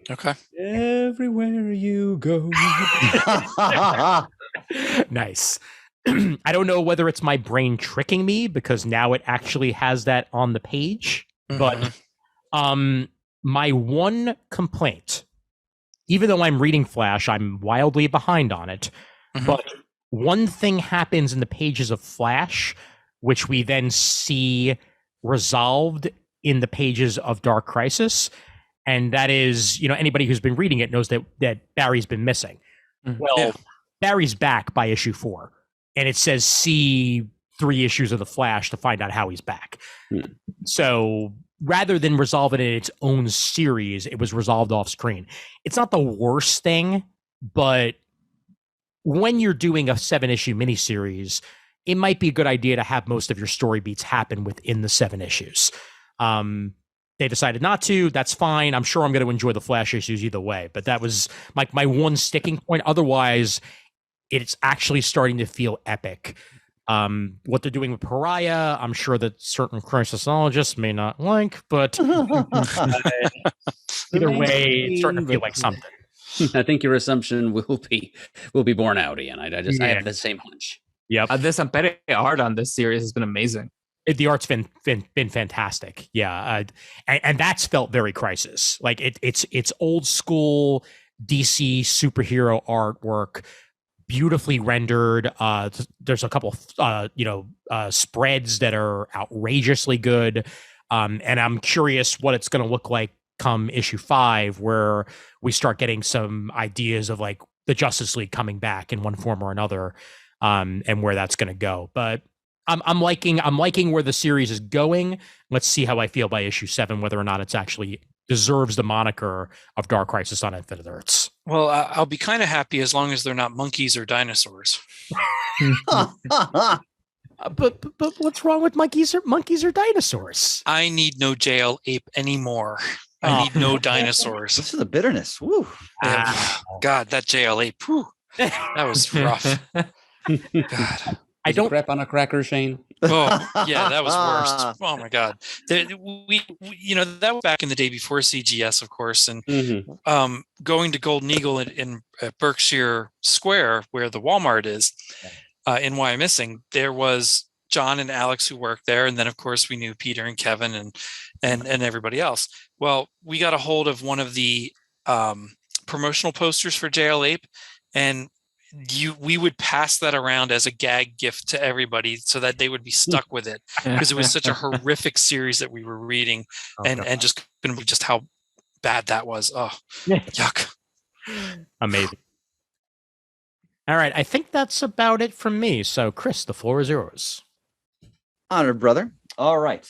Okay. Everywhere you go. Nice. I don't know whether it's my brain tricking me because now it actually has that on the page. But my one complaint, even though I'm reading Flash, I'm wildly behind on it. But one thing happens in the pages of Flash, which we then see resolved in the pages of Dark Crisis, and that is, anybody who's been reading it knows that Barry's been missing. Barry's back by issue 4, and it says see 3 issues of the Flash to find out how he's back. So rather than resolve it in its own series, it was resolved off screen. It's not the worst thing, but when you're doing a 7-issue miniseries, it might be a good idea to have most of your story beats happen within the 7 issues. They decided not to. That's fine. I'm sure I'm going to enjoy the Flash issues either way. But that was like my one sticking point. Otherwise, it's actually starting to feel epic. What they're doing with Pariah, I'm sure that certain criminologists may not like, but either way, it's starting to feel like something. I think your assumption will be borne out, Ian. I have the same hunch. Yep. The Sampere art on this series has been amazing. The art's been fantastic. Yeah. And that's felt very Crisis. Like it's old school DC superhero artwork, beautifully rendered. There's a couple spreads that are outrageously good. And I'm curious what it's going to look like come issue 5, where we start getting some ideas of like the Justice League coming back in one form or another, and where that's going to go. But I'm liking where the series is going. Let's see how I feel by issue 7, whether or not it's actually deserves the moniker of Dark Crisis on Infinite Earths. Well, I'll be kind of happy as long as they're not monkeys or dinosaurs. But what's wrong with monkeys or dinosaurs? I need no jail ape anymore. I need no dinosaurs. This is the bitterness. Woo. Yeah. God, that jail ape. Whew. That was rough. God. I don't crap on a cracker, Shane. Oh yeah, that was worse. Oh my God, we that was back in the day before CGS, of course, and going to Golden Eagle in Berkshire Square, where the Walmart is, in Wyomissing, there was John and Alex who worked there, and then of course we knew Peter and Kevin and everybody else. Well, we got a hold of one of the promotional posters for JL Ape, and we would pass that around as a gag gift to everybody so that they would be stuck with it, because it was such a horrific series that we were reading, and just couldn't believe just how bad that was. Oh, yuck. Amazing. All right, I think that's about it from me. So, Chris, the floor is yours. Honored, brother. All right.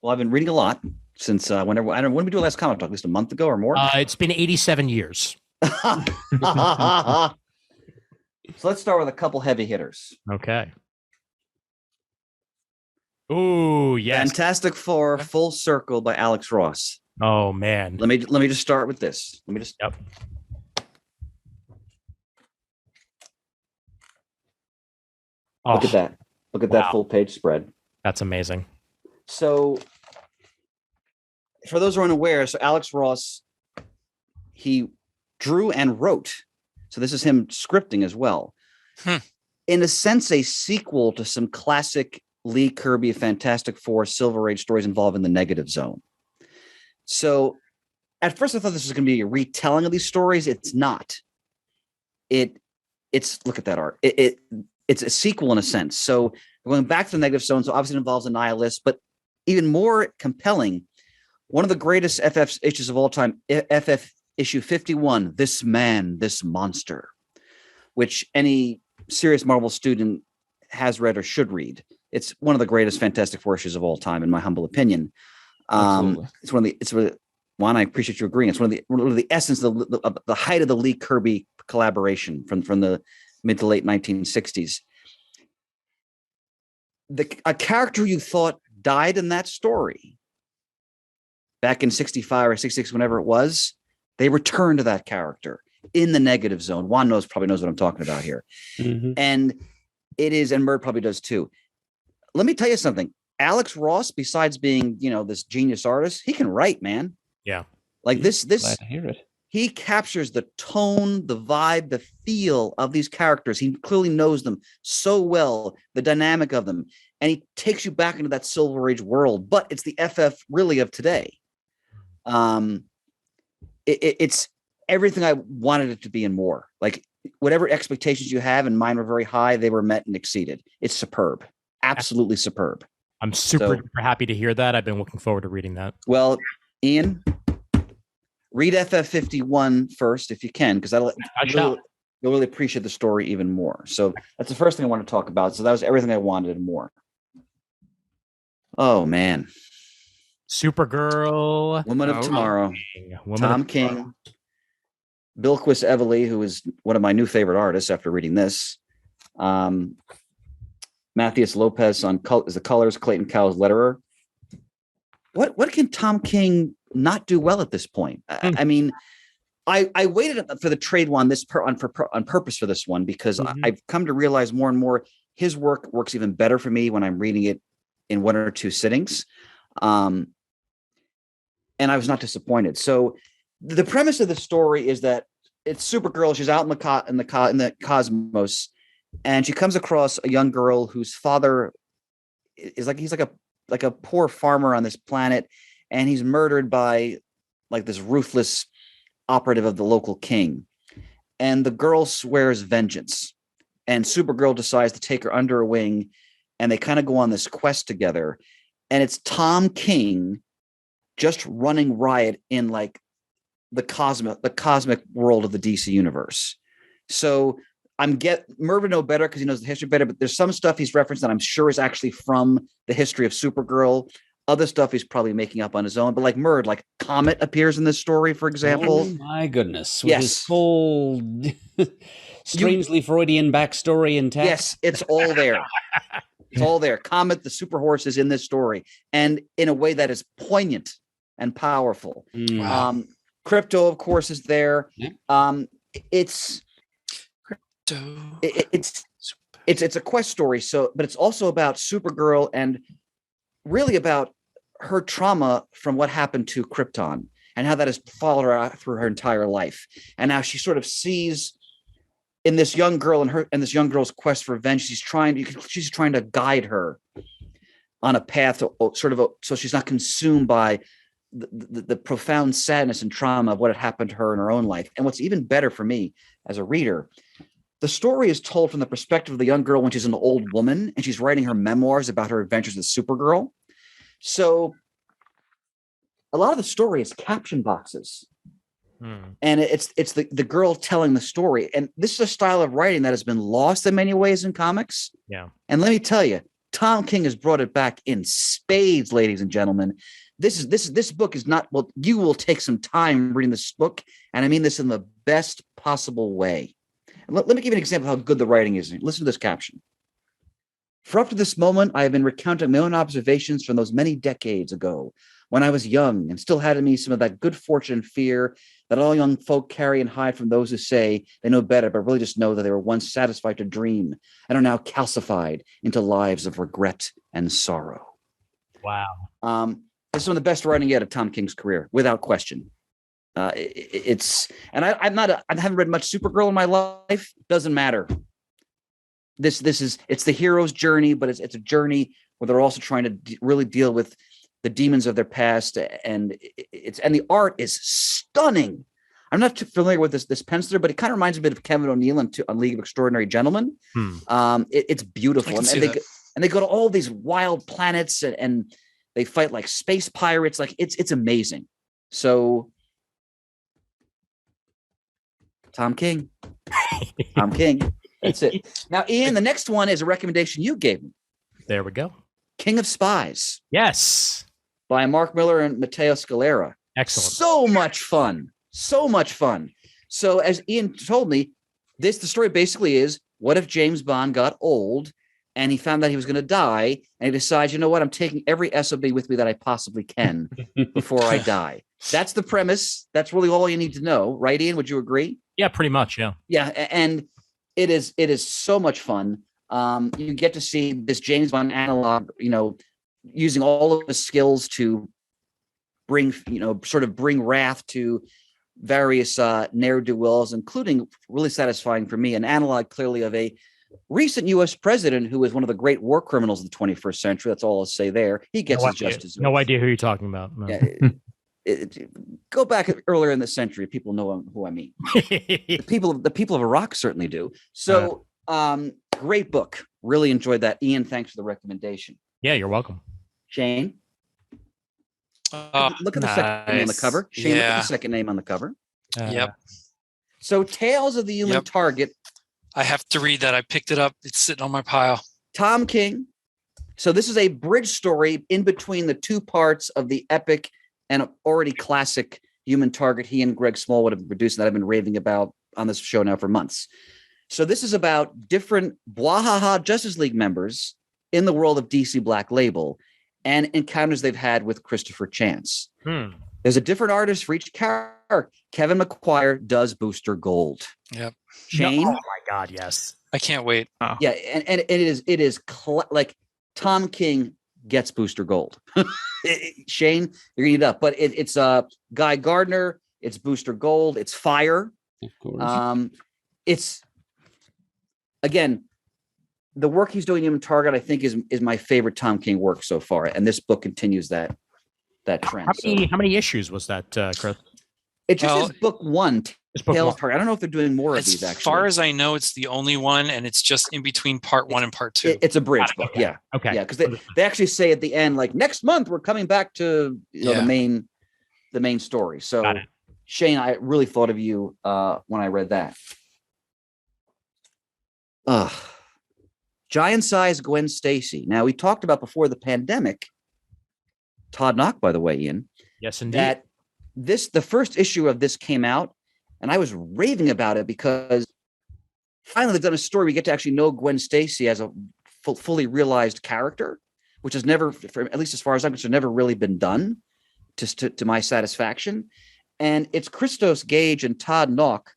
Well, I've been reading a lot since when did we do the last comic talk? At least a month ago or more? It's been 87 years. So let's start with a couple heavy hitters. Okay. Ooh, yes. Fantastic Four Full Circle by Alex Ross. Oh man. Let me just start with this. Yep. Look at that. Look at that full page spread. That's amazing. So for those who are unaware, so Alex Ross, he drew and wrote. So this is him scripting as well. In a sense, a sequel to some classic Lee Kirby Fantastic Four Silver Age stories involving the Negative Zone. So at first I thought this was going to be a retelling of these stories. It's not. It's look at that art. It's a sequel in a sense. So going back to the Negative Zone, so obviously it involves a nihilist, but even more compelling, one of the greatest FF issues of all time, FF issue 51, This Man, This Monster, which any serious Marvel student has read or should read. It's one of the greatest Fantastic Four issues of all time, in my humble opinion. It's Juan, I appreciate you agreeing. It's one of the essence of the height of the Lee Kirby collaboration from the mid to late 1960s. A character you thought died in that story back in 65 or 66, whenever it was, they returned to that character in the Negative Zone. Juan probably knows what I'm talking about here. And it is, and Murd probably does too. Let me tell you something. Alex Ross, besides being, this genius artist, he can write, man. Yeah. Like this, glad to hear it. He captures the tone, the vibe, the feel of these characters. He clearly knows them so well, the dynamic of them. And he takes you back into that Silver Age world, but it's the FF really of today. It's everything I wanted it to be and more. Like whatever expectations you have, and mine were very high, they were met and exceeded. It's superb. Absolutely superb. I'm super happy to hear that. I've been looking forward to reading that. Well, Ian, read FF51 first if you can, because you'll really appreciate the story even more. So that's the first thing I want to talk about. So that was everything I wanted and more. Oh man. Supergirl. Woman of Tomorrow. Woman Tom of King. Bilquis Evely, who is one of my new favorite artists after reading this. Matthias Lopez is the colors. Clayton Cowles letterer. What can Tom King not do well at this point? I mean, I waited for the trade one on purpose for this one because I've come to realize more and more his work works even better for me when I'm reading it in one or two sittings. And I was not disappointed. So the premise of the story is that it's Supergirl. She's out in the cosmos, and she comes across a young girl whose father is he's like a poor farmer on this planet, and he's murdered by like this ruthless operative of the local king. And the girl swears vengeance, and Supergirl decides to take her under her wing, and they kind of go on this quest together. And it's Tom King just running riot in like the cosmic world of the DC universe. So Merv would know better because he knows the history better, but there's some stuff he's referenced that I'm sure is actually from the history of Supergirl. Other stuff he's probably making up on his own, but like Merv, like Comet appears in this story, for example. Oh my goodness. With his whole strangely Freudian backstory intact. Yes, it's all there. It's all there. Comet, the super horse, is in this story, and in a way that is poignant and powerful. Wow. Crypto, of course, is there. It's a quest story. So, but it's also about Supergirl and really about her trauma from what happened to Krypton and how that has followed her through her entire life. And now she sort of sees in this young girl and this young girl's quest for revenge, she's trying to guide her on a path so she's not consumed by the profound sadness and trauma of what had happened to her in her own life. And what's even better for me as a reader, the story is told from the perspective of the young girl when she's an old woman and she's writing her memoirs about her adventures with Supergirl. So a lot of the story is caption boxes. And it's the girl telling the story. And this is a style of writing that has been lost in many ways in comics. Yeah. And let me tell you, Tom King has brought it back in spades, ladies and gentlemen. This book is not, well, you will take some time reading this book. And I mean this in the best possible way. And let me give you an example of how good the writing is. Listen to this caption. For up to this moment, I have been recounting my own observations from those many decades ago when I was young and still had in me some of that good fortune and fear that all young folk carry and hide from those who say they know better, but really just know that they were once satisfied to dream and are now calcified into lives of regret and sorrow. Wow. This is one of the best writing yet of Tom King's career, without question. I haven't read much Supergirl in my life. Doesn't matter. It's the hero's journey, but it's a journey where they're also trying to really deal with the demons of their past, and the art is stunning. I'm not too familiar with this penciler, but it kind of reminds me a bit of Kevin O'Neill on League of Extraordinary Gentlemen. It's beautiful, and they go to all these wild planets and they fight like space pirates. Like it's amazing. So Tom King. That's it. Now, Ian, the next one is a recommendation you gave me. There we go. King of Spies. Yes. By Mark Miller and Matteo Scalera. Excellent. So much fun. So as Ian told me, the story basically is, what if James Bond got old and he found that he was going to die and he decides, you know what, I'm taking every SOB with me that I possibly can before I die. That's the premise. That's really all you need to know. Right, Ian? Would you agree? Yeah, pretty much. Yeah. Yeah. And it is so much fun. You get to see this James Bond analog, using all of the skills to bring wrath to various ne'er-do-wells, including, really satisfying for me, an analog clearly of a recent U.S. president who is one of the great war criminals of the 21st century. That's all I'll say there. He gets his just desserts. No idea who you're talking about. No. Yeah, go back earlier in the century. People know who I mean. the people of Iraq certainly do. So, great book. Really enjoyed that. Ian, thanks for the recommendation. Yeah, you're welcome. Shane, look at the second name on the cover. Shane, look at the second name on the cover. Yep. So, Tales of the Human Target. I have to read that. I picked it up. It's sitting on my pile. Tom King, So this is a bridge story in between the two parts of the epic and already classic Human Target he and Greg Smallwood have been producing that I've been raving about on this show now for months. So this is about different Bwahaha Justice League members in the world of DC Black Label and encounters they've had with Christopher Chance. There's a different artist for each character. Kevin McGuire does Booster Gold. Yep. Shane. Oh my God, yes. I can't wait. Oh. Yeah, and it is like Tom King gets Booster Gold. Shane, you're gonna eat it up, but it's Guy Gardner. It's Booster Gold. It's Fire. Of course. It's again the work he's doing in Human Target. I think is my favorite Tom King work so far, and this book continues that trend. How many issues was that, Chris? It just is book one. Tales Target. I don't know if they're doing more of these. Actually, as far as I know, it's the only one, and it's just in between part one and part two. It's a bridge book. Okay. Yeah. Okay. Yeah, because they actually say at the end, like next month we're coming back to the main story. So Shane, I really thought of you when I read that. Giant size Gwen Stacy. Now we talked about before the pandemic. Todd Knock, by the way, Ian. Yes, indeed. That the first issue of this came out, and I was raving about it because finally they've done a story we get to actually know Gwen Stacy as a fully realized character, which has never, at least as far as I'm concerned, never really been done to my satisfaction. And it's Christos Gage and Todd Knock.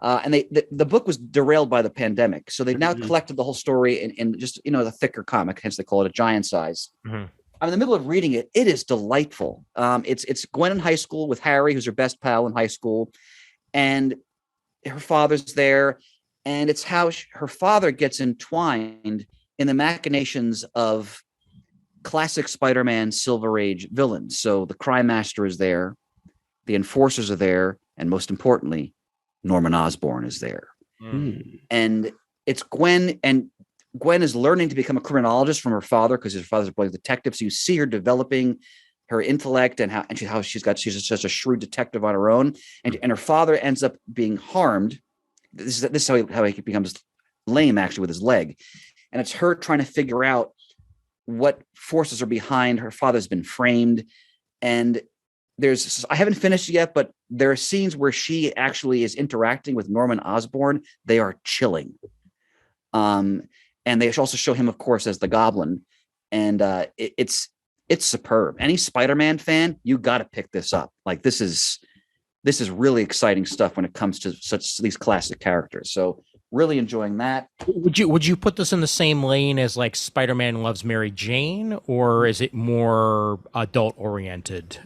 And the book was derailed by the pandemic. So they've now collected the whole story in just, the thicker comic, hence they call it a giant size. Mm-hmm. I'm in the middle of reading it. It is delightful. It's Gwen in high school with Harry, who's her best pal in high school. And her father's there. And it's how her father gets entwined in the machinations of classic Spider-Man Silver Age villains. So the Crime Master is there. The Enforcers are there. And most importantly, Norman Osborn is there. And it's Gwen, and Gwen is learning to become a criminologist from her father because her father's a detective. So you see her developing her intellect and how she's such a shrewd detective on her own. And her father ends up being harmed. This is how he becomes lame actually with his leg. And it's her trying to figure out what forces are behind her father's been framed. And I haven't finished yet, but there are scenes where she actually is interacting with Norman Osborn. They are chilling. And they also show him, of course, as the Goblin. And it's superb. Any Spider-Man fan, you got to pick this up. Like this is really exciting stuff when it comes to these classic characters. So really enjoying that. Would you put this in the same lane as like Spider-Man Loves Mary Jane, or is it more adult oriented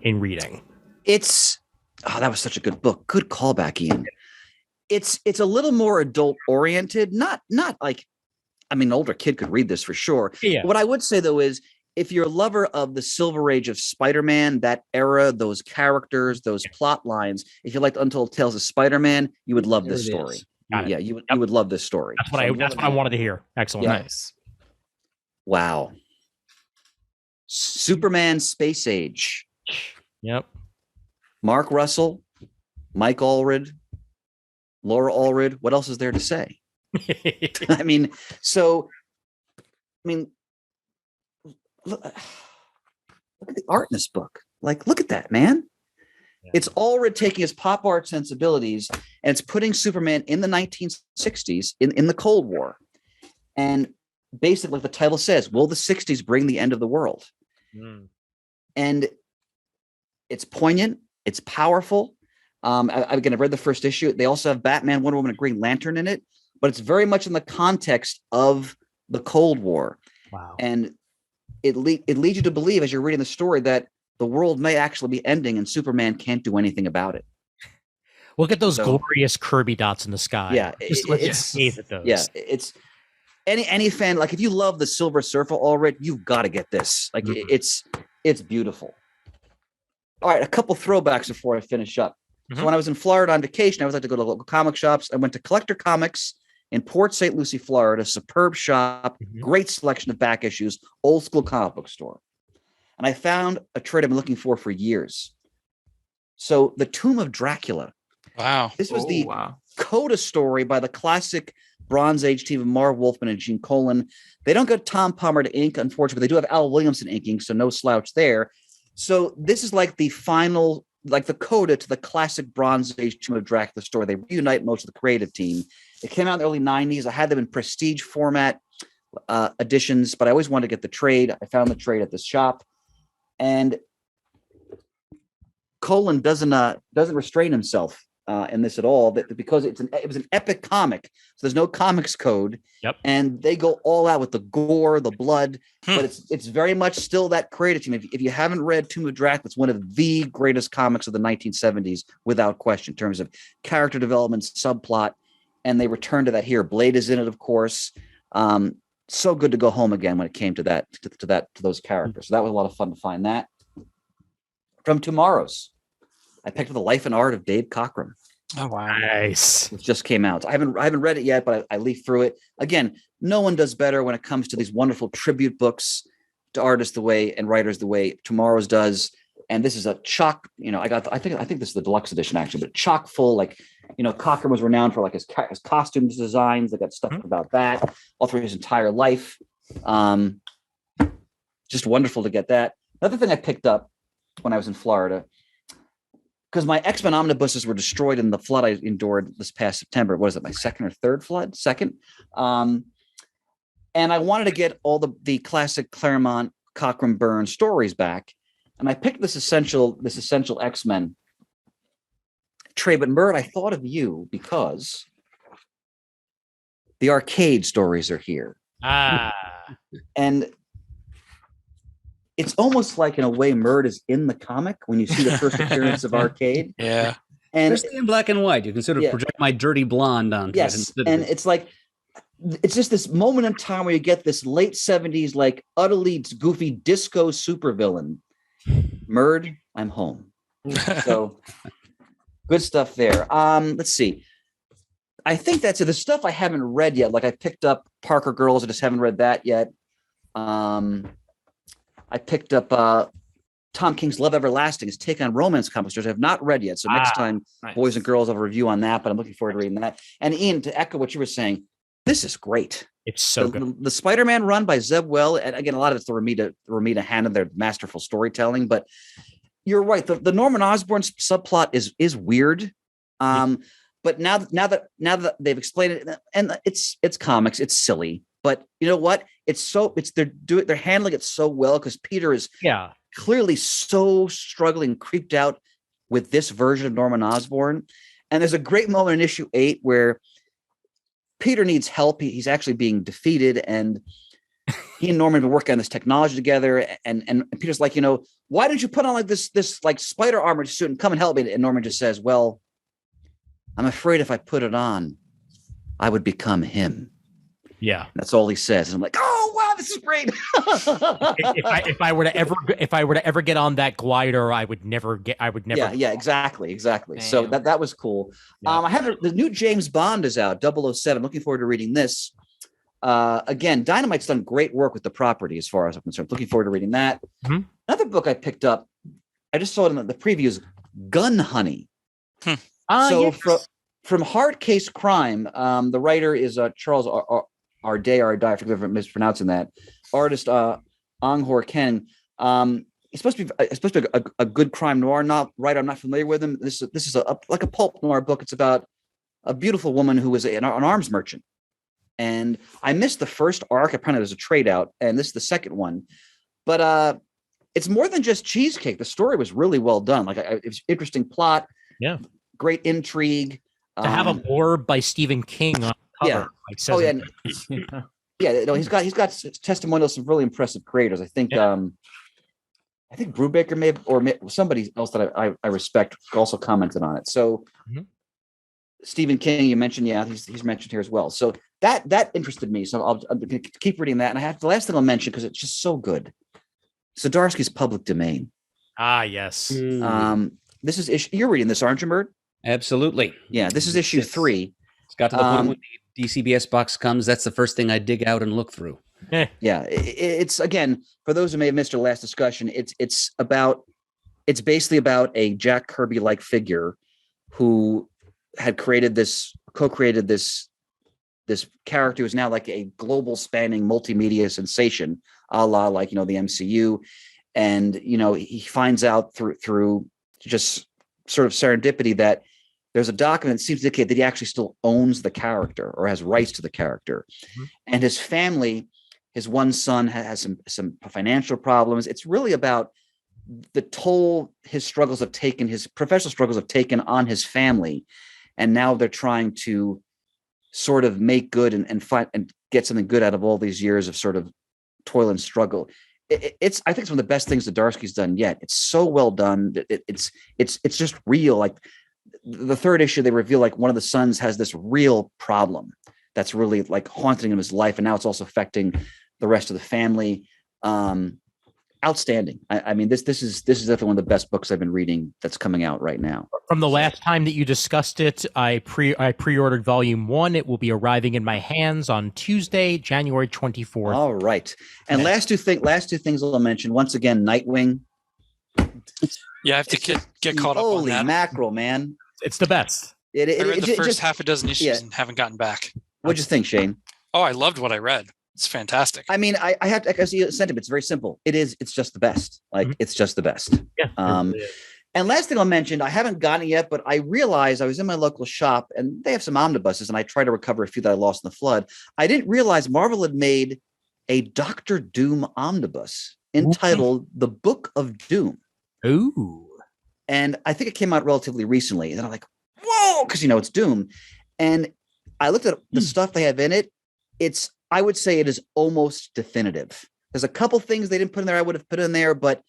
in reading? That was such a good book. Good callback, Ian. It's a little more adult oriented, not like, I mean, an older kid could read this for sure. Yeah. What I would say though is if you're a lover of the Silver Age of Spider-Man, that era, those characters, those plot lines, if you like Untold Tales of Spider-Man, you would love this story. Yeah, you would love this story. That's what I wanted to hear. Excellent. Yeah. Nice. Wow. Superman Space Age. Yep. Mark Russell, Mike Allred, Laura Allred. What else is there to say? I mean, look at the art in this book. Like, look at that, man. Yeah. It's Allred taking his pop art sensibilities and it's putting Superman in the 1960s in the Cold War. And basically, the title says, will the 60s bring the end of the world? And it's poignant. It's powerful. I've read the first issue. They also have Batman, Wonder Woman, and Green Lantern in it, but it's very much in the context of the Cold War. Wow. And it leads you to believe as you're reading the story that the world may actually be ending and Superman can't do anything about it. Look at those glorious Kirby dots in the sky. Yeah. Let's gaze at those. Yeah. It's any fan, like if you love the Silver Surfer already, you've got to get this. Like it's beautiful. All right. A couple throwbacks before I finish up. So when I was in Florida on vacation, I always like to go to local comic shops. I went to Collector Comics in Port St. Lucie, Florida, superb shop, great selection of back issues, old school comic book store. And I found a trade I've been looking for years. So The Tomb of Dracula. Wow. This was the coda story by the classic Bronze Age team of Marv Wolfman and Gene Colan. They don't get Tom Palmer to ink, unfortunately, but they do have Al Williamson inking, so no slouch there. So this is like the final, like the coda to the classic Bronze Age team of Dracula story. They reunite most of the creative team. It came out in the early 90s. I had them in prestige format editions, but I always wanted to get the trade. I found the trade at this shop. And Colan doesn't restrain himself in this at all, because it was an epic comic, so there's no comics code. Yep. And they go all out with the gore, the blood, but it's very much still that creative team. If you haven't read Tomb of Dracula, it's one of the greatest comics of the 1970s without question, in terms of character development, subplot, and they return to that here. Blade is in it, of course. So good to go home again when it came to that, to those characters. So that was a lot of fun to find that. From Tomorrow's, I picked up The Life and Art of Dave Cockrum. Oh wow, nice! It just came out. I haven't read it yet, but I leafed through it. Again, no one does better when it comes to these wonderful tribute books to artists the way and writers the way Tomorrow's does. And this is a chock. I think this is the deluxe edition actually, but chock full. Like, Cockrum was renowned for like his costumes designs. They got stuff about that all through his entire life. Just wonderful to get that. Another thing I picked up when I was in Florida, because my X-Men omnibuses were destroyed in the flood I endured this past September. What is it, my second or third flood? Second. And I wanted to get all the classic Claremont Cockrum Byrne stories back. And I picked this essential X-Men trade. But Mert, I thought of you because the arcade stories are here. And it's almost like, in a way, Mert is in the comic when you see the first appearance of Arcade. Yeah. And especially in black and white. You can sort of project my dirty blonde onto it. And it's like, it's just this moment in time where you get this late 70s, like utterly goofy disco supervillain. Merd, I'm home. So good stuff there. Let's see. I think that's it. The stuff I haven't read yet. Like I picked up Parker Girls. I just haven't read that yet. I picked up Tom King's Love Everlasting, his take on romance comics, which I have not read yet. So next time, nice. Boys and Girls, I'll have a review on that, but I'm looking forward to reading that. And Ian, to echo what you were saying, this is great. It's so good. The Spider-Man run by Zeb Well, and again, a lot of it's the Romita Hanna, their masterful storytelling, but you're right. The Norman Osborn subplot is weird. But now that they've explained it, and it's comics, it's silly. But you know what? They're handling it so well, because Peter is clearly so struggling, creeped out with this version of Norman Osborn. And there's a great moment in issue 8 where Peter needs help. He's actually being defeated, and he and Norman have been working on this technology together. And Peter's like, why didn't you put on like this like spider armor suit and come and help me? And Norman just says, well, I'm afraid if I put it on, I would become him. Yeah, that's all he says. And I'm like, oh wow, this is great. if I were to ever get on that glider, I would never. Yeah, exactly. Damn. So that was cool. Yeah. I have the new James Bond is out, 007. Looking forward to reading this. Again, Dynamite's done great work with the property as far as I'm concerned. Looking forward to reading that. Mm-hmm. Another book I picked up, I just saw it in the previews, Gun Honey. From Hard Case Crime, the writer is Charles Arday, I forget if I'm mispronouncing that. Artist Anghor Ken. He's supposed to be a good crime noir writer. I'm not familiar with him. This is like a pulp noir book. It's about a beautiful woman who was an arms merchant. And I missed the first arc. Apparently there's a trade out, and this is the second one. But it's more than just cheesecake. The story was really well done. Like it was interesting plot. Yeah. Great intrigue. To have a blurb by Stephen King on the cover. He's got testimonials of really impressive creators. I think Brubaker may have, or somebody else that I respect also commented on it. So Stephen King, you mentioned, he's mentioned here as well. So that interested me. So I'm going to keep reading that. And I have the last thing I'll mention, because it's just so good. Zdarsky's Public Domain. Yes. This is you're reading this, aren't you, Mert? Absolutely. Yeah, this is issue 3. It's got to the point when the DCBS box comes. That's the first thing I dig out and look through. Yeah, it's again, for those who may have missed our last discussion, it's basically about a Jack Kirby-like figure who had co-created this this character who's now like a global spanning multimedia sensation, a la like, the MCU. And, he finds out through just sort of serendipity that there's a document that seems to indicate that he actually still owns the character or has rights to the character. Mm-hmm. And his family, his one son has some financial problems. It's really about the toll his professional struggles have taken on his family. And now they're trying to sort of make good and find and get something good out of all these years of sort of toil and struggle. I think it's one of the best things Zdarsky's done yet. It's so well done. It's just real. Like the third issue, they reveal like one of the sons has this real problem that's really like haunting him his life. And now it's also affecting the rest of the family. Outstanding. I mean, this is definitely one of the best books I've been reading that's coming out right now. From the last time that you discussed it, I pre-ordered volume 1. It will be arriving in my hands on Tuesday, January 24th. All right. And last two things I'll mention. Once again, Nightwing. Yeah, I have to get caught up on that. Holy mackerel, man. It's the best. I read the first half a dozen issues and haven't gotten back. What'd you think, Shane? Oh, I loved what I read. It's fantastic. I mean, I have to see a sentiment. It's very simple. It's just the best. Like, It's just the best. Yeah. And last thing I'll mention, I haven't gotten it yet, but I realized I was in my local shop and they have some omnibuses and I tried to recover a few that I lost in the flood. I didn't realize Marvel had made a Doctor Doom omnibus entitled The Book of Doom. Ooh. And I think it came out relatively recently. And I'm like, whoa, because, it's Doom. And I looked at the stuff they have in it. I would say it is almost definitive. There's a couple things they didn't put in there I would have put in there, but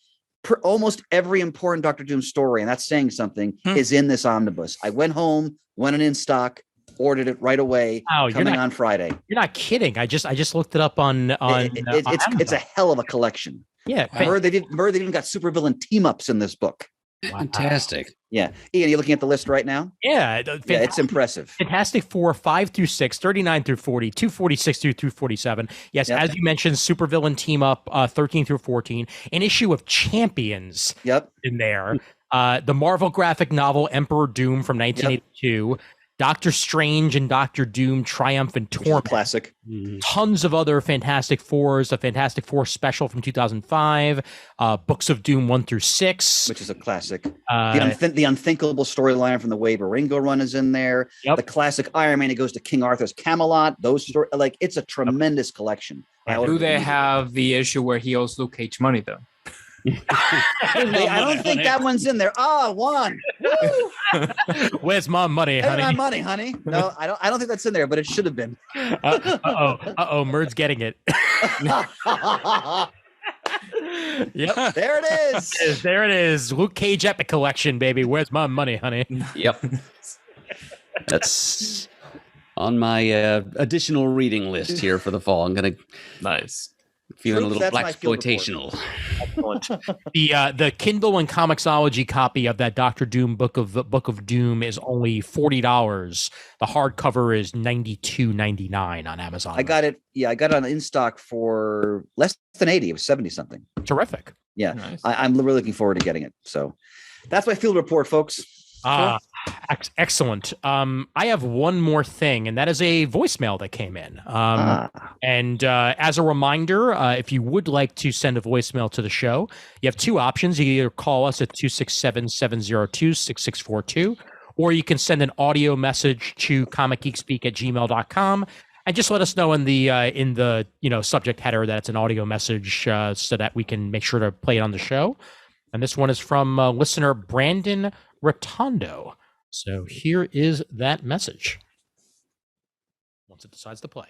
almost every important Doctor Doom story, and that's saying something, is in this omnibus. I went home, went in stock, ordered it right away, coming on Friday. You're not kidding. I just looked it up on it's a hell of a collection. Yeah. I heard they even got supervillain team-ups in this book. Wow. Fantastic. Yeah. Ian, you looking at the list right now? Yeah. It's impressive. Fantastic Four 5 through 6, 39 through 40, 246 through 247. Yes, as you mentioned, supervillain team up 13 through 14. An issue of Champions in there. The Marvel graphic novel Emperor Doom from 1982. Doctor Strange and Doctor Doom Triumph and Torment. Classic. Tons of other Fantastic Fours. A Fantastic Four special from 2005. Books of Doom 1 through 6. Which is a classic. The Unthinkable storyline from the Wave Ringo run is in there. The classic Iron Man, it goes to King Arthur's Camelot. Those stories, like, it's a tremendous collection. Do they have the issue where he owes Luke Cage money, though? I don't think that one's in there. Juan. Where's my money, honey? My money, honey. No, I don't think that's in there, but it should have been. Murd's getting it. Yep. There it is. There it is. Luke Cage Epic Collection, baby. Where's my money, honey? Yep. That's on my additional reading list here for the fall. I'm gonna feeling a little blaxploitational. The Kindle and Comixology copy of that Doctor Doom Book of Doom is only $40. The hardcover is $92.99 on Amazon. I got it. Yeah, I got it on in stock for less than 80. It was 70 something. Terrific. Yeah, nice. I'm really looking forward to getting it. So that's my field report, folks. Excellent. I have one more thing, and that is a voicemail that came in. And as a reminder, if you would like to send a voicemail to the show, you have two options. You either call us at 267-702-6642, or you can send an audio message to comicgeekspeak@gmail.com. And just let us know in the subject header that it's an audio message, so that we can make sure to play it on the show. And this one is from listener Brandon Rotondo. So here is that message. Once it decides to play.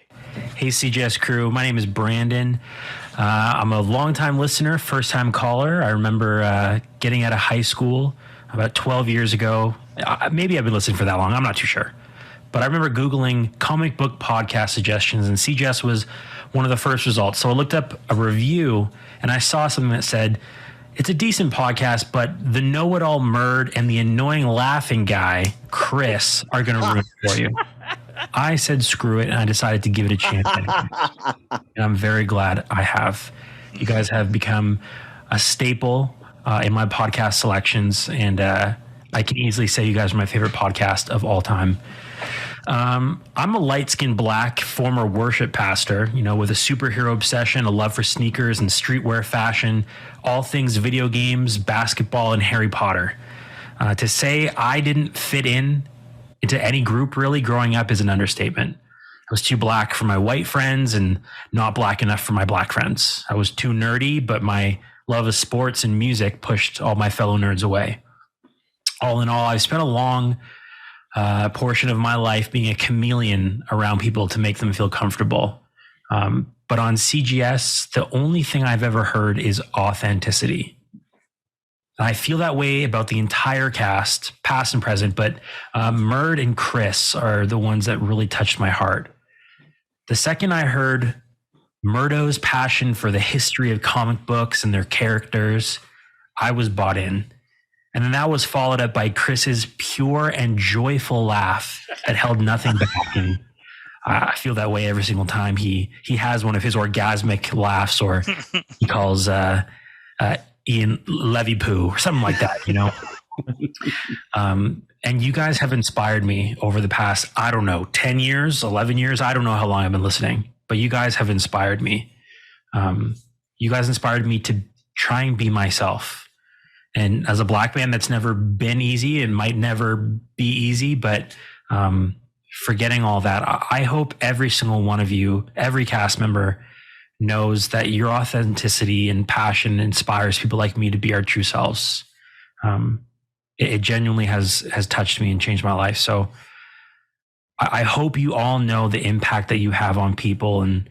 Hey, CGS crew. My name is Brandon. I'm a longtime listener, first-time caller. I remember getting out of high school about 12 years ago. Maybe I've been listening for that long. I'm not too sure. But I remember Googling comic book podcast suggestions, and CGS was one of the first results. So I looked up a review, and I saw something that said, it's a decent podcast, but the know-it-all Murd and the annoying laughing guy, Chris, are going to ruin it for you. I said screw it, and I decided to give it a chance. And I'm very glad I have. You guys have become a staple in my podcast selections, and I can easily say you guys are my favorite podcast of all time. I'm a light-skinned black former worship pastor, with a superhero obsession, a love for sneakers and streetwear fashion, all things video games, basketball, and Harry Potter. To say I didn't fit into any group really growing up is an understatement. I was too black for my white friends and not black enough for my black friends. I was too nerdy, but my love of sports and music pushed all my fellow nerds away. All in all, I've spent a long portion of my life being a chameleon around people to make them feel comfortable. But on CGS, the only thing I've ever heard is authenticity. I feel that way about the entire cast, past and present, but Murd and Chris are the ones that really touched my heart. The second I heard Murdo's passion for the history of comic books and their characters, I was bought in. And then that was followed up by Chris's pure and joyful laugh that held nothing back. And I feel that way every single time he has one of his orgasmic laughs, or he calls Ian Levy Poo or something like that, And you guys have inspired me over the past, 10 years, 11 years. I don't know how long I've been listening, but you guys have inspired me. You guys inspired me to try and be myself. And as a black man, that's never been easy. It might never be easy, but forgetting all that, I hope every single one of you, every cast member, knows that your authenticity and passion inspires people like me to be our true selves. It genuinely has touched me and changed my life. So I hope you all know the impact that you have on people, and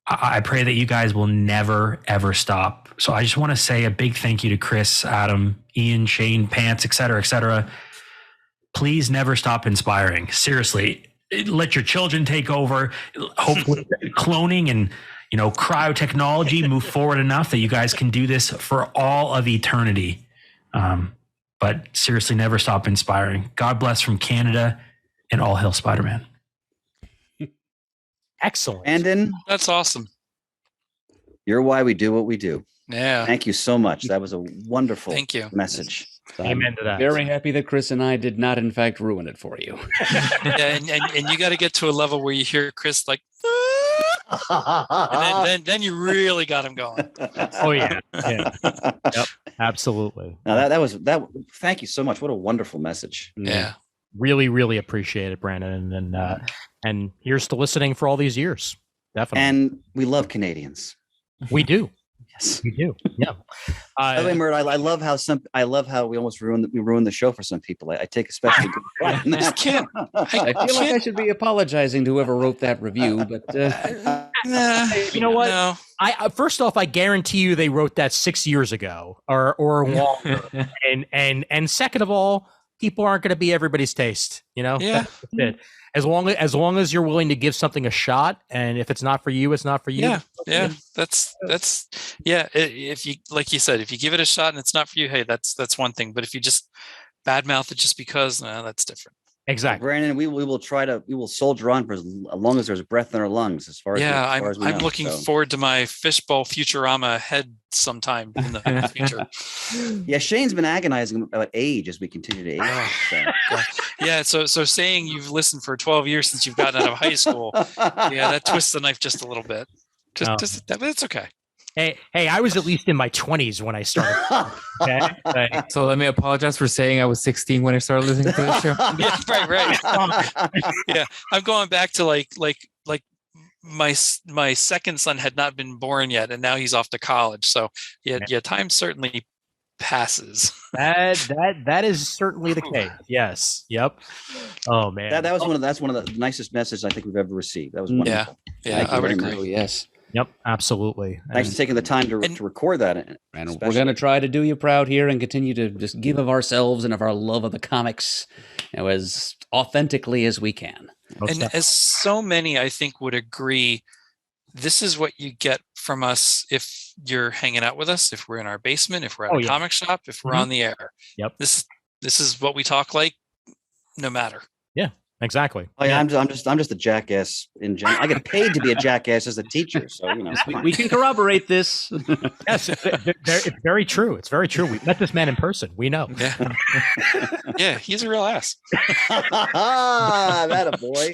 I pray that you guys will never, ever stop. So I just want to say a big thank you to Chris, Adam, Ian, Shane, Pants, et cetera. Please never stop inspiring. Seriously, let your children take over. Hopefully cloning and, cryotechnology move forward enough that you guys can do this for all of eternity. But seriously, never stop inspiring. God bless from Canada, and all hail Spider-Man. Excellent. Brandon, That's awesome. You're why we do what we do. Yeah. Thank you so much. That was a wonderful Thank you. message. Amen to that. Very happy that Chris and I did not, in fact, ruin it for you. Yeah, and you got to get to a level where you hear Chris like, and then you really got him going. Oh yeah. Yep. Absolutely. Now that was. Thank you so much. What a wonderful message. Yeah. Really, really appreciate it, Brandon, and here's to listening for all these years. Definitely. And we love Canadians. We do. Yes, we do. Yeah. By the way, Mert, I love how we almost ruined the show for some people. I take especially good pride in that. I feel like I should be apologizing to whoever wrote that review, but you know what? No. I first off, I guarantee you they wrote that 6 years ago or longer. and second of all, people aren't going to be everybody's taste. Yeah. That's it. As long as you're willing to give something a shot, and if it's not for you, it's not for you. Yeah. That's yeah. If you, like you said, if you give it a shot and it's not for you, hey, that's one thing. But if you just badmouth it just because, that's different. Exactly. Brandon, we will soldier on for as long as there's breath in our lungs. As far as I'm looking forward to my fishbowl Futurama head sometime in the future. Yeah, Shane's been agonizing about age as we continue to age. Yeah, so saying you've listened for 12 years since you've gotten out of high school, yeah, that twists the knife just a little bit. But it's okay. Hey, I was at least in my 20s when I started. Okay? So let me apologize for saying I was 16 when I started listening to the show. Yeah, right. Yeah, I'm going back to like my second son had not been born yet, and now he's off to college. So yeah, time certainly passes. That is certainly the case. Yes. Yep. Oh man, that's one of the nicest messages I think we've ever received. That was wonderful. Yeah, I would agree. Oh, yes. Yep, absolutely. Thanks for taking the time to record that. And we're going to try to do you proud here and continue to just give of ourselves and of our love of the comics, as authentically as we can. And as so many, I think, would agree, this is what you get from us if you're hanging out with us, if we're in our basement, if we're at a comic shop, if we're on the air. Yep. This is what we talk like, no matter. Yeah. Exactly. Oh yeah, I'm just a jackass in general. I get paid to be a jackass as a teacher, so we can corroborate this. Yes, it's very true. It's very true. We met this man in person. We know. Yeah, yeah, he's a real ass. That a boy.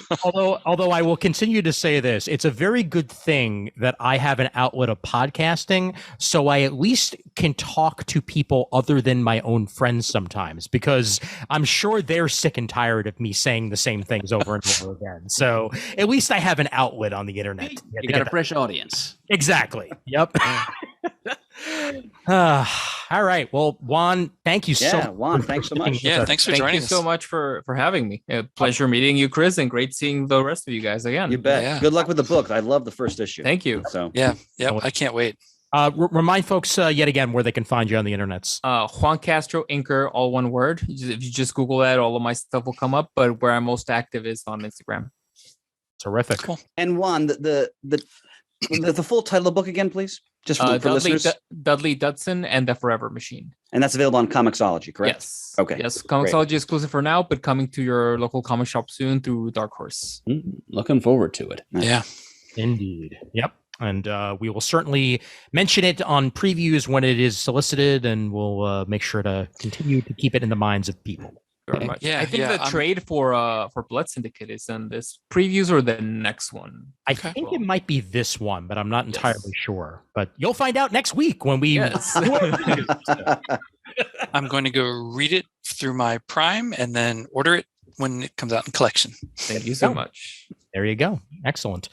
Although I will continue to say this, it's a very good thing that I have an outlet of podcasting, so I at least can talk to people other than my own friends sometimes, because I'm sure they're sick and tired of me saying the same things over and over again. So at least I have an outlet on the internet. You got a fresh audience. Exactly. Yep. All right. Well, Juan, thank you so much. Juan, thanks so much. Yeah, thanks for joining us. Thank you so much for having me. Pleasure meeting you, Chris, and great seeing the rest of you guys again. You bet. Yeah. Good luck with the book. I love the first issue. Thank you. So yeah, I can't wait. Remind folks yet again where they can find you on the internets. Juan Castro Inker, all one word. If you just Google that, all of my stuff will come up. But where I'm most active is on Instagram. Terrific. Cool. And Juan, the full title of the book again, please, just for listeners. Dudley, Datson, and the Forever Machine. And that's available on Comixology, correct? Yes. Okay. Yes, Comixology exclusive for now, but coming to your local comic shop soon through Dark Horse. Looking forward to it. Nice. Yeah, indeed. Yep. And we will certainly mention it on previews when it is solicited, and we'll make sure to continue to keep it in the minds of people. Very much. Yeah, I think the trade for Blood Syndicate is in this previews or the next one. I think it might be this one, but I'm not entirely sure. But you'll find out next week when we. Yes. I'm going to go read it through my Prime and then order it when it comes out in collection. Thank you so much. There you go. Excellent.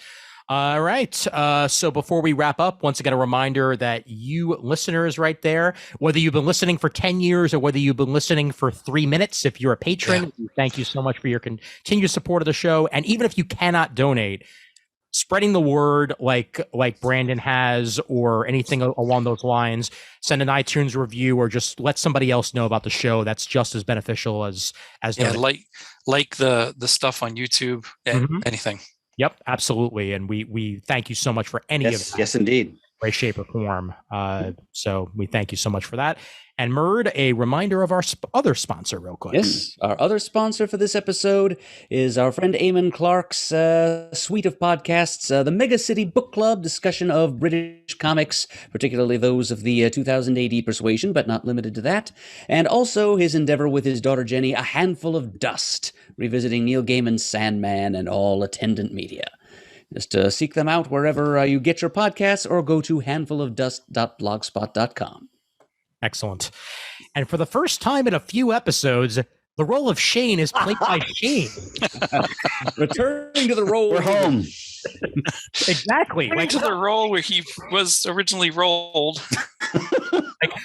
All right. So before we wrap up, once again, a reminder that you listeners right there, whether you've been listening for 10 years or whether you've been listening for 3 minutes, if you're a patron, thank you so much for your continued support of the show. And even if you cannot donate, spreading the word like Brandon has or anything along those lines, send an iTunes review or just let somebody else know about the show. That's just as beneficial as like the stuff on YouTube and anything. Yep, absolutely. And we thank you so much for any of it. Yes, indeed. Way, shape, or form. So we thank you so much for that. And Murd, a reminder of our other sponsor real quick. Yes, our other sponsor for this episode is our friend Eamon Clark's suite of podcasts, the Mega City Book Club, discussion of British comics, particularly those of the 2000 AD persuasion, but not limited to that. And also his endeavor with his daughter Jenny, A Handful of Dust, revisiting Neil Gaiman's Sandman and all attendant media. Just seek them out wherever you get your podcasts or go to handfulofdust.blogspot.com. Excellent. And for the first time in a few episodes, the role of Shane is played by Shane. Returning to the role. We're home. Exactly. Like to the role where he was originally rolled.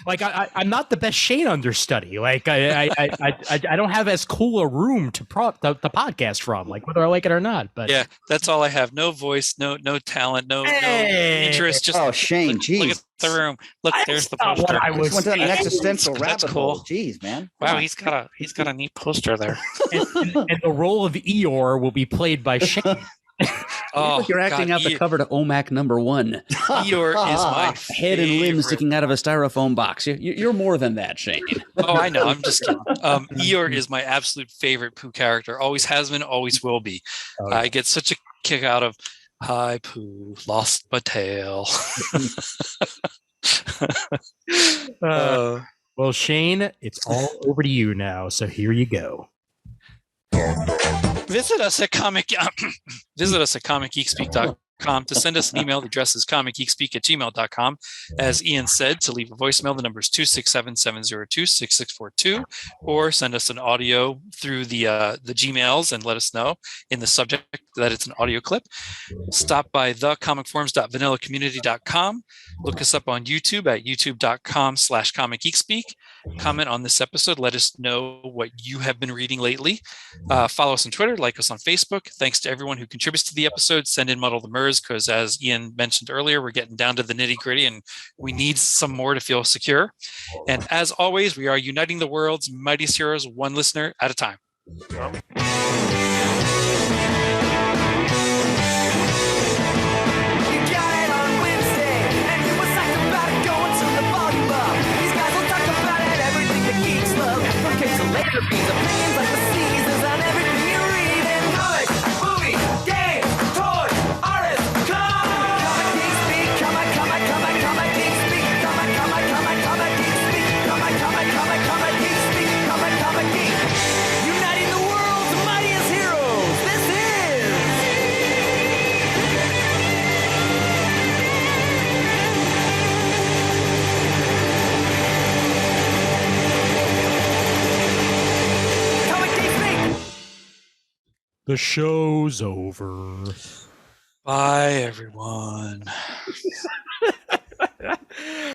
I'm not the best Shane understudy. Like I don't have as cool a room to prop the podcast from, like whether I like it or not. But yeah, that's all I have. No voice, no talent, no interest. Just Shane, look at the room. Look, there's the poster. I was went down an existential rabbit hole. Jeez, man. Wow, he's got a neat poster there. and the role of Eeyore will be played by Shane. Like you're acting out the cover to OMAC #1. Eeyore is my head and limbs sticking out of a styrofoam box. You're more than that, Shane. Oh, I know. I'm just kidding. Eeyore is my absolute favorite Pooh character. Always has been, always will be. I get such a kick out of "Hi Pooh, lost my tail." Well, Shane, it's all over to you now. So here you go. Visit us at comicgeekspeak.com to send us an email. The address is comicgeekspeak@gmail.com. As Ian said, to leave a voicemail, the number is 267-702-6642, or send us an audio through the Gmails and let us know in the subject that it's an audio clip. Stop by thecomicforums.vanillacommunity.com. Look us up on YouTube at youtube.com/comicgeekspeak. Comment on this episode. Let us know what you have been reading lately. Follow us on Twitter. Like us on Facebook. Thanks to everyone who contributes to the episode. Send in Muddle the Murs, because as Ian mentioned earlier, we're getting down to the nitty gritty and we need some more to feel secure. And as always, we are uniting the world's mightiest heroes, one listener at a time. Opinions like the seasons and everything you read in. The show's over. Bye, everyone.